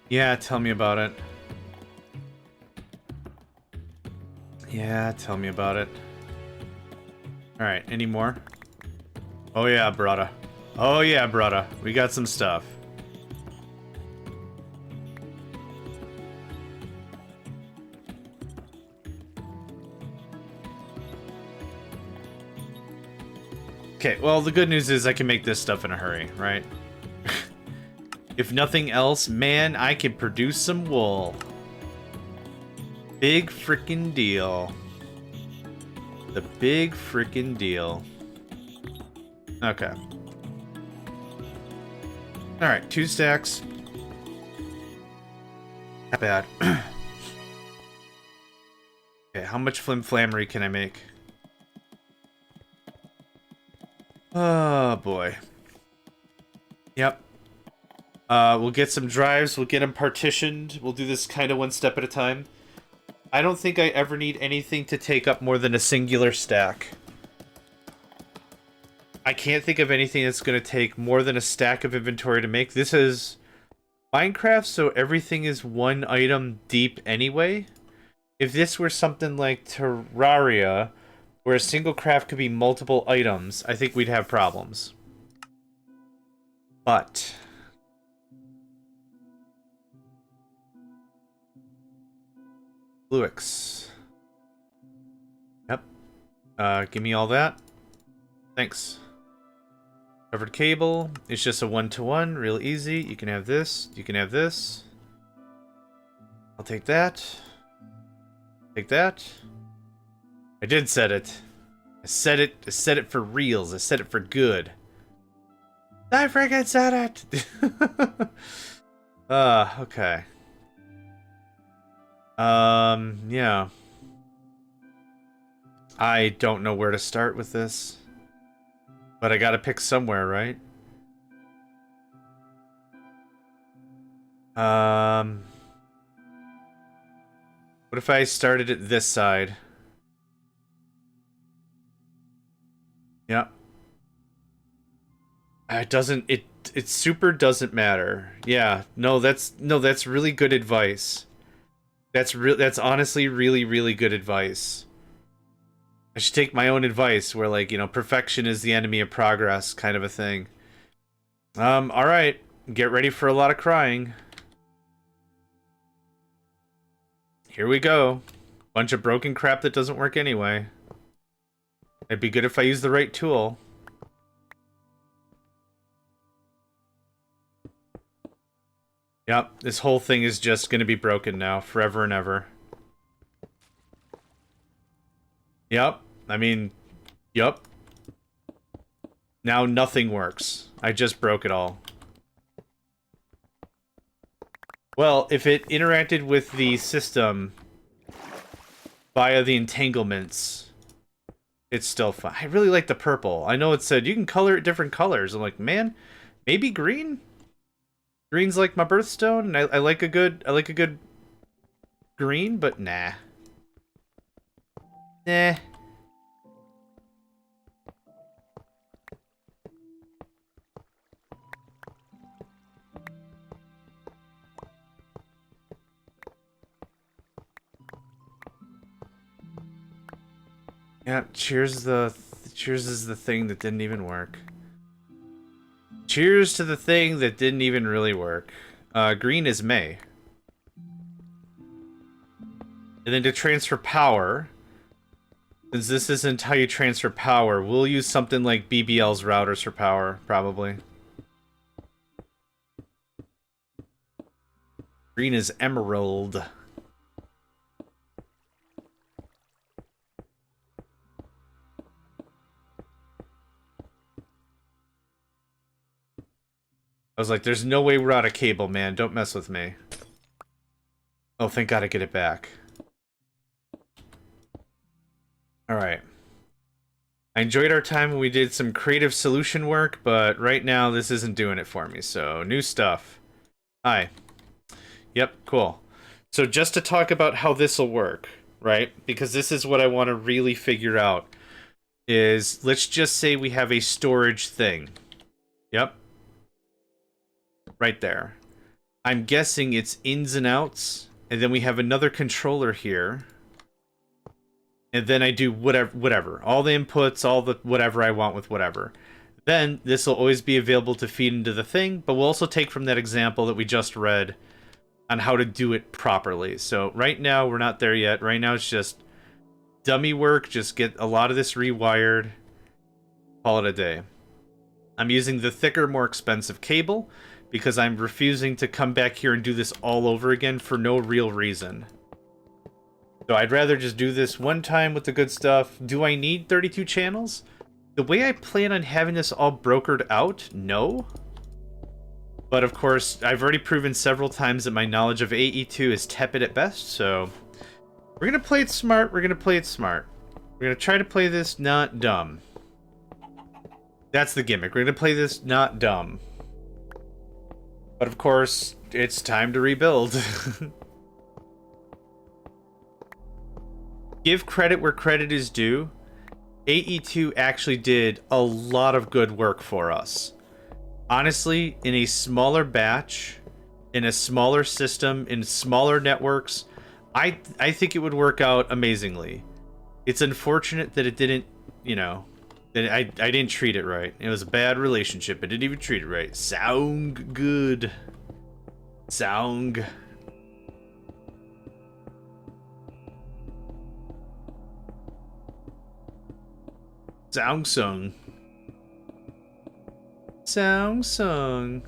Yeah, tell me about it. Yeah, tell me about it. Alright, any more? Oh yeah, brother. Oh yeah, brother. We got some stuff. Okay, well, the good news is I can make this stuff in a hurry, right? If nothing else, man, I can produce some wool. Big frickin' deal. The big frickin' deal. Okay. Alright, 2 stacks. Not bad. Okay, how much flimflammery can I make? Oh boy. Yep. We'll get some drives, we'll get them partitioned, we'll do this kind of one step at a time. I don't think I ever need anything to take up more than a singular stack. I can't think of anything that's going to take more than a stack of inventory to make. This is Minecraft, so everything is one item deep anyway. If this were something like Terraria, where a single craft could be multiple items, I think we'd have problems. But Luix. Yep. Give me all that. Thanks. Covered cable. It's just a 1-to-1, real easy. You can have this. You can have this. I'll take that. Take that. I did set it. I said it. I said it for reals. I said it for good. I freaking said it. Okay. Yeah. I don't know where to start with this. But I gotta pick somewhere, right? What if I started at this side? Yeah. It super doesn't matter. Yeah. No, that's really good advice. That's honestly really good advice. I should take my own advice where, like, you know, perfection is the enemy of progress kind of a thing. Alright. Get ready for a lot of crying. Here we go. Bunch of broken crap that doesn't work anyway. It'd be good if I used the right tool. Yep, this whole thing is just gonna be broken now, forever and ever. Yep, I mean, yep. Now nothing works. I just broke it all. Well, if it interacted with the system via the entanglements, it's still fine. I really like the purple. I know it said you can color it different colors. I'm like, man, maybe green? Green's like my birthstone, and I like a good green, but nah. Nah. Yeah, cheers is the thing that didn't even work. Cheers to the thing that didn't even really work. Green is May. And then to transfer power, since this isn't how you transfer power, we'll use something like BBL's routers for power, probably. Green is Emerald. I was like, there's no way we're out of cable, man. Don't mess with me. Oh, thank God I get it back. Alright. I enjoyed our time when we did some creative solution work, but right now this isn't doing it for me, so new stuff. Hi. Yep, cool. So just to talk about how this will work, right? Because this is what I want to really figure out, is let's just say we have a storage thing. Yep. Right there. I'm guessing it's ins and outs, and then we have another controller here. And then I do whatever. All the inputs, all the whatever I want with whatever. Then this will always be available to feed into the thing, but we'll also take from that example that we just read on how to do it properly. So right now, we're not there yet. Right now, it's just dummy work. Just get a lot of this rewired. Call it a day. I'm using the thicker, more expensive cable because I'm refusing to come back here and do this all over again for no real reason. So I'd rather just do this one time with the good stuff. Do I need 32 channels? The way I plan on having this all brokered out, no. But of course, I've already proven several times that my knowledge of AE2 is tepid at best, so we're gonna play it smart, we're gonna play it smart. We're gonna try to play this not dumb. That's the gimmick, we're gonna play this not dumb. But of course, it's time to rebuild. Give credit where credit is due. AE2 actually did a lot of good work for us. Honestly, in a smaller batch, in a smaller system, in smaller networks, I think it would work out amazingly. It's unfortunate that it didn't, you know, that I didn't treat it right. It was a bad relationship. I didn't even treat it right. Sound good. Sound. Sound sung. Sound sung.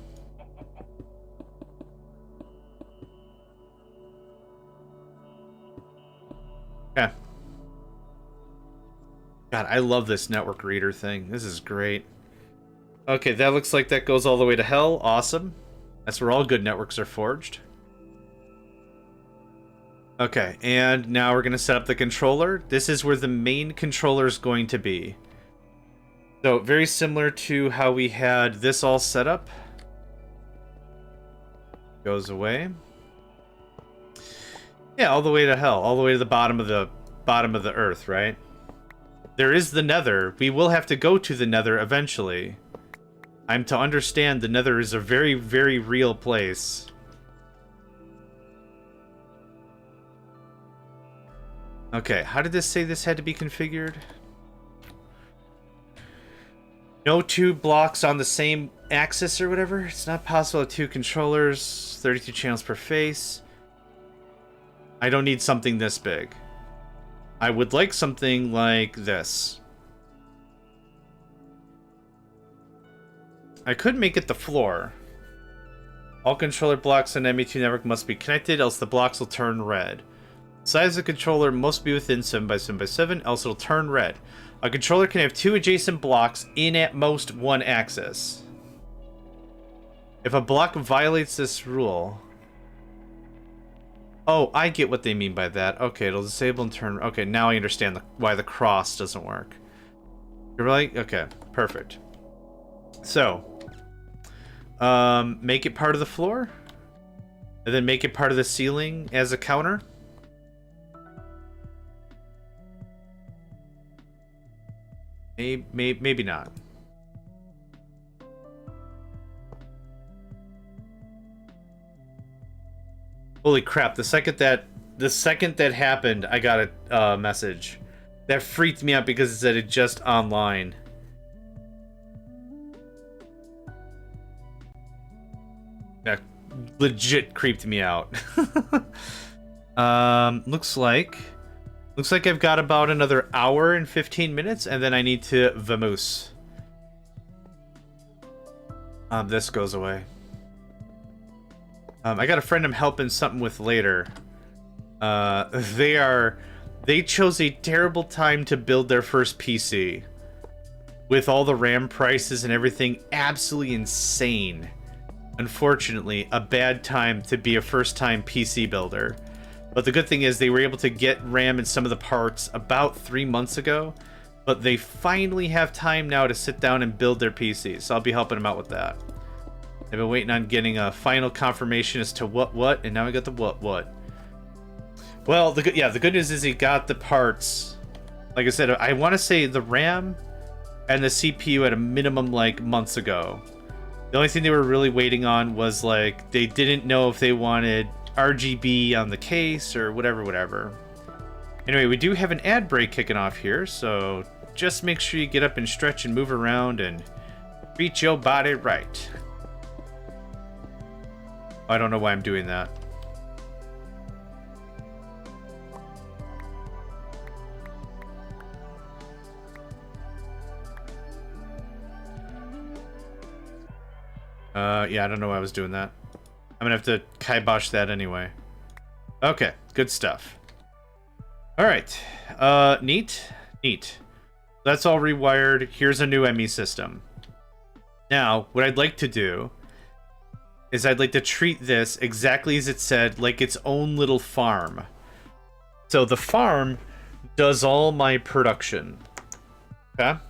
Yeah. God, I love this network reader thing. This is great. Okay, that looks like that goes all the way to hell. Awesome. That's where all good networks are forged. Okay, and now we're going to set up the controller. This is where the main controller is going to be. So, very similar to how we had this all set up. Goes away. Yeah, all the way to hell. All the way to the bottom of the earth, right? There is the Nether. We will have to go to the Nether eventually. I'm to understand the Nether is a very, very real place. Okay, how did this say this had to be configured? No two blocks on the same axis or whatever? It's not possible with two controllers, 32 channels per face. I don't need something this big. I would like something like this. I could make it the floor. All controller blocks on ME2 network must be connected, else the blocks will turn red. Size of the controller must be within 7x7x7, else it'll turn red. A controller can have two adjacent blocks in at most one axis. If a block violates this rule... Oh, I get what they mean by that. Okay, it'll disable and turn... Okay, now I understand why the cross doesn't work. You're like... Okay, perfect. So, make it part of the floor, and then make it part of the ceiling as a counter. Maybe not. Holy crap! The second that happened, I got a message that freaked me out because it said it just online. That legit creeped me out. Looks like I've got about another hour and 15 minutes, and then I need to vamoose. This goes away. I got a friend I'm helping something with later. They chose a terrible time to build their first PC. With all the RAM prices and everything absolutely insane. Unfortunately, a bad time to be a first-time PC builder. But the good thing is they were able to get RAM and some of the parts about 3 months ago. But they finally have time now to sit down and build their PC. So I'll be helping them out with that. I've been waiting on getting a final confirmation as to what, and now I got the what. Well, the good news is he got the parts. Like I said, I want to say the RAM and the CPU at a minimum like months ago. The only thing they were really waiting on was like they didn't know if they wanted RGB on the case or whatever. Anyway, we do have an ad break kicking off here, so just make sure you get up and stretch and move around and treat your body right. I don't know why I'm doing that. Yeah, I don't know why I was doing that. I'm gonna have to kibosh that anyway. Okay, good stuff. Alright, neat. That's all rewired. Here's a new ME system. Now, what I'd like to do is I'd like to treat this exactly as it said, like its own little farm. So the farm does all my production. Okay?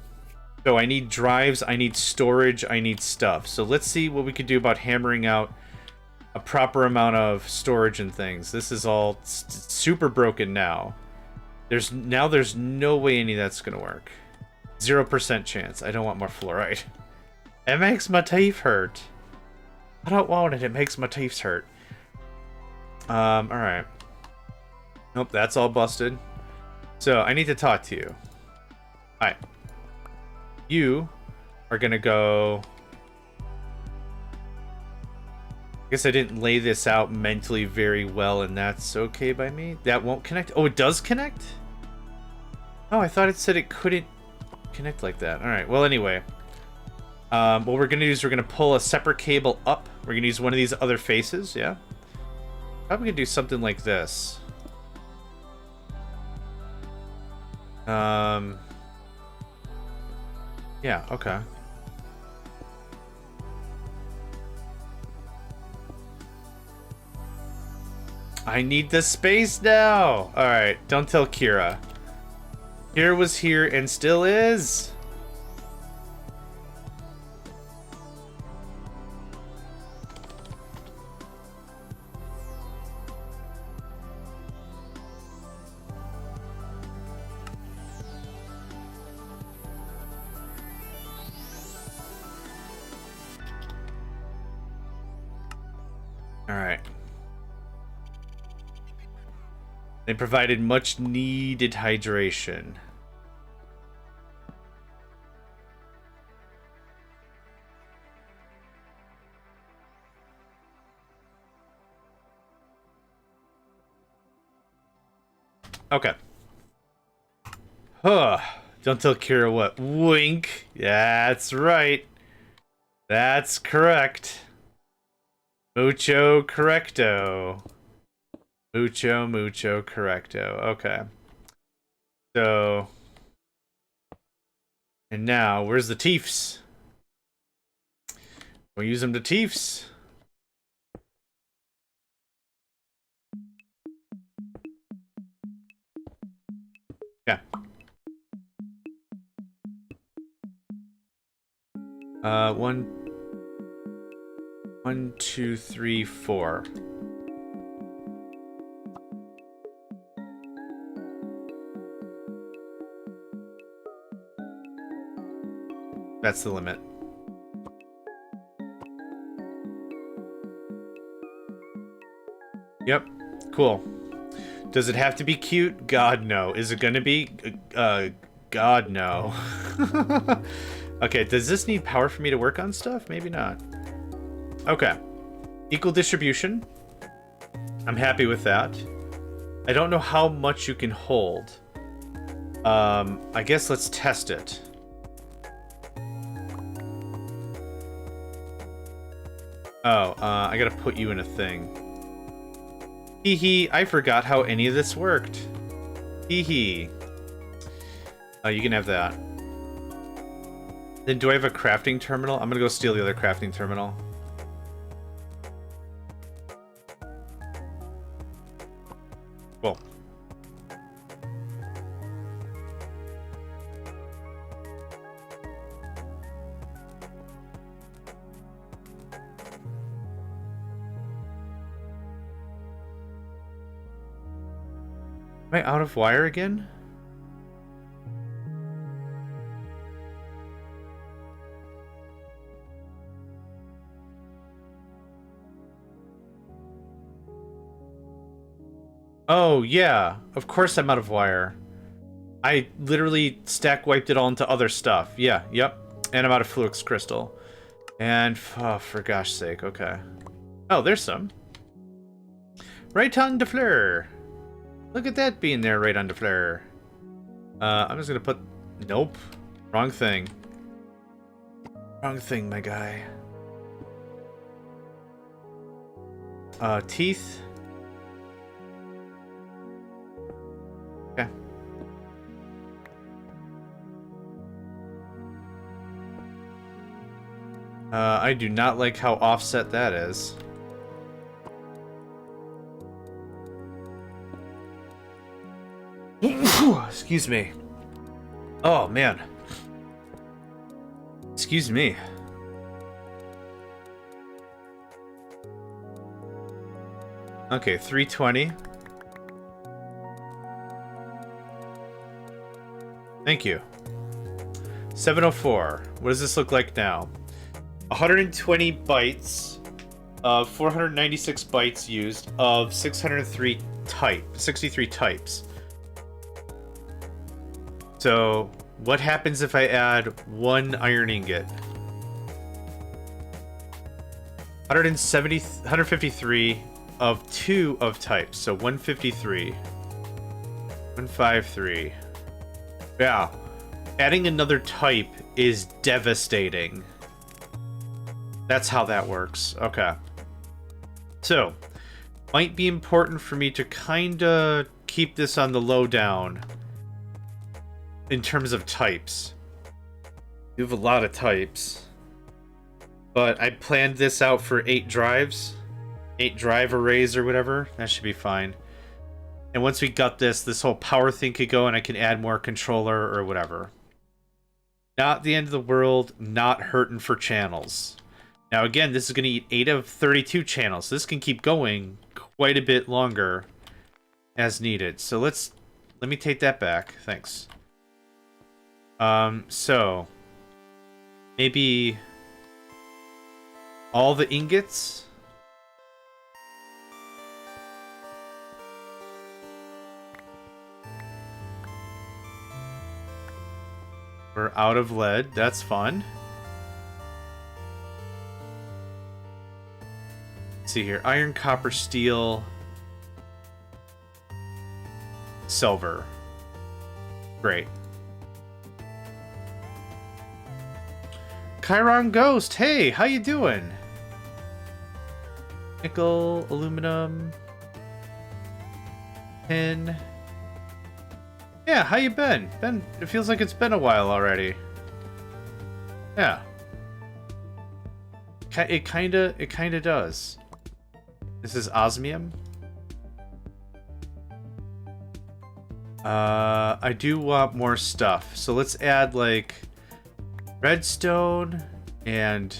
So I need drives, I need storage, I need stuff. So let's see what we could do about hammering out a proper amount of storage and things. This is all super broken now. There's no way any of that's gonna work. 0% chance. I don't want more fluoride. It makes my teeth hurt. I don't want it. It makes my teeth hurt. Alright. Nope, that's all busted. So, I need to talk to you. Alright. You are gonna go... I guess I didn't lay this out mentally very well, and that's okay by me. That won't connect. Oh, it does connect? Oh, I thought it said it couldn't connect like that. Alright, well, anyway. What we're going to do is we're going to pull a separate cable up. We're going to use one of these other faces, yeah? Probably going to do something like this. Yeah, okay. I need the space now! Alright, don't tell Kira. Kira was here and still is! Alright. They provided much needed hydration. Okay. Huh. Don't tell Kira what. Wink. That's right. That's correct. Mucho correcto. Mucho correcto. Okay. So. And now, where's the teefs? We'll use them to teefs. Yeah. 1, 2, 3, 4. That's the limit. Yep. Cool. Does it have to be cute? God, no. Is it gonna be? God, no. Okay, does this need power for me to work on stuff? Maybe not. Okay. Equal distribution. I'm happy with that. I don't know how much you can hold. I guess let's test it. Oh, I gotta put you in a thing. Hee hee, I forgot how any of this worked. Hee hee. Oh, you can have that. Then do I have a crafting terminal? I'm gonna go steal the other crafting terminal. Cool. Am I out of wire again? Oh, yeah. Of course I'm out of wire. I literally stack wiped it all into other stuff. Yeah, yep. And I'm out of Fluix Crystal. And, oh, for gosh sake, okay. Oh, there's some. Right on the fleur. Look at that being there right on the fleur. I'm just gonna put... Nope. Wrong thing. Wrong thing, my guy. Teeth. Okay. I do not like how offset that is. Excuse me. Oh, man. Excuse me. Okay, 320. Thank you. 704. What does this look like now? 120 bytes of 496 bytes used of 63 types. So, what happens if I add one iron ingot? 153 of 2 of types. So 153. 153. Yeah. Adding another type is devastating. That's how that works. Okay. So, might be important for me to kinda keep this on the lowdown in terms of types. We have a lot of types. But I planned this out for 8 drives. 8 drive arrays or whatever. That should be fine. And once we got this whole power thing could go and I can add more controller or whatever. Not the end of the world, not hurting for channels. Now again, this is going to eat 8 of 32 channels. This can keep going quite a bit longer as needed. So let me take that back. Thanks. So maybe all the ingots. We're out of lead. That's fun. Let's see here. Iron, copper, steel, silver. Great. Chiron Ghost. Hey, how you doing? Nickel, aluminum, tin. Yeah, how you been? It feels like it's been a while already. Yeah. It kinda does. This is osmium. I do want more stuff. So let's add like redstone and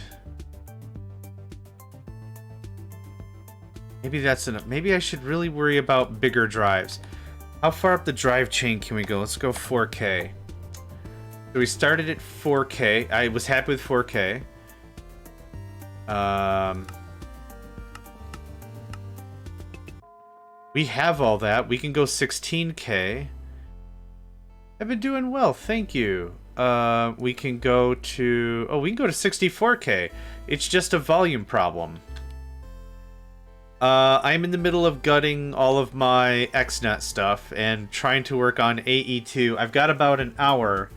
maybe that's enough. Maybe I should really worry about bigger drives. How far up the drive chain can we go? Let's go 4K. So we started at 4K. I was happy with 4K. We have all that. We can go 16K. I've been doing well, thank you. We can go to... Oh, we can go to 64K. It's just a volume problem. I'm in the middle of gutting all of my XNet stuff and trying to work on AE2. I've got about an hour.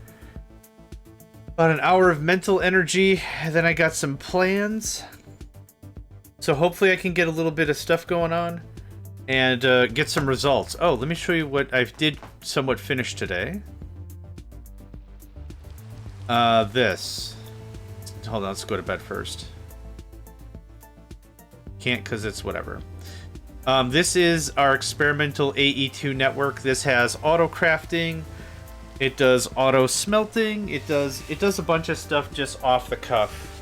About an hour of mental energy, and then I got some plans. So hopefully I can get a little bit of stuff going on and get some results. Oh, let me show you what I did somewhat finish today. This. Hold on, let's go to bed first. Can't because it's whatever. This is our experimental AE2 network. This has auto crafting. It does auto smelting. It does a bunch of stuff just off the cuff.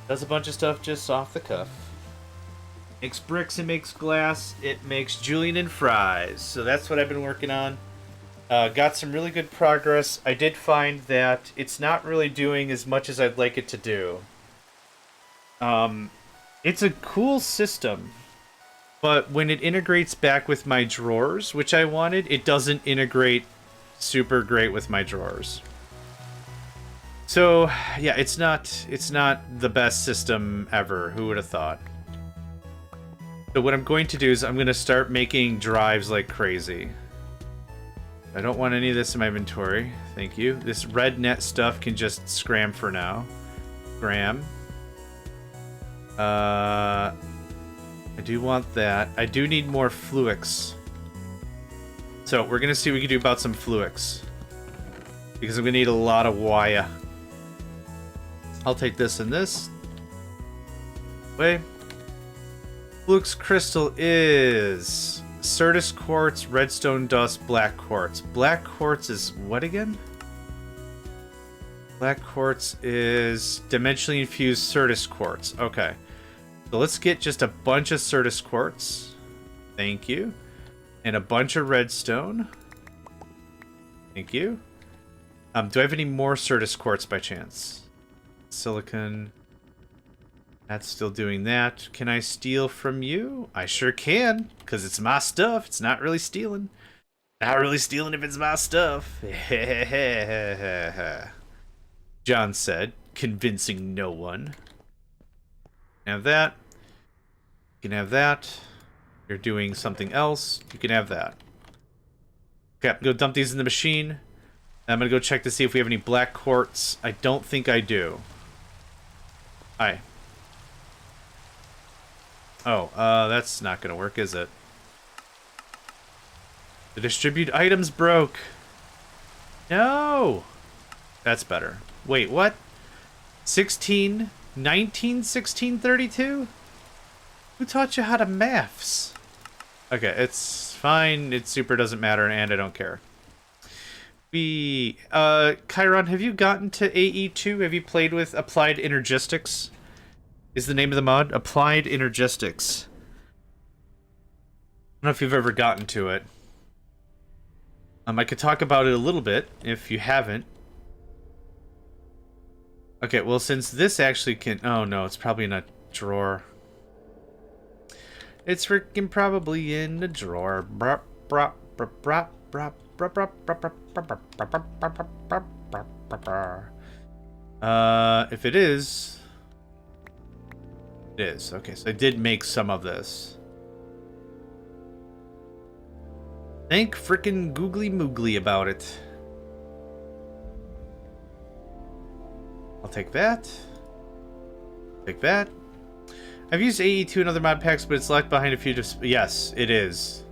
Does a bunch of stuff just off the cuff. Makes bricks, it makes glass, it makes julienne and fries. So that's what I've been working on. Got some really good progress. I did find that it's not really doing as much as I'd like it to do. It's a cool system, but when it integrates back with my drawers, which I wanted, it doesn't integrate super great with my drawers. So, yeah, it's not the best system ever. Who would have thought? So what I'm going to do is I'm going to start making drives like crazy. I don't want any of this in my inventory. Thank you. This red net stuff can just scram for now. Scram. I do want that. I do need more fluix. So we're gonna see what we can do about some fluix, because I'm gonna need a lot of wire. I'll take this and this. Way. Fluix crystal is Certus quartz, redstone dust, black quartz. Black quartz is what again? Black quartz is dimensionally infused Certus quartz. Okay. So let's get just a bunch of Certus quartz. Thank you. And a bunch of redstone. Thank you. Do I have any more Certus quartz by chance? Silicon. That's still doing that. Can I steal from you? I sure can, because it's my stuff. It's not really stealing. Not really stealing if it's my stuff. John said, convincing no one. Have that. You can have that. You're doing something else. You can have that. Okay, go dump these in the machine. I'm gonna go check to see if we have any black quartz. I don't think I do. Hi. Oh, that's not gonna work, is it? The distribute items broke. No! That's better. Wait, what? 16, 19, 16, 32? Who taught you how to maths? Okay, it's fine. It super doesn't matter, and I don't care. Chiron, have you gotten to AE2? Have you played with Applied Energistics? Is the name of the mod? Applied Energistics. I don't know if you've ever gotten to it. I could talk about it a little bit, if you haven't. Okay, well, since this actually can... Oh, no, it's probably in a drawer. It's freaking probably in the drawer. If it is... It is. Okay, so I did make some of this. Thank frickin' Googly Moogly about it. I'll take that. Take that. I've used AE2 and other mod packs, but it's left behind a few... Yes, it is.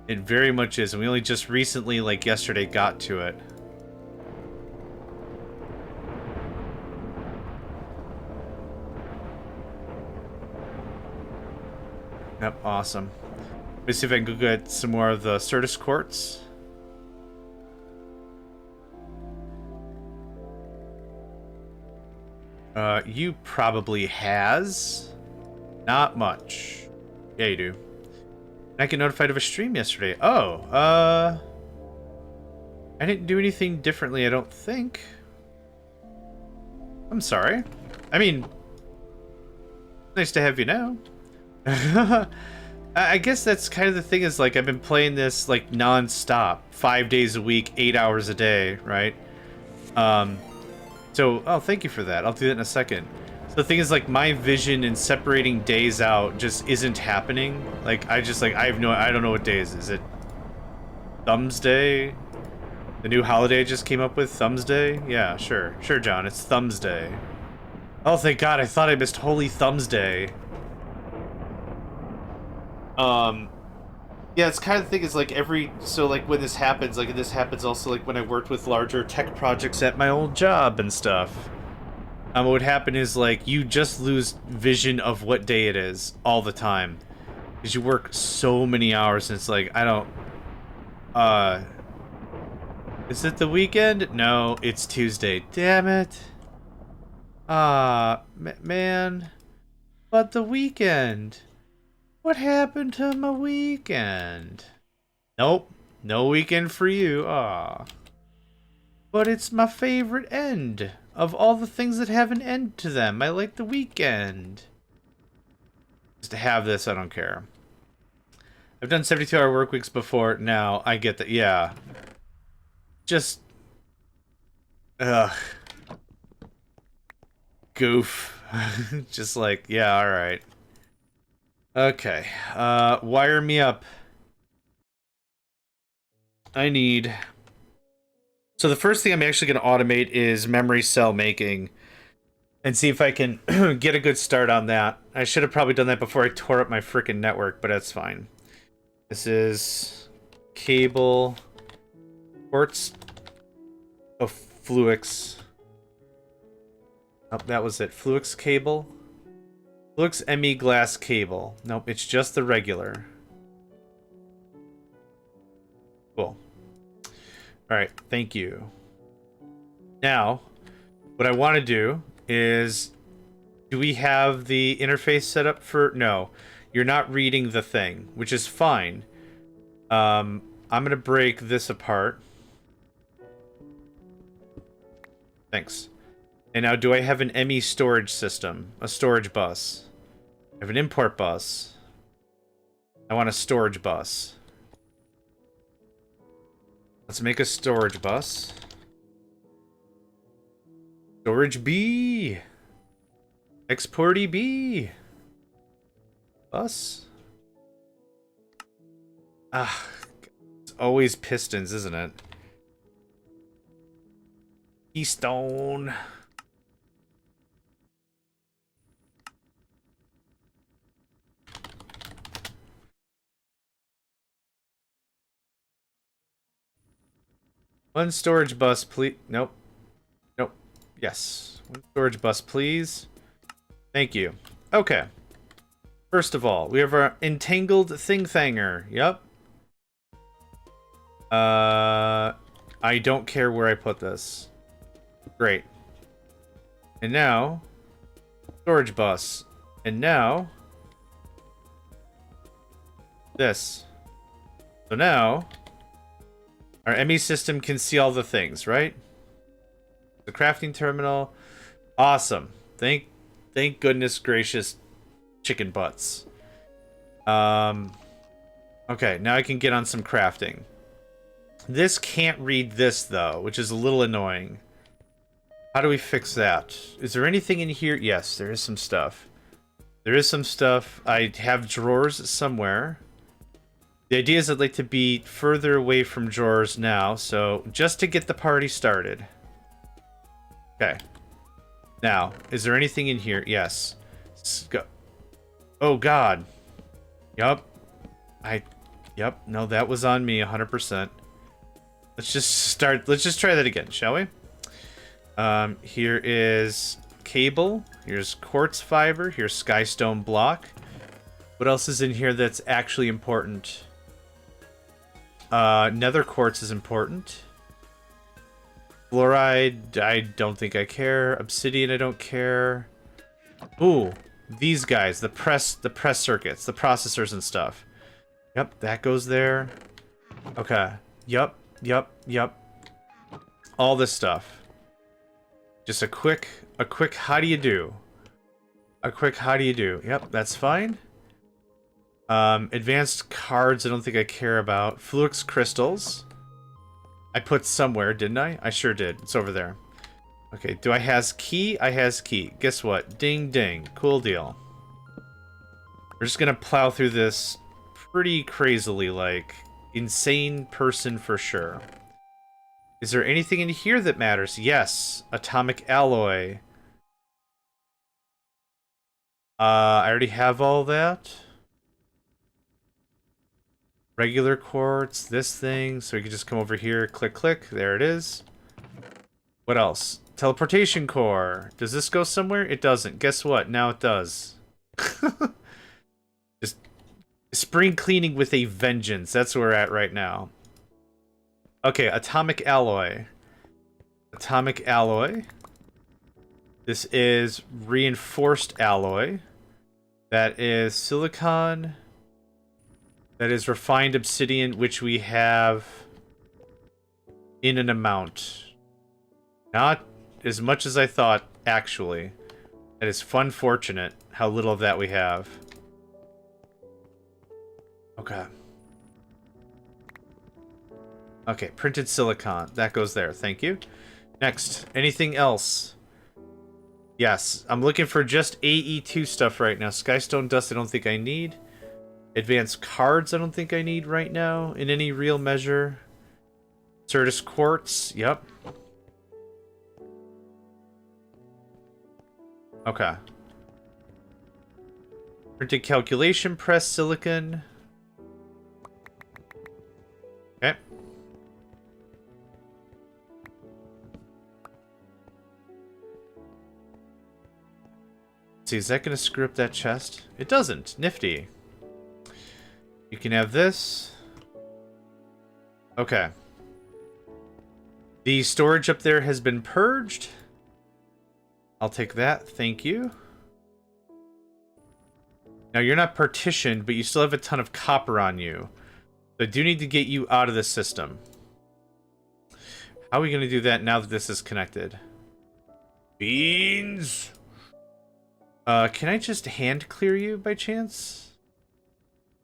It very much is, and we only just recently, like yesterday, got to it. Yep, awesome. Let me see if I can go get some more of the Certus quartz. You probably has. Not much. Yeah, you do. I get notified of a stream yesterday. Oh, I didn't do anything differently, I don't think. I'm sorry. I mean, nice to have you now. I guess that's kind of the thing, is like I've been playing this like non-stop, 5 days a week, 8 hours a day, right? So, oh, thank you for that. I'll do that in a second. So the thing is, like, my vision in separating days out just isn't happening. Like, I don't know what day is it? Thumbs Day? The new holiday I just came up with, Thumbs Day? Yeah, sure. Sure, John, it's Thumbs Day. Oh, thank God, I thought I missed Holy Thumbs Day. Yeah, it's kind of the thing is like so like when this happens, like this happens also like when I worked with larger tech projects at my old job and stuff. What would happen is like you just lose vision of what day it is all the time. Because you work so many hours and it's like, I don't, is it the weekend? No, it's Tuesday. Damn it. Man. But the weekend. What happened to my weekend? Nope. No weekend for you. Aw. But it's my favorite end. Of all the things that have an end to them, I like the weekend. Just to have this, I don't care. I've done 72-hour work weeks before. Now, I get that. Yeah. Just... Ugh. Goof. Just like, yeah, alright. Okay, wire me up. I need... So the first thing I'm actually going to automate is memory cell making. And see if I can get a good start on that. I should have probably done that before I tore up my freaking network, but that's fine. This is... Cable... Quartz... Oh, Fluix. Oh, that was it. Fluix cable. Fluix ME glass cable. Nope, it's just the regular. Cool. Alright, thank you. Now, what I want to do is Do we have the interface set up for... No. You're not reading the thing, which is fine. I'm going to break this apart. Thanks. And now, do I have an ME storage system? A storage bus. I have an import bus. I want a storage bus. Let's make a storage bus. Storage B. Exporty B. Bus. Ah, it's always pistons, isn't it? Keystone. One storage bus, please. Nope. Nope. Yes. One storage bus, please. Thank you. Okay. First of all, we have our entangled thing-thanger. Yep. I don't care where I put this. Great. And now, storage bus. And now, this. So now, our ME system can see all the things, right? The crafting terminal. Awesome. Thank goodness gracious chicken butts. Okay, now I can get on some crafting. This can't read this, though, which is a little annoying. How do we fix that? Is there anything in here? Yes, there is some stuff. There is some stuff. I have drawers somewhere. The idea is I'd like to be further away from drawers now, so just to get the party started. Okay. Now, is there anything in here? Yes. Let's go. Oh, God. Yup. Yep. No, that was on me 100%. Let's just try that again, shall we? Here is cable. Here's quartz fiber. Here's skystone block. What else is in here that's actually important? Nether quartz is important. Fluoride, I don't think I care. Obsidian, I don't care. Ooh, these guys, the press circuits, the processors and stuff. Yep, that goes there. Okay. Yep. All this stuff. Just a quick how do you do? A quick how do you do? Yep, that's fine. Advanced cards, I don't think I care about. Flux crystals. I put somewhere, didn't I? I sure did. It's over there. Okay, do I has key? I has key. Guess what? Ding ding. Cool deal. We're just gonna plow through this pretty crazily, like insane person for sure. Is there anything in here that matters? Yes. Atomic alloy. I already have all that. Regular quartz, this thing, so we can just come over here, click, click, there it is. What else? Teleportation core. Does this go somewhere? It doesn't. Guess what? Now it does. Just spring cleaning with a vengeance. That's where we're at right now. Okay, atomic alloy. Atomic alloy. This is reinforced alloy. That is silicon. That is refined obsidian, which we have in an amount. Not as much as I thought, actually. That is fortunate how little of that we have. Okay. Okay, printed silicon. That goes there. Thank you. Next. Anything else? Yes. I'm looking for just AE2 stuff right now. Skystone dust I don't think I need. Advanced cards I don't think I need right now in any real measure. Certus quartz. Yep. Okay. Printed calculation press silicon. Okay. Let's see, is that going to screw up that chest? It doesn't. Nifty. You can have this. Okay. The storage up there has been purged. I'll take that. Thank you. Now, you're not partitioned, but you still have a ton of copper on you. So I do need to get you out of the system. How are we going to do that now that this is connected? Beans! Can I just hand clear you by chance?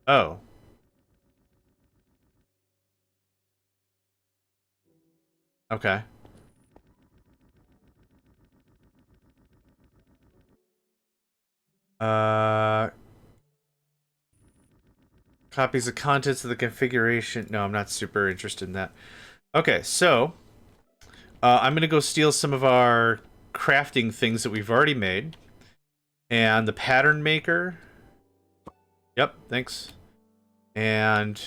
Oh. Okay. Copies of contents of the configuration. No, I'm not super interested in that. Okay, so I'm gonna go steal some of our crafting things that we've already made. And the pattern maker. Yep, thanks. And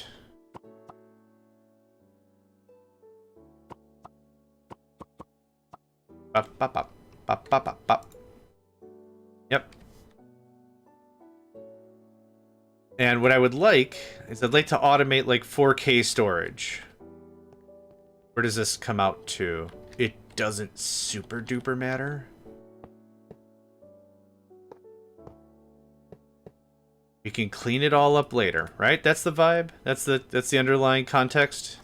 bop, bop, bop, bop, bop, bop, bop. Yep. And what I would like is I'd like to automate like 4K storage. Where does this come out to? It doesn't super duper matter. We can clean it all up later, right? That's the vibe. That's the underlying context.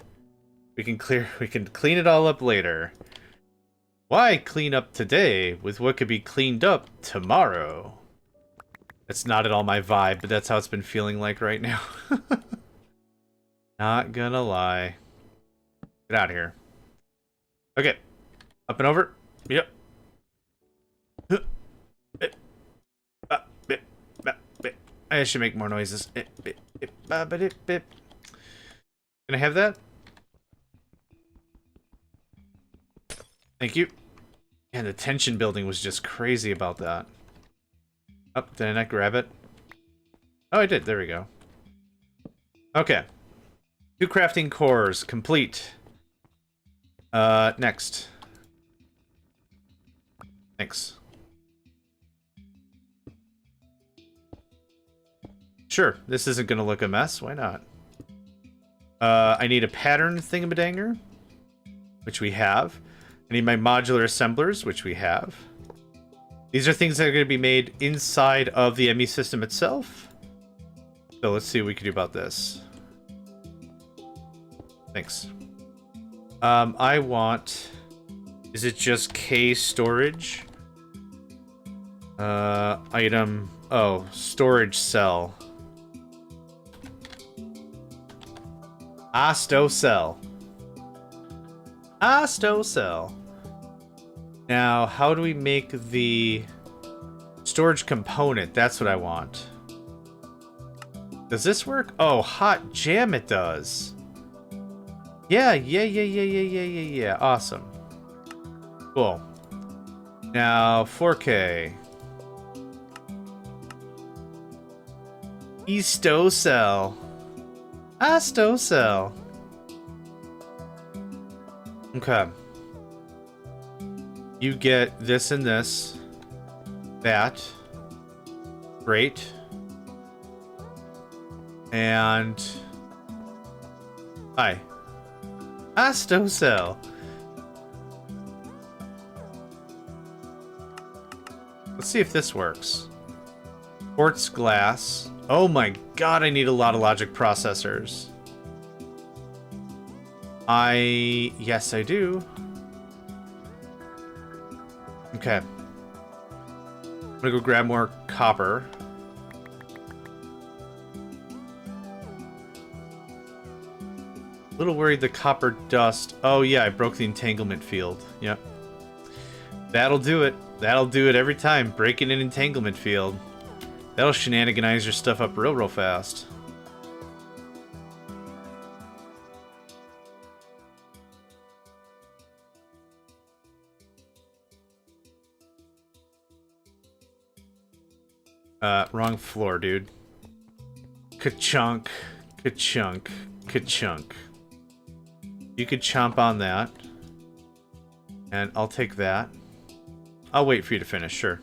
We can clean it all up later. Why clean up today with what could be cleaned up tomorrow? That's not at all my vibe, but that's how it's been feeling like right now. Not gonna lie. Get out of here. Okay. Up and over. Yep. I should make more noises. Can I have that? Thank you. And the tension building was just crazy about that. Oh, did I not grab it? Oh, I did. There we go. Okay. 2 crafting cores complete. Next. Thanks. Sure, this isn't gonna look a mess. Why not? I need a pattern thingamadangle, which we have. I need my modular assemblers, which we have. These are things that are going to be made inside of the ME system itself. So let's see what we can do about this. Thanks. I want... Is it just K storage? Item... Oh, storage cell. Asto cell. Asto cell. Now, how do we make the storage component? That's what I want. Does this work? Oh, hot jam it does. Yeah. Awesome. Cool. Now, 4K. Easto cell. Asto cell. Okay. You get this and this. That. Great. And... Hi. Asto cell. Let's see if this works. Quartz glass. Oh my god, I need a lot of logic processors. Yes, I do. Okay. I'm gonna go grab more copper. A little worried the copper dust. Oh yeah, I broke the entanglement field. Yep. That'll do it. That'll do it every time. Breaking an entanglement field. That'll shenaniganize your stuff up real fast. Wrong floor, dude. Ka-chunk. Ka-chunk. Ka-chunk. You could chomp on that. And I'll take that. I'll wait for you to finish, sure.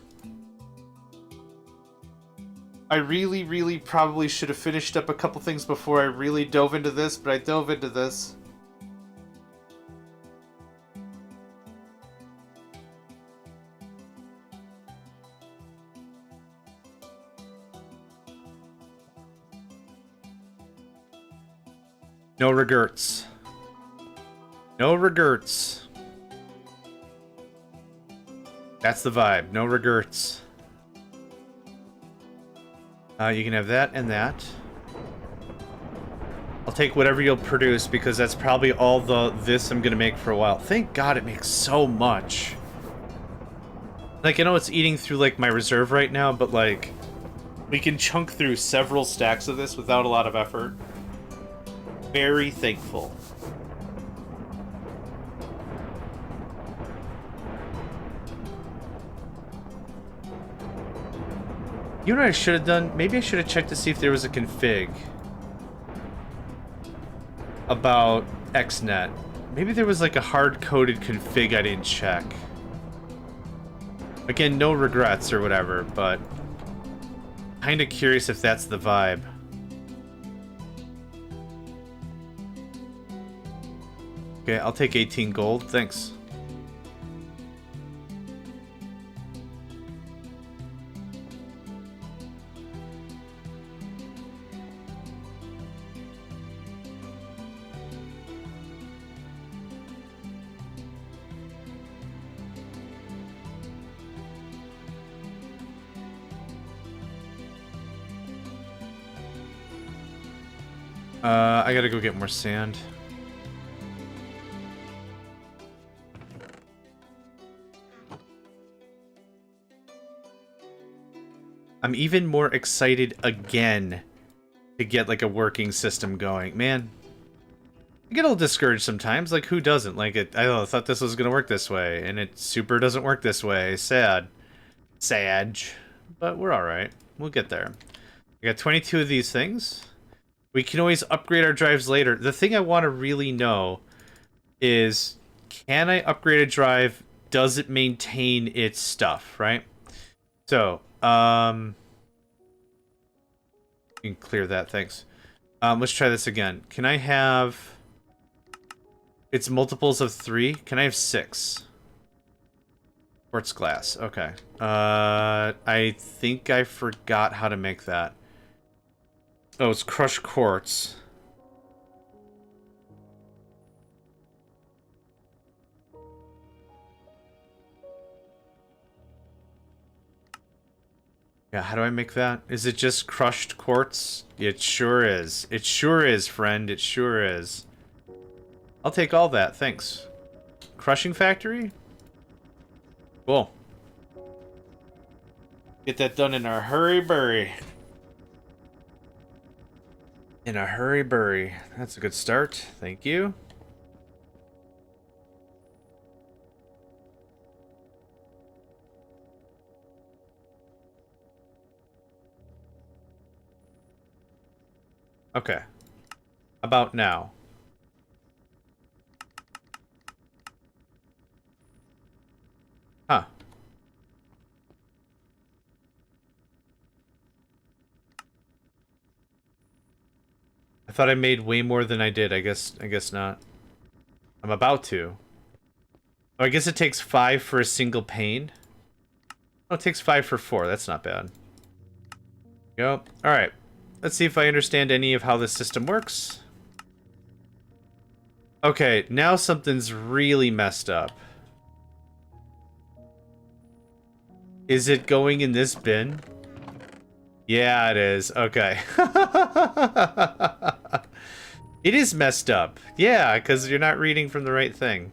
I really probably should have finished up a couple things before I really dove into this, but I dove into this. No regrets. No regrets. That's the vibe. No regrets. You can have that and that. I'll take whatever you'll produce because that's probably all this I'm gonna make for a while. Thank God it makes so much. Like, I know it's eating through, like, my reserve right now, but, like, we can chunk through several stacks of this without a lot of effort. Very thankful. You know what I should have done? Maybe I should have checked to see if there was a config about XNet. Maybe there was like a hard-coded config I didn't check. Again, no regrets or whatever, but kind of curious if that's the vibe. Okay, I'll take 18 gold, thanks. I gotta go get more sand. I'm even more excited again to get like a working system going. Man, I get a little discouraged sometimes. Like, who doesn't? Like, I don't know, I thought this was gonna work this way, and it super doesn't work this way. Sad. Sad. But we're alright. We'll get there. We got 22 of these things. We can always upgrade our drives later. The thing I want to really know is, can I upgrade a drive? Does it maintain its stuff, right? So, you can clear that, thanks. Let's try this again. Can I have... It's multiples of 3? Can I have 6? Quartz glass, okay. I think I forgot how to make that. Oh, it's crushed quartz. Yeah, how do I make that? Is it just crushed quartz? It sure is. It sure is, friend. It sure is. I'll take all that, thanks. Crushing factory? Cool. Get that done in a hurry-burry. In a hurry-burry. That's a good start. Thank you. Okay. About now. Huh. I thought I made way more than I did. I guess not. I'm about to. Oh, I guess it takes 5 for a single pane. Oh, it takes 5 for 4. That's not bad. Go. Alright. Let's see if I understand any of how this system works. Okay, now something's really messed up. Is it going in this bin? Yeah, it is. Okay. It is messed up. Yeah, because you're not reading from the right thing.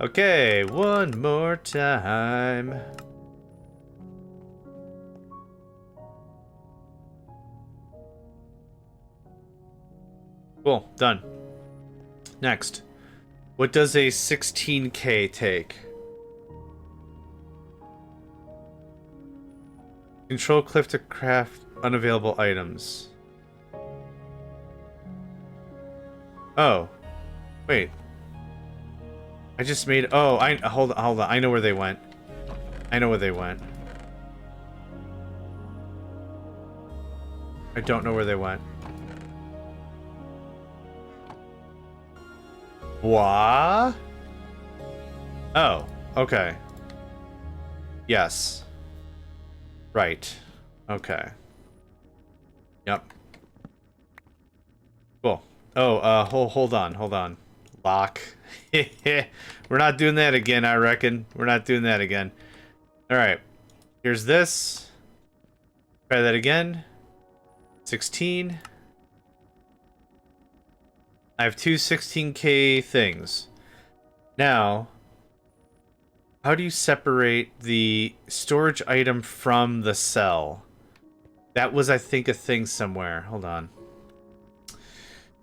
Okay, one more time. Cool, done. Next. What does a 16K take? Control cliff to craft unavailable items. Oh. Wait. I just made... Oh, hold on. I know where they went. I know where they went. I don't know where they went. What? Oh, okay. Yes. Right. Okay. Yep. Cool. Oh, hold on. Lock. We're not doing that again, I reckon. We're not doing that again. Alright. Here's this. Try that again. 16. I have two 16K things. Now, how do you separate the storage item from the cell? That was, I think, a thing somewhere. Hold on.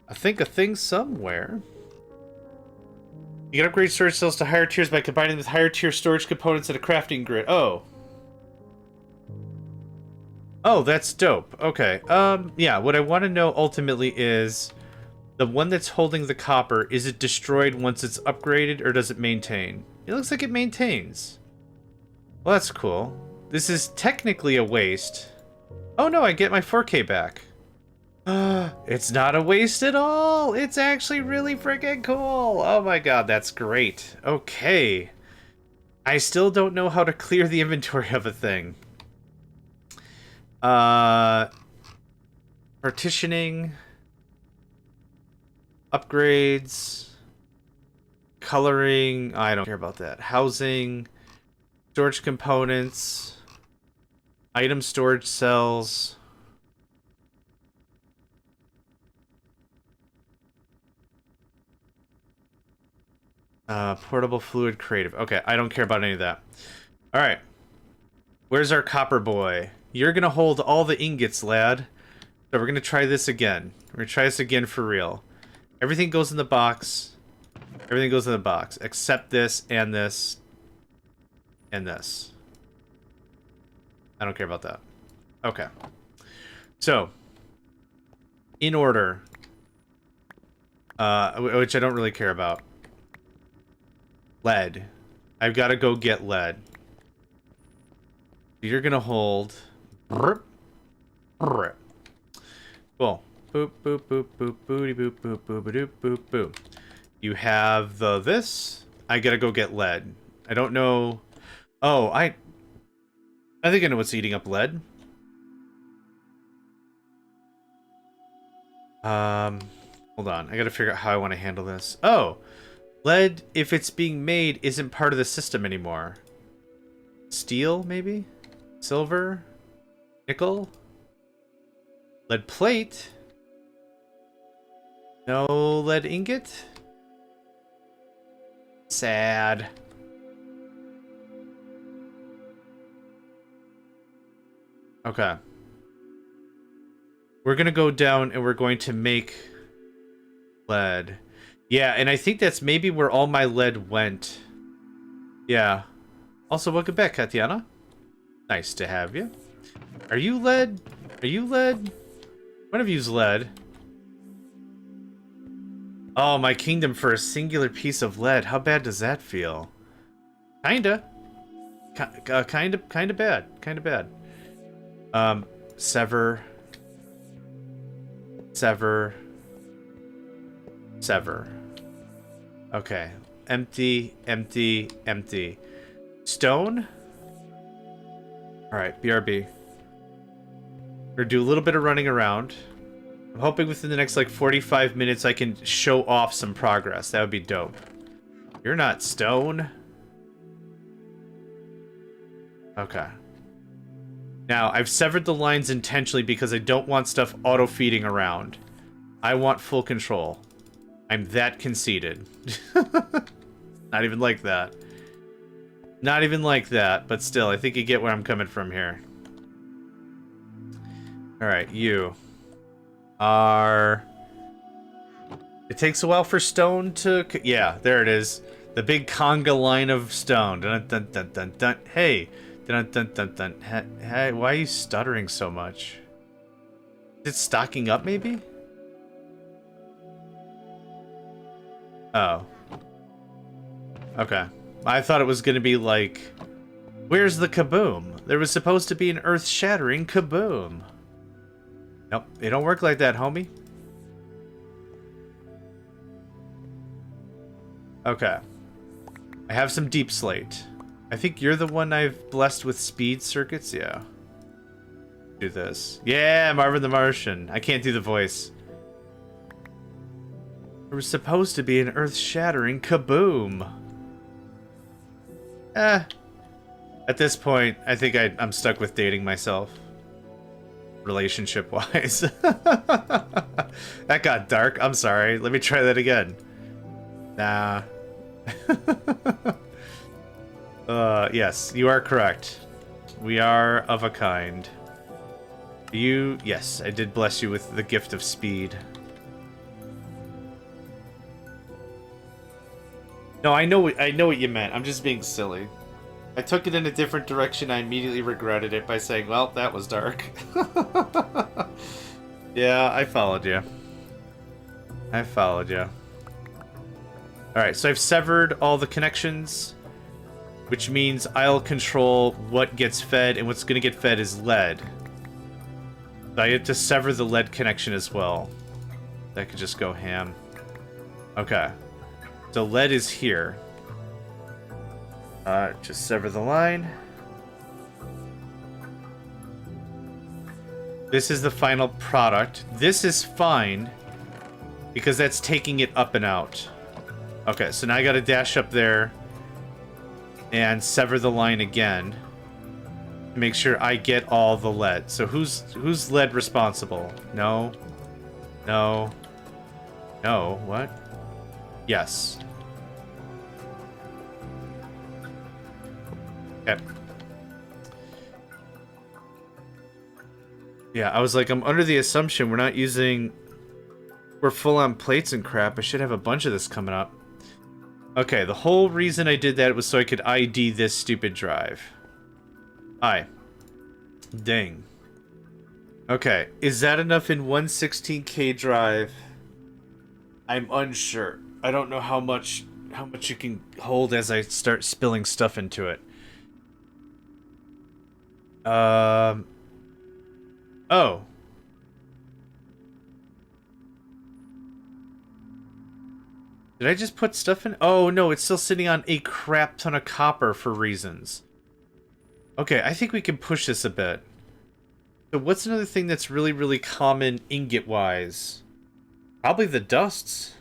I think a thing somewhere. You can upgrade storage cells to higher tiers by combining with higher tier storage components in a crafting grid. Oh. Oh, that's dope. Okay. Yeah, what I want to know ultimately is the one that's holding the copper, is it destroyed once it's upgraded or does it maintain? It looks like it maintains. Well, that's cool. This is technically a waste. Oh no, I get my 4K back. It's not a waste at all. It's actually really freaking cool. Oh my god, that's great. Okay. I still don't know how to clear the inventory of a thing. Partitioning. Upgrades. Coloring. I don't care about that. Housing. Storage components. Item storage cells. Portable fluid creative. Okay, I don't care about any of that. Alright. Where's our copper boy? You're gonna hold all the ingots, lad. So we're gonna try this again. We're gonna try this again for real. Everything goes in the box. Everything goes in the box. Except this, and this, and this. I don't care about that. Okay. So, in order. Which I don't really care about. Lead. I've got to go get lead. You're gonna hold. Cool. Boop boop boop boop booty boop boop boop boop boop boop. You have the this. I gotta go get lead. I don't know. Oh, I think I know what's eating up lead. Hold on. I gotta figure out how I want to handle this. Oh, lead, if it's being made, isn't part of the system anymore. Steel, maybe? Silver? Nickel? Lead plate? No lead ingot? Sad. Okay. We're gonna go down and we're going to make lead. Yeah, and I think that's maybe where all my lead went. Yeah. Also, welcome back, Katiana. Nice to have you. Are you lead? Are you lead? One of you's lead. Oh, my kingdom for a singular piece of lead. How bad does that feel? Kinda. Kinda bad. Kinda bad. Sever. Sever. Sever. Okay. Empty, empty, empty. Stone? Alright, BRB. We're gonna do a little bit of running around. I'm hoping within the next, like, 45 minutes I can show off some progress. That would be dope. You're not stone. Okay. Now, I've severed the lines intentionally because I don't want stuff auto-feeding around. I want full control. I'm that conceited. Not even like that. Not even like that, but still, I think you get where I'm coming from here. Alright, you are... It takes a while for stone to... Yeah, there it is. The big conga line of stone. Dun, dun, dun, dun, dun. Hey! Dun, dun, dun, dun. Hey, why are you stuttering so much? Is it stocking up, maybe? Oh. Okay. I thought it was gonna be like... Where's the kaboom? There was supposed to be an earth-shattering kaboom. Nope, it don't work like that, homie. Okay. I have some deep slate. I think you're the one I've blessed with speed circuits, yeah. Do this. Yeah, Marvin the Martian. I can't do the voice. There was supposed to be an earth-shattering kaboom. At this point, I think I'm stuck with dating myself. Relationship-wise. That got dark. I'm sorry. Let me try that again. Nah. Yes, you are correct. We are of a kind. Yes, I did bless you with the gift of speed. No, I know what you meant. I'm just being silly. I took it in a different direction. I immediately regretted it by saying, well, that was dark. Yeah, I followed you. I followed you. Alright, so I've severed all the connections, which means I'll control what gets fed, and what's going to get fed is lead. So I have to sever the lead connection as well. That could just go ham. Okay. So lead is here. Just sever the line. This is the final product. This is fine, because that's taking it up and out. Okay, so now I gotta dash up there and sever the line again to make sure I get all the lead. So who's lead responsible? No. No. No. What? Yes. Okay. Yeah, I was like, I'm under the assumption we're full on plates and crap. I should have a bunch of this coming up. Okay, the whole reason I did that was so I could ID this stupid drive. Aye. Dang. Okay, is that enough in 116K drive? I'm unsure. I don't know how much you can hold as I start spilling stuff into it. Oh. Did I just put stuff in? Oh, no, it's still sitting on a crap ton of copper for reasons. Okay, I think we can push this a bit. So what's another thing that's really, really common ingot-wise? Probably the dusts.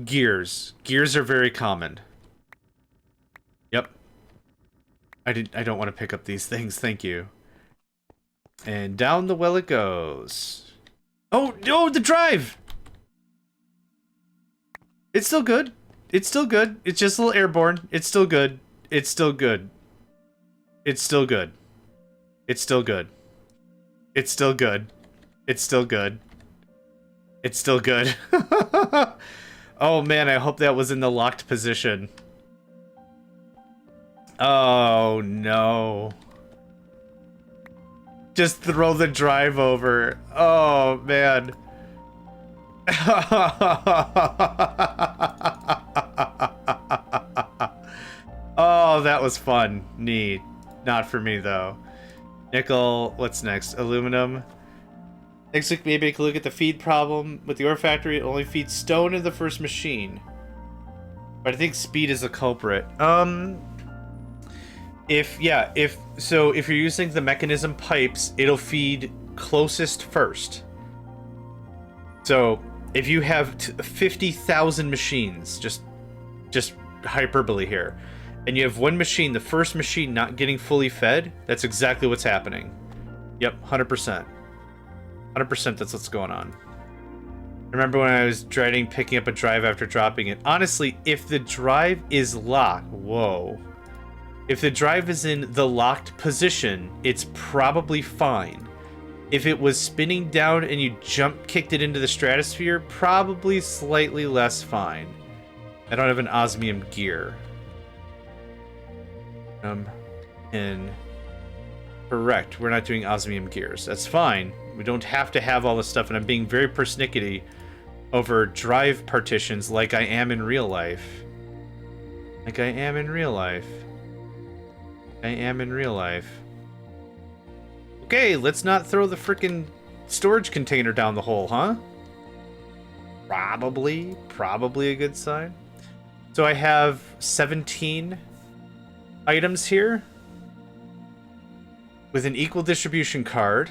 Gears. Gears are very common. Yep. I don't want to pick up these things, thank you. And down the well it goes. Oh, no, the drive! It's still good. It's still good. It's just a little airborne. It's still good. It's still good. It's still good. It's still good. It's still good. It's still good. It's still good. Oh man, I hope that was in the locked position. Oh no. Just throw the drive over. Oh man. Oh, that was fun. Neat. Not for me though. Nickel, what's next? Aluminum. Next week, maybe I can look at the feed problem. With the ore factory, it only feeds stone in the first machine. But I think speed is a culprit. If you're using the mechanism pipes, it'll feed closest first. So, if you have 50,000 machines, just hyperbole here, and you have one machine, the first machine not getting fully fed, that's exactly what's happening. Yep, 100%. 100% that's what's going on. I remember when I was dreading picking up a drive after dropping it. Honestly, if the drive is locked... Whoa. If the drive is in the locked position, it's probably fine. If it was spinning down and you kicked it into the stratosphere, probably slightly less fine. I don't have an osmium gear. Correct, we're not doing osmium gears. That's fine. We don't have to have all this stuff, and I'm being very persnickety over drive partitions like I am in real life. Like I am in real life. I am in real life. Okay, let's not throw the frickin' storage container down the hole, huh? Probably a good sign. So I have 17 items here with an equal distribution card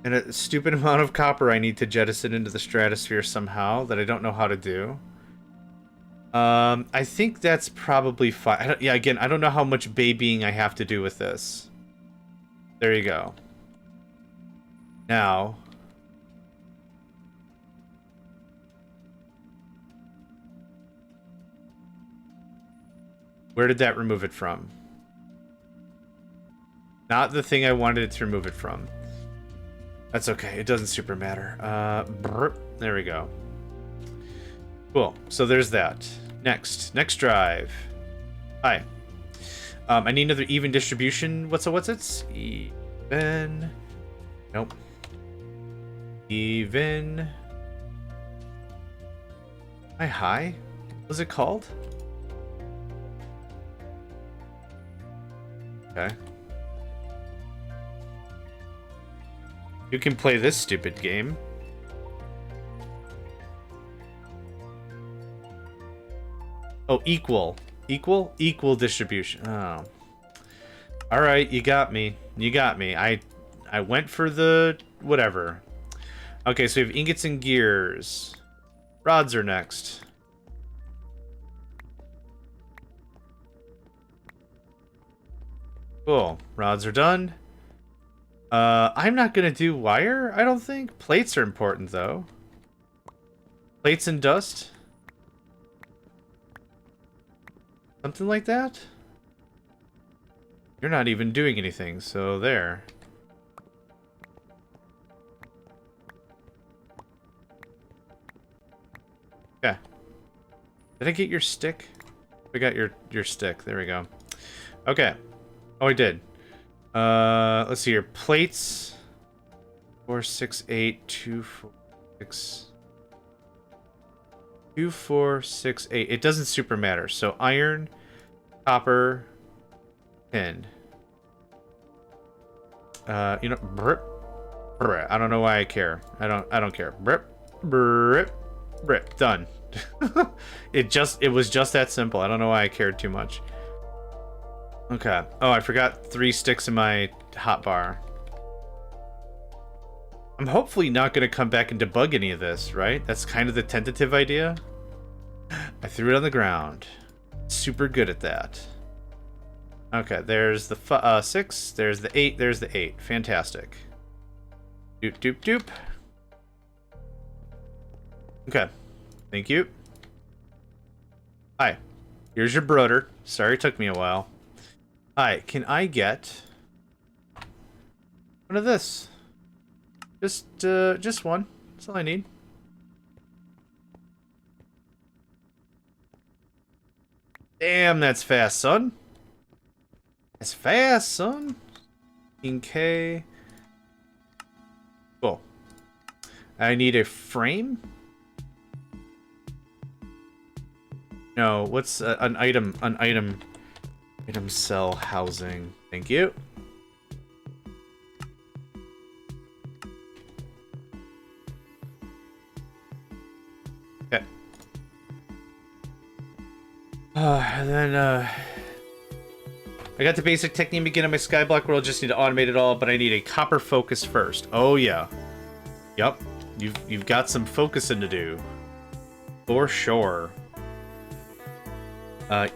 and a stupid amount of copper I need to jettison into the stratosphere somehow that I don't know how to do. I think that's probably fine. Yeah, again, I don't know how much babying I have to do with this. There you go. Now, where did that remove it from? Not the thing I wanted it to remove it from. That's okay. It doesn't super matter. There we go. Cool. So there's that. Next drive. Hi. I need another even distribution. What's it? Even. Nope. Even. Hi. What's it called? Okay. You can play this stupid game. Oh, equal distribution. Oh. All right, you got me. I went for the whatever. Okay, so we have ingots and gears. Rods are next. Cool. Rods are done. I'm not gonna do wire, I don't think. Plates are important, though. Plates and dust? Something like that? You're not even doing anything, so there. Yeah. Did I get your stick? I got your stick. There we go. Okay. Oh, I did. Let's see here. Plates. 4, 6, 8, 2, 4, 6. 2, 4, 6, 8. It doesn't super matter. So iron, copper, tin. You know, brip, brip. I don't know why I care. I don't care. Brip, brip, brip. Done. It was just that simple. I don't know why I cared too much. Okay. Oh, I forgot 3 sticks in my hotbar. I'm hopefully not going to come back and debug any of this, right? That's kind of the tentative idea. I threw it on the ground. Super good at that. Okay, there's the 6, there's the 8, there's the 8. Fantastic. Doop, doop, doop. Okay. Thank you. Hi. Here's your brother. Sorry it took me a while. Hi, can I get one of this? Just one. That's all I need. Damn, that's fast, son. That's fast, son. Okay. Cool. I need a frame. No, what's an item? Item cell housing. Thank you. Okay. And then I got the basic technique begin on my skyblock world. Just need to automate it all, but I need a copper focus first. Oh yeah. Yep. You've got some focusing to do. For sure.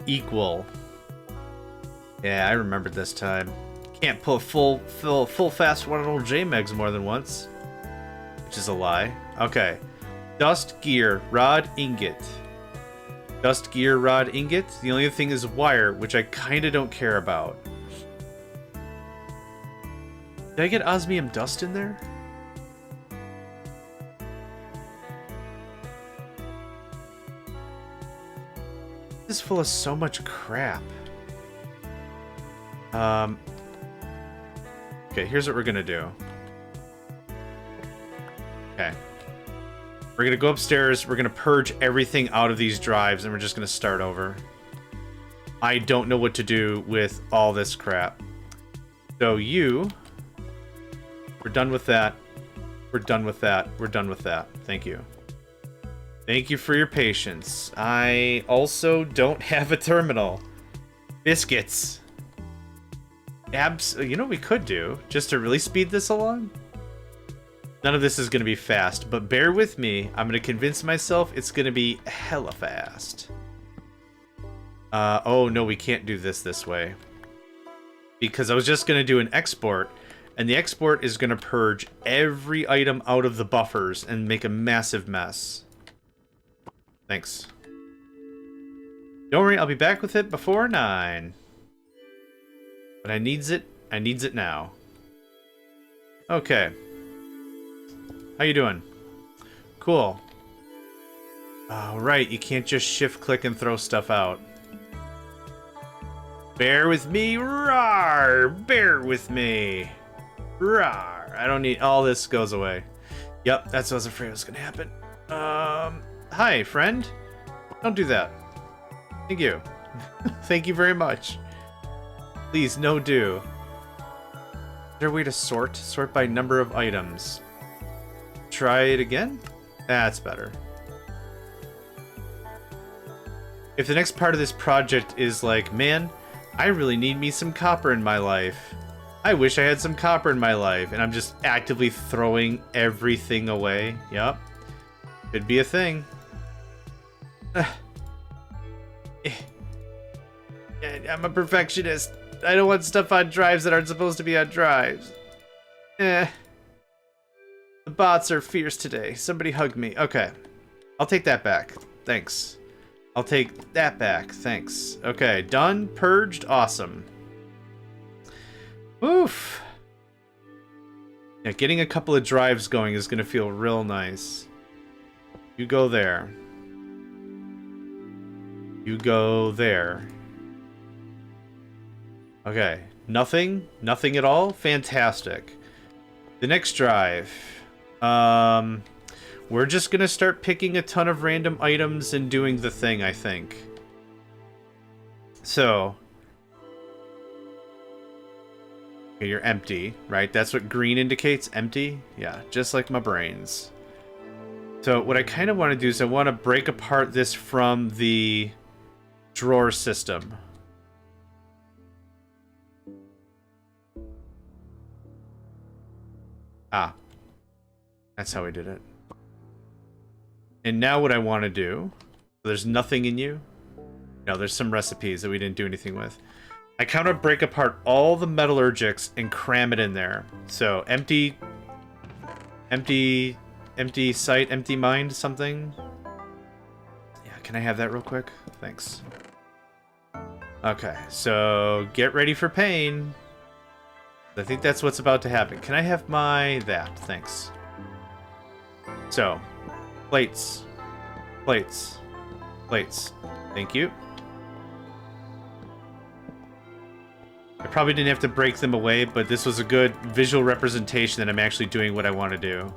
Equal. Yeah, I remembered this time. Can't pull full fast one old JMegs more than once. Which is a lie. Okay. Dust, gear, rod, ingot. Dust, gear, rod, ingot. The only thing is wire, which I kinda don't care about. Did I get osmium dust in there? This is full of so much crap. Okay, here's what we're gonna do. Okay. We're gonna go upstairs, we're gonna purge everything out of these drives, and we're just gonna start over. I don't know what to do with all this crap. So we're done with that. We're done with that. We're done with that. Thank you. Thank you for your patience. I also don't have a terminal. Biscuits. You know what we could do, just to really speed this along? None of this is going to be fast, but bear with me. I'm going to convince myself it's going to be hella fast. Oh, no, we can't do this way. Because I was just going to do an export, and the export is going to purge every item out of the buffers and make a massive mess. Thanks. Don't worry, I'll be back with it before 9. But I needs it now. Okay. How you doing? Cool. Oh, right, you can't just shift-click and throw stuff out. Bear with me, rawr! Bear with me. Rawr! I don't need... All this goes away. Yep, that's what I was afraid was gonna happen. Hi, friend. Don't do that. Thank you. Thank you very much. Please, no do. Is there a way to sort? Sort by number of items. Try it again? That's better. If the next part of this project is like, man, I really need me some copper in my life. I wish I had some copper in my life. And I'm just actively throwing everything away. Yep. Could be a thing. I'm a perfectionist. I don't want stuff on drives that aren't supposed to be on drives. The bots are fierce today. Somebody hug me. Okay. I'll take that back. Thanks. I'll take that back. Thanks. Okay. Done. Purged. Awesome. Oof. Yeah, getting a couple of drives going is going to feel real nice. You go there. You go there. Okay. Nothing? Nothing at all? Fantastic. The next drive. We're just gonna start picking a ton of random items and doing the thing, I think. So. Okay, you're empty, right? That's what green indicates, empty? Yeah, just like my brains. So what I kind of want to do is I want to break apart this from the drawer system. Ah. That's how we did it. And now what I want to do... There's nothing in you? No, there's some recipes that we didn't do anything with. I kind of break apart all the metallurgics and cram it in there. So, empty site, empty mind, something. Yeah, can I have that real quick? Thanks. Okay, so get ready for pain. I think that's what's about to happen. Can I have that? Thanks. So, plates. Plates. Plates. Thank you. I probably didn't have to break them away, but this was a good visual representation that I'm actually doing what I want to do.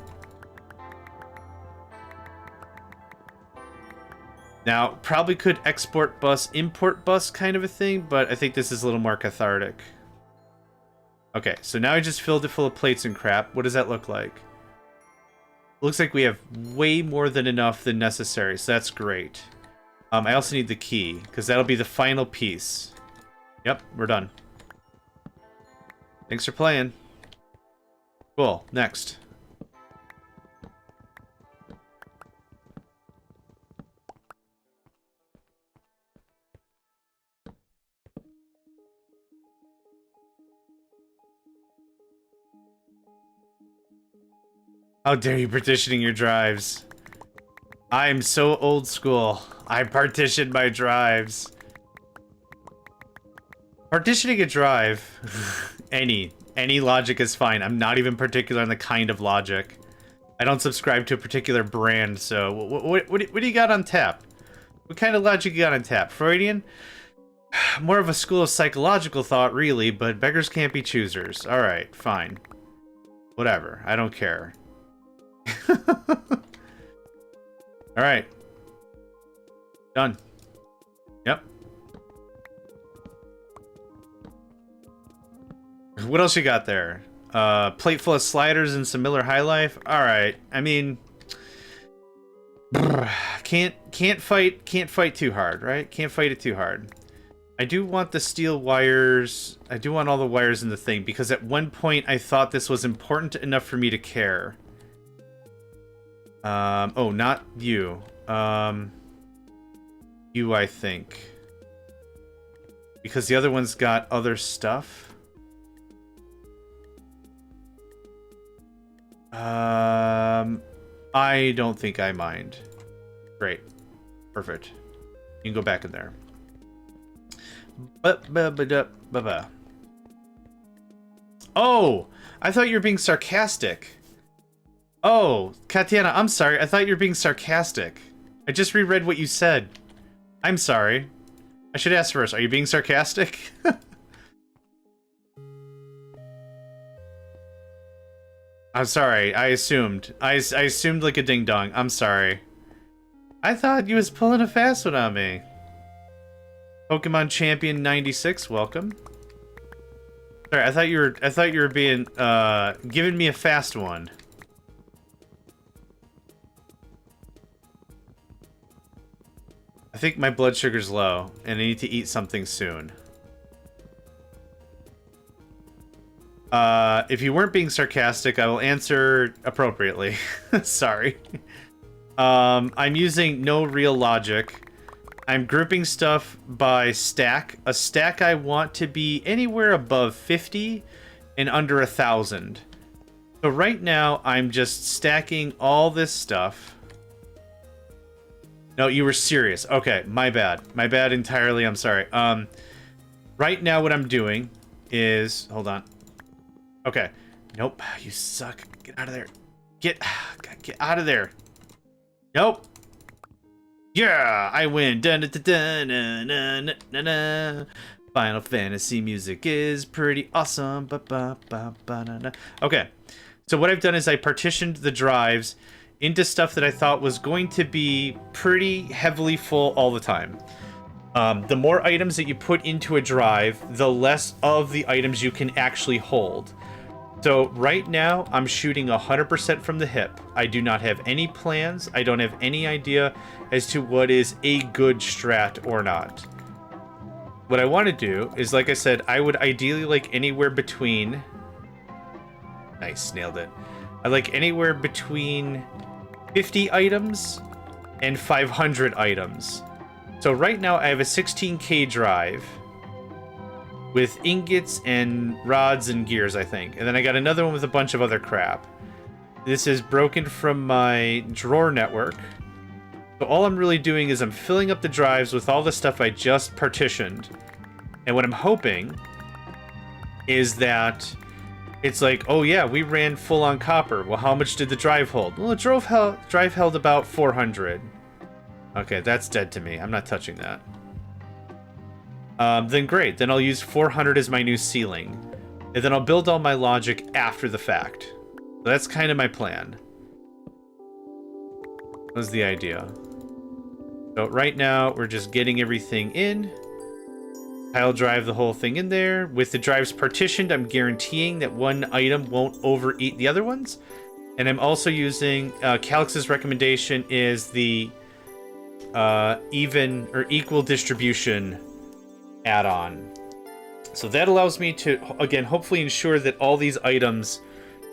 Now, probably could export bus, import bus kind of a thing, but I think this is a little more cathartic. Okay, so now I just filled it full of plates and crap. What does that look like? Looks like we have way more than enough than necessary, so that's great. I also need the key, because that'll be the final piece. Yep, we're done. Thanks for playing. Cool, next. How dare you partitioning your drives? I'm so old school. I partition my drives. Partitioning a drive, any logic is fine. I'm not even particular on the kind of logic. I don't subscribe to a particular brand, so what do you got on tap? What kind of logic you got on tap? Freudian? More of a school of psychological thought, really, but beggars can't be choosers. Alright, fine. Whatever, I don't care. Alright. Done. Yep. What else you got there? Plate full of sliders and some Miller High Life? Alright, I mean... I've can't fight too hard, right? Can't fight it too hard. I do want the steel wires. I do want all the wires in the thing, because at one point I thought this was important enough for me to care. Oh, not you. You, I think. Because the other one's got other stuff. I don't think I mind. Great. Perfect. You can go back in there. Oh! I thought you were being sarcastic. Oh, Katiana, I'm sorry. I thought you were being sarcastic. I just reread what you said. I'm sorry. I should ask first. Are you being sarcastic? I'm sorry. I assumed. I assumed like a ding-dong. I'm sorry. I thought you was pulling a fast one on me. Pokemon Champion 96, welcome. Sorry, I thought you were being giving me a fast one. I think my blood sugar's low and I need to eat something soon. If you weren't being sarcastic, I will answer appropriately. Sorry. I'm using no real logic. I'm grouping stuff by stack. A stack I want to be anywhere above 50 and under 1,000. So right now, I'm just stacking all this stuff. No, you were serious. Okay, my bad. My bad entirely. I'm sorry. Right now what I'm doing is... Hold on. Okay. Nope. You suck. Get out of there. Get out of there. Nope. Yeah, I win. Dun, dun, dun, dun, dun, dun, dun, dun. Final Fantasy music is pretty awesome. Ba, ba, ba, ba, da, da. Okay, so what I've done is I partitioned the drives into stuff that I thought was going to be pretty heavily full all the time. The more items that you put into a drive, the less of the items you can actually hold. So right now, I'm shooting 100% from the hip. I do not have any plans. I don't have any idea as to what is a good strat or not. What I want to do is, like I said, I would ideally like anywhere between... Nice, nailed it. I like anywhere between 50 items and 500 items. So right now, I have a 16K drive with ingots and rods and gears, I think. And then I got another one with a bunch of other crap. This is broken from my drawer network. So all I'm really doing is I'm filling up the drives with all the stuff I just partitioned. And what I'm hoping is that it's like, oh yeah, we ran full on copper. Well, how much did the drive hold? Well, the drive held about 400. Okay, that's dead to me. I'm not touching that. Then great. Then I'll use 400 as my new ceiling. And then I'll build all my logic after the fact. So that's kind of my plan. That's the idea. So right now, we're just getting everything in. I'll drive the whole thing in there. With the drives partitioned, I'm guaranteeing that one item won't overeat the other ones. And I'm also using... Calix's recommendation is the even or equal distribution add-on. So that allows me to, again, hopefully ensure that all these items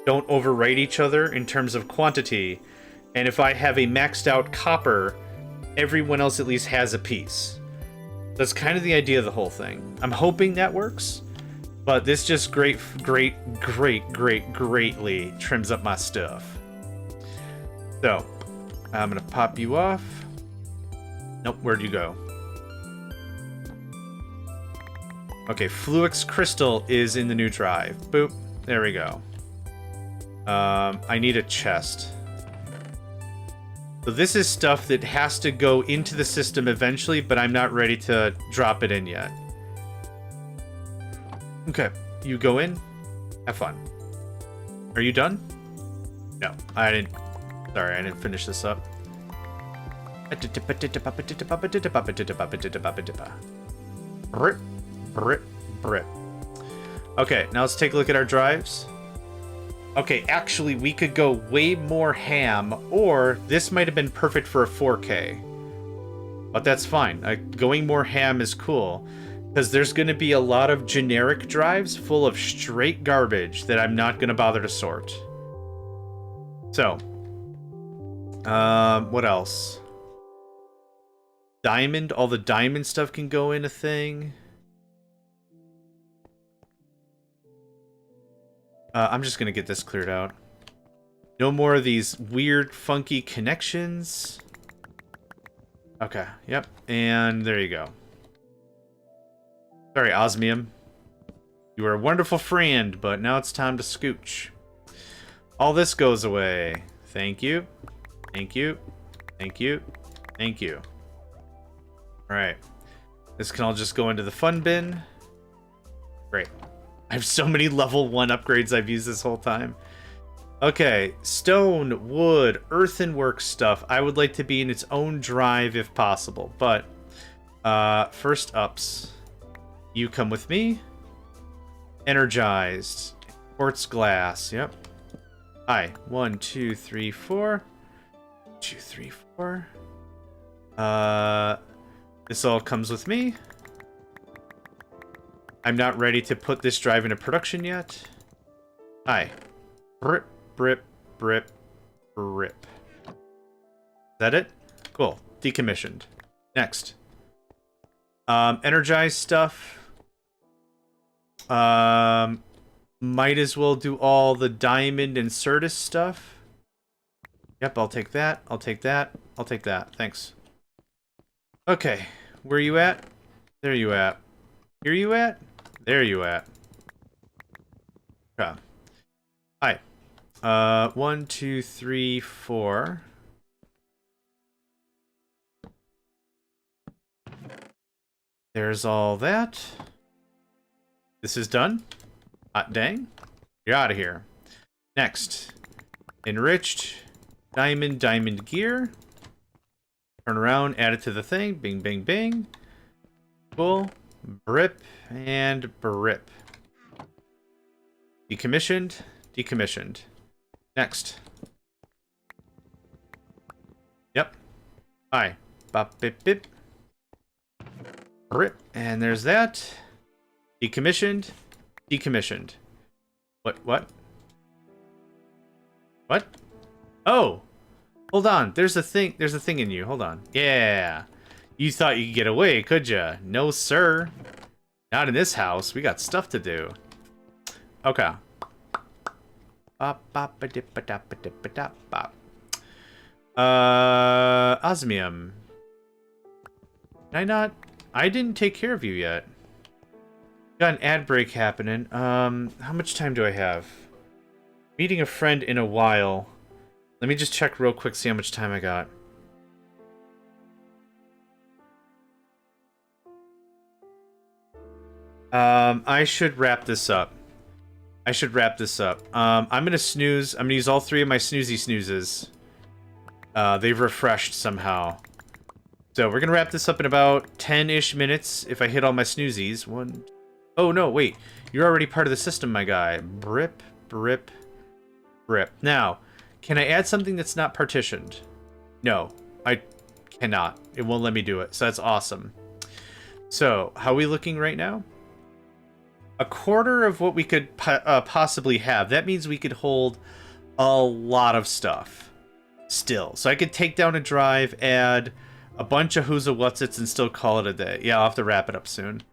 don't overwrite each other in terms of quantity. And if I have a maxed out copper, everyone else at least has a piece. That's kind of the idea of the whole thing. I'm hoping that works, but this just greatly trims up my stuff. So, I'm gonna pop you off. Nope, where'd you go? Okay, Fluix Crystal is in the new drive. Boop. There we go. I need a chest. So this is stuff that has to go into the system eventually, but I'm not ready to drop it in yet. Okay, you go in. Have fun. Are you done? No, I didn't. Sorry, I didn't finish this up. Okay, now let's take a look at our drives. Okay, actually, we could go way more ham, or this might have been perfect for a 4K. But that's fine. Going more ham is cool, because there's going to be a lot of generic drives full of straight garbage that I'm not going to bother to sort. So, what else? Diamond, all the diamond stuff can go in a thing. I'm just going to get this cleared out. No more of these weird, funky connections. Okay, yep. And there you go. Sorry, osmium. You were a wonderful friend, but now it's time to scooch. All this goes away. Thank you. Thank you. Thank you. Thank you. Alright. This can all just go into the fun bin. Great. I have so many level 1 upgrades I've used this whole time. Okay, stone, wood, earthenwork stuff. I would like to be in its own drive if possible. But, first ups. You come with me. Energized. Quartz glass, yep. Hi. 1, 2, 3, 4. 2, 3, 4. This all comes with me. I'm not ready to put this drive into production yet. Hi. Brip, brip, brip, brip. Is that it? Cool. Decommissioned. Next. Energized stuff. Might as well do all the diamond and Certus stuff. Yep, I'll take that. I'll take that. I'll take that. Thanks. Okay. Where you at? There you at. Here you at? There you at. Okay. Hi. 1, 2, 3, 4. There's all that. This is done. Hot dang. You're out of here. Next. Enriched. Diamond gear. Turn around, add it to the thing. Bing, bing, bing. Cool. Brip and brip. Decommissioned. Decommissioned. Next. Yep. Hi. Bop, bip, bip. Brip. And there's that. Decommissioned. Decommissioned. What? What? Oh! Hold on. There's a thing in you. Hold on. Yeah. You thought you could get away, could ya? No, sir. Not in this house. We got stuff to do. Okay. Osmium. Can I not? I didn't take care of you yet. Got an ad break happening. How much time do I have? Meeting a friend in a while. Let me just check real quick, see how much time I got. I should wrap this up. I'm gonna snooze. I'm gonna use all 3 of my snoozy snoozes. They've refreshed somehow. So we're gonna wrap this up in about 10-ish minutes if I hit all my snoozies. Oh no, wait. You're already part of the system, my guy. Brip, brip, brip. Now, can I add something that's not partitioned? No, I cannot. It won't let me do it, so that's awesome. So, how are we looking right now? A quarter of what we could possibly have. That means we could hold a lot of stuff still. So I could take down a drive, add a bunch of who's a what's-its, and still call it a day. Yeah, I'll have to wrap it up soon.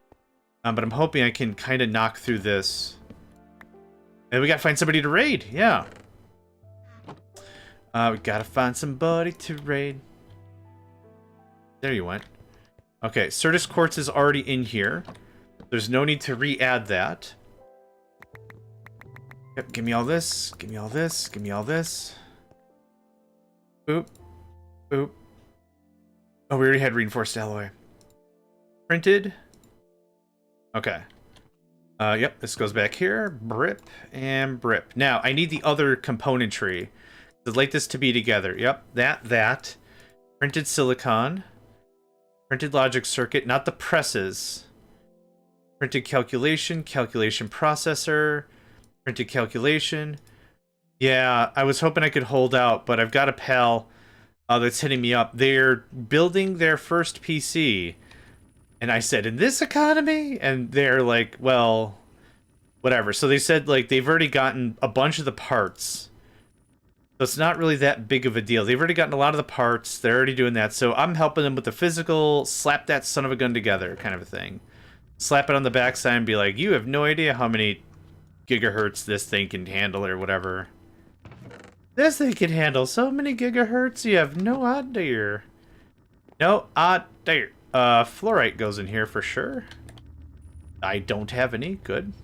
But I'm hoping I can kind of knock through this. And we gotta find somebody to raid. Yeah. We gotta find somebody to raid. There you went. Okay, Certus Quartz is already in here. There's no need to re-add that. Yep, give me all this. Give me all this. Give me all this. Boop. Boop. Oh, we already had reinforced alloy. Printed. Okay. Yep, this goes back here. Brip and brip. Now, I need the other componentry. I'd like this to be together. Yep, that. Printed silicon. Printed logic circuit, not the presses. Printed calculation processor. Printed calculation. Yeah, I was hoping I could hold out, but I've got a pal that's hitting me up. They're building their first PC. And I said, in this economy? And they're like, well, whatever. So they said, like, they've already gotten a bunch of the parts. So it's not really that big of a deal. They've already gotten a lot of the parts. They're already doing that. So I'm helping them with the physical, slap that son of a gun together kind of a thing. Slap it on the backside and be like, you have no idea how many gigahertz this thing can handle or whatever. This thing can handle so many gigahertz, you have no idea. No idea. Fluorite goes in here for sure. I don't have any. Good.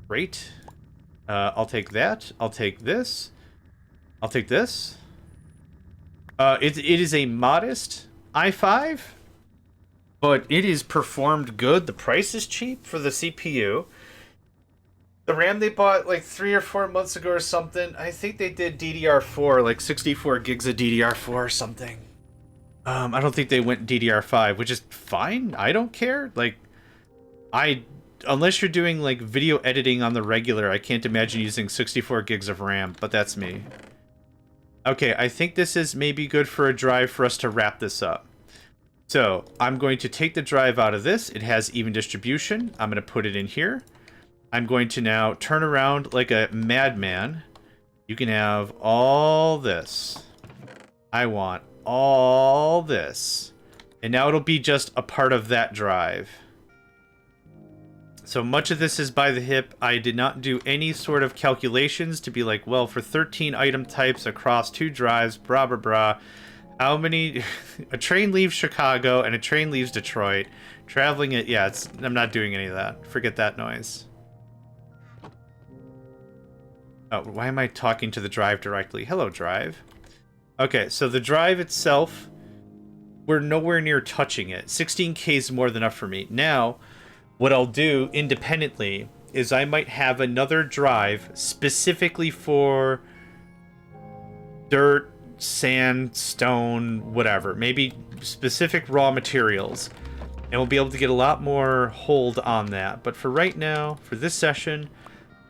Great. I'll take that. I'll take this. I'll take this. It is a modest i5, but it is performed good. The price is cheap for the CPU. The RAM they bought like 3 or 4 months ago or something. I think they did DDR4, like 64 gigs of DDR4 or something. I don't think they went DDR5, which is fine. I don't care. Like, unless you're doing like video editing on the regular, I can't imagine using 64 gigs of RAM, but that's me. Okay, I think this is maybe good for a drive for us to wrap this up. So, I'm going to take the drive out of this. It has even distribution. I'm going to put it in here. I'm going to now turn around like a madman. You can have all this. I want all this. And now it'll be just a part of that drive. So much of this is by the hip. I did not do any sort of calculations to be like, well, for 13 item types across 2 drives, blah, blah, blah. How many... a train leaves Chicago and a train leaves Detroit. Traveling it... Yeah, I'm not doing any of that. Forget that noise. Oh, why am I talking to the drive directly? Hello, drive. Okay, so the drive itself, we're nowhere near touching it. 16K is more than enough for me. Now, what I'll do independently is I might have another drive specifically for dirt, sand, stone, whatever. Maybe specific raw materials. And we'll be able to get a lot more hold on that. But for right now, for this session...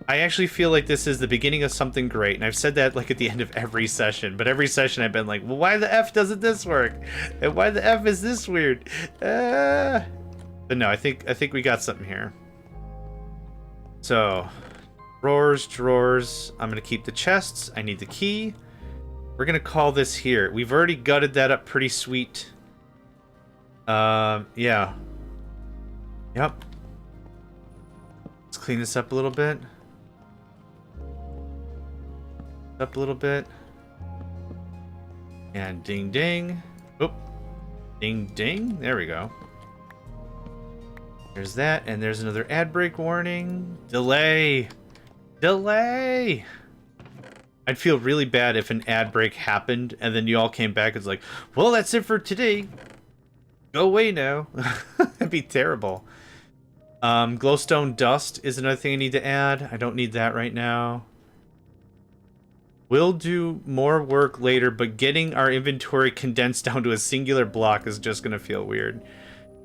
I actually feel like this is the beginning of something great, and I've said that like at the end of every session, but every session I've been like, well, why the F doesn't this work? And why the F is this weird? But no, I think we got something here. So, drawers. I'm going to keep the chests. I need the key. We're going to call this here. We've already gutted that up pretty sweet. Yeah. Yep. Let's clean this up a little bit. Up a little bit. And ding ding. Oop. Ding ding. There we go. There's that, and there's another ad break warning. Delay. Delay. I'd feel really bad if an ad break happened and then you all came back and it's like, well, that's it for today. Go away now. That'd be terrible. Glowstone dust is another thing I need to add. I don't need that right now. We'll do more work later, but getting our inventory condensed down to a singular block is just going to feel weird.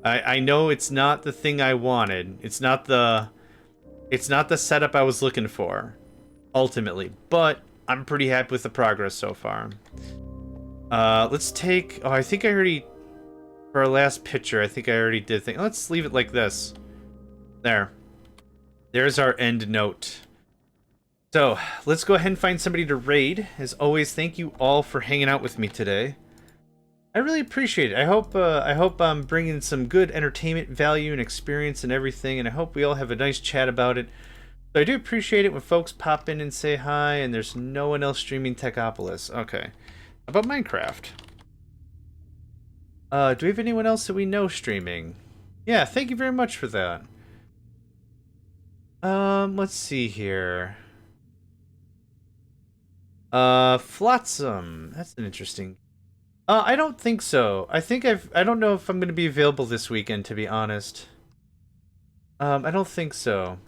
I know it's not the thing I wanted. It's not the setup I was looking for, ultimately. But I'm pretty happy with the progress so far. Let's take... Oh, I think I already... For our last picture, I think I already did think. Let's leave it like this. There. There's our end note. So, let's go ahead and find somebody to raid. As always, thank you all for hanging out with me today. I really appreciate it. I hope I'm bringing some good entertainment value and experience and everything, and I hope we all have a nice chat about it. So I do appreciate it when folks pop in and say hi, and there's no one else streaming Techopolis. Okay. How about Minecraft? Do we have anyone else that we know streaming? Yeah, thank you very much for that. Let's see here. Flotsam. That's an interesting... I don't think so. I don't know if I'm going to be available this weekend, to be honest. I don't think so.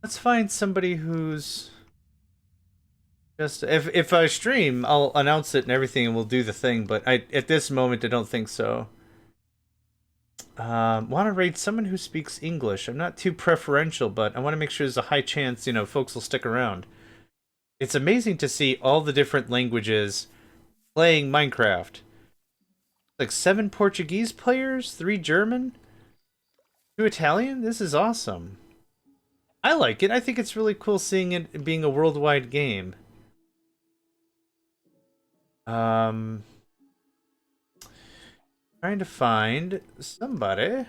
Let's find somebody who's... Just... If I stream, I'll announce it and everything and we'll do the thing, but at this moment, I don't think so. Want to raid someone who speaks English. I'm not too preferential, but I want to make sure there's a high chance, you know, folks will stick around. It's amazing to see all the different languages playing Minecraft. Like 7 Portuguese players, 3 German, 2 Italian. This is awesome. I like it. I think it's really cool seeing it being a worldwide game. Trying to find somebody.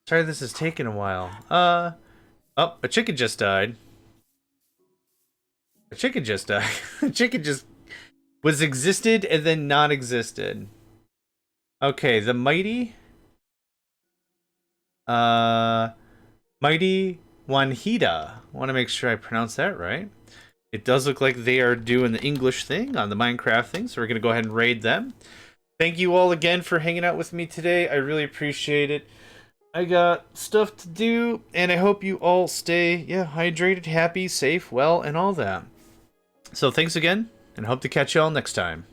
Sorry, this is taking a while. Oh, a chicken just died. A chicken just died. A chicken just was existed and then non-existed. Okay, the mighty. Mighty Wanhida. Want to make sure I pronounce that right. It does look like they are doing the English thing on the Minecraft thing, so we're going to go ahead and raid them. Thank you all again for hanging out with me today. I really appreciate it. I got stuff to do, and I hope you all stay, hydrated, happy, safe, well, and all that. So thanks again, and hope to catch y'all next time.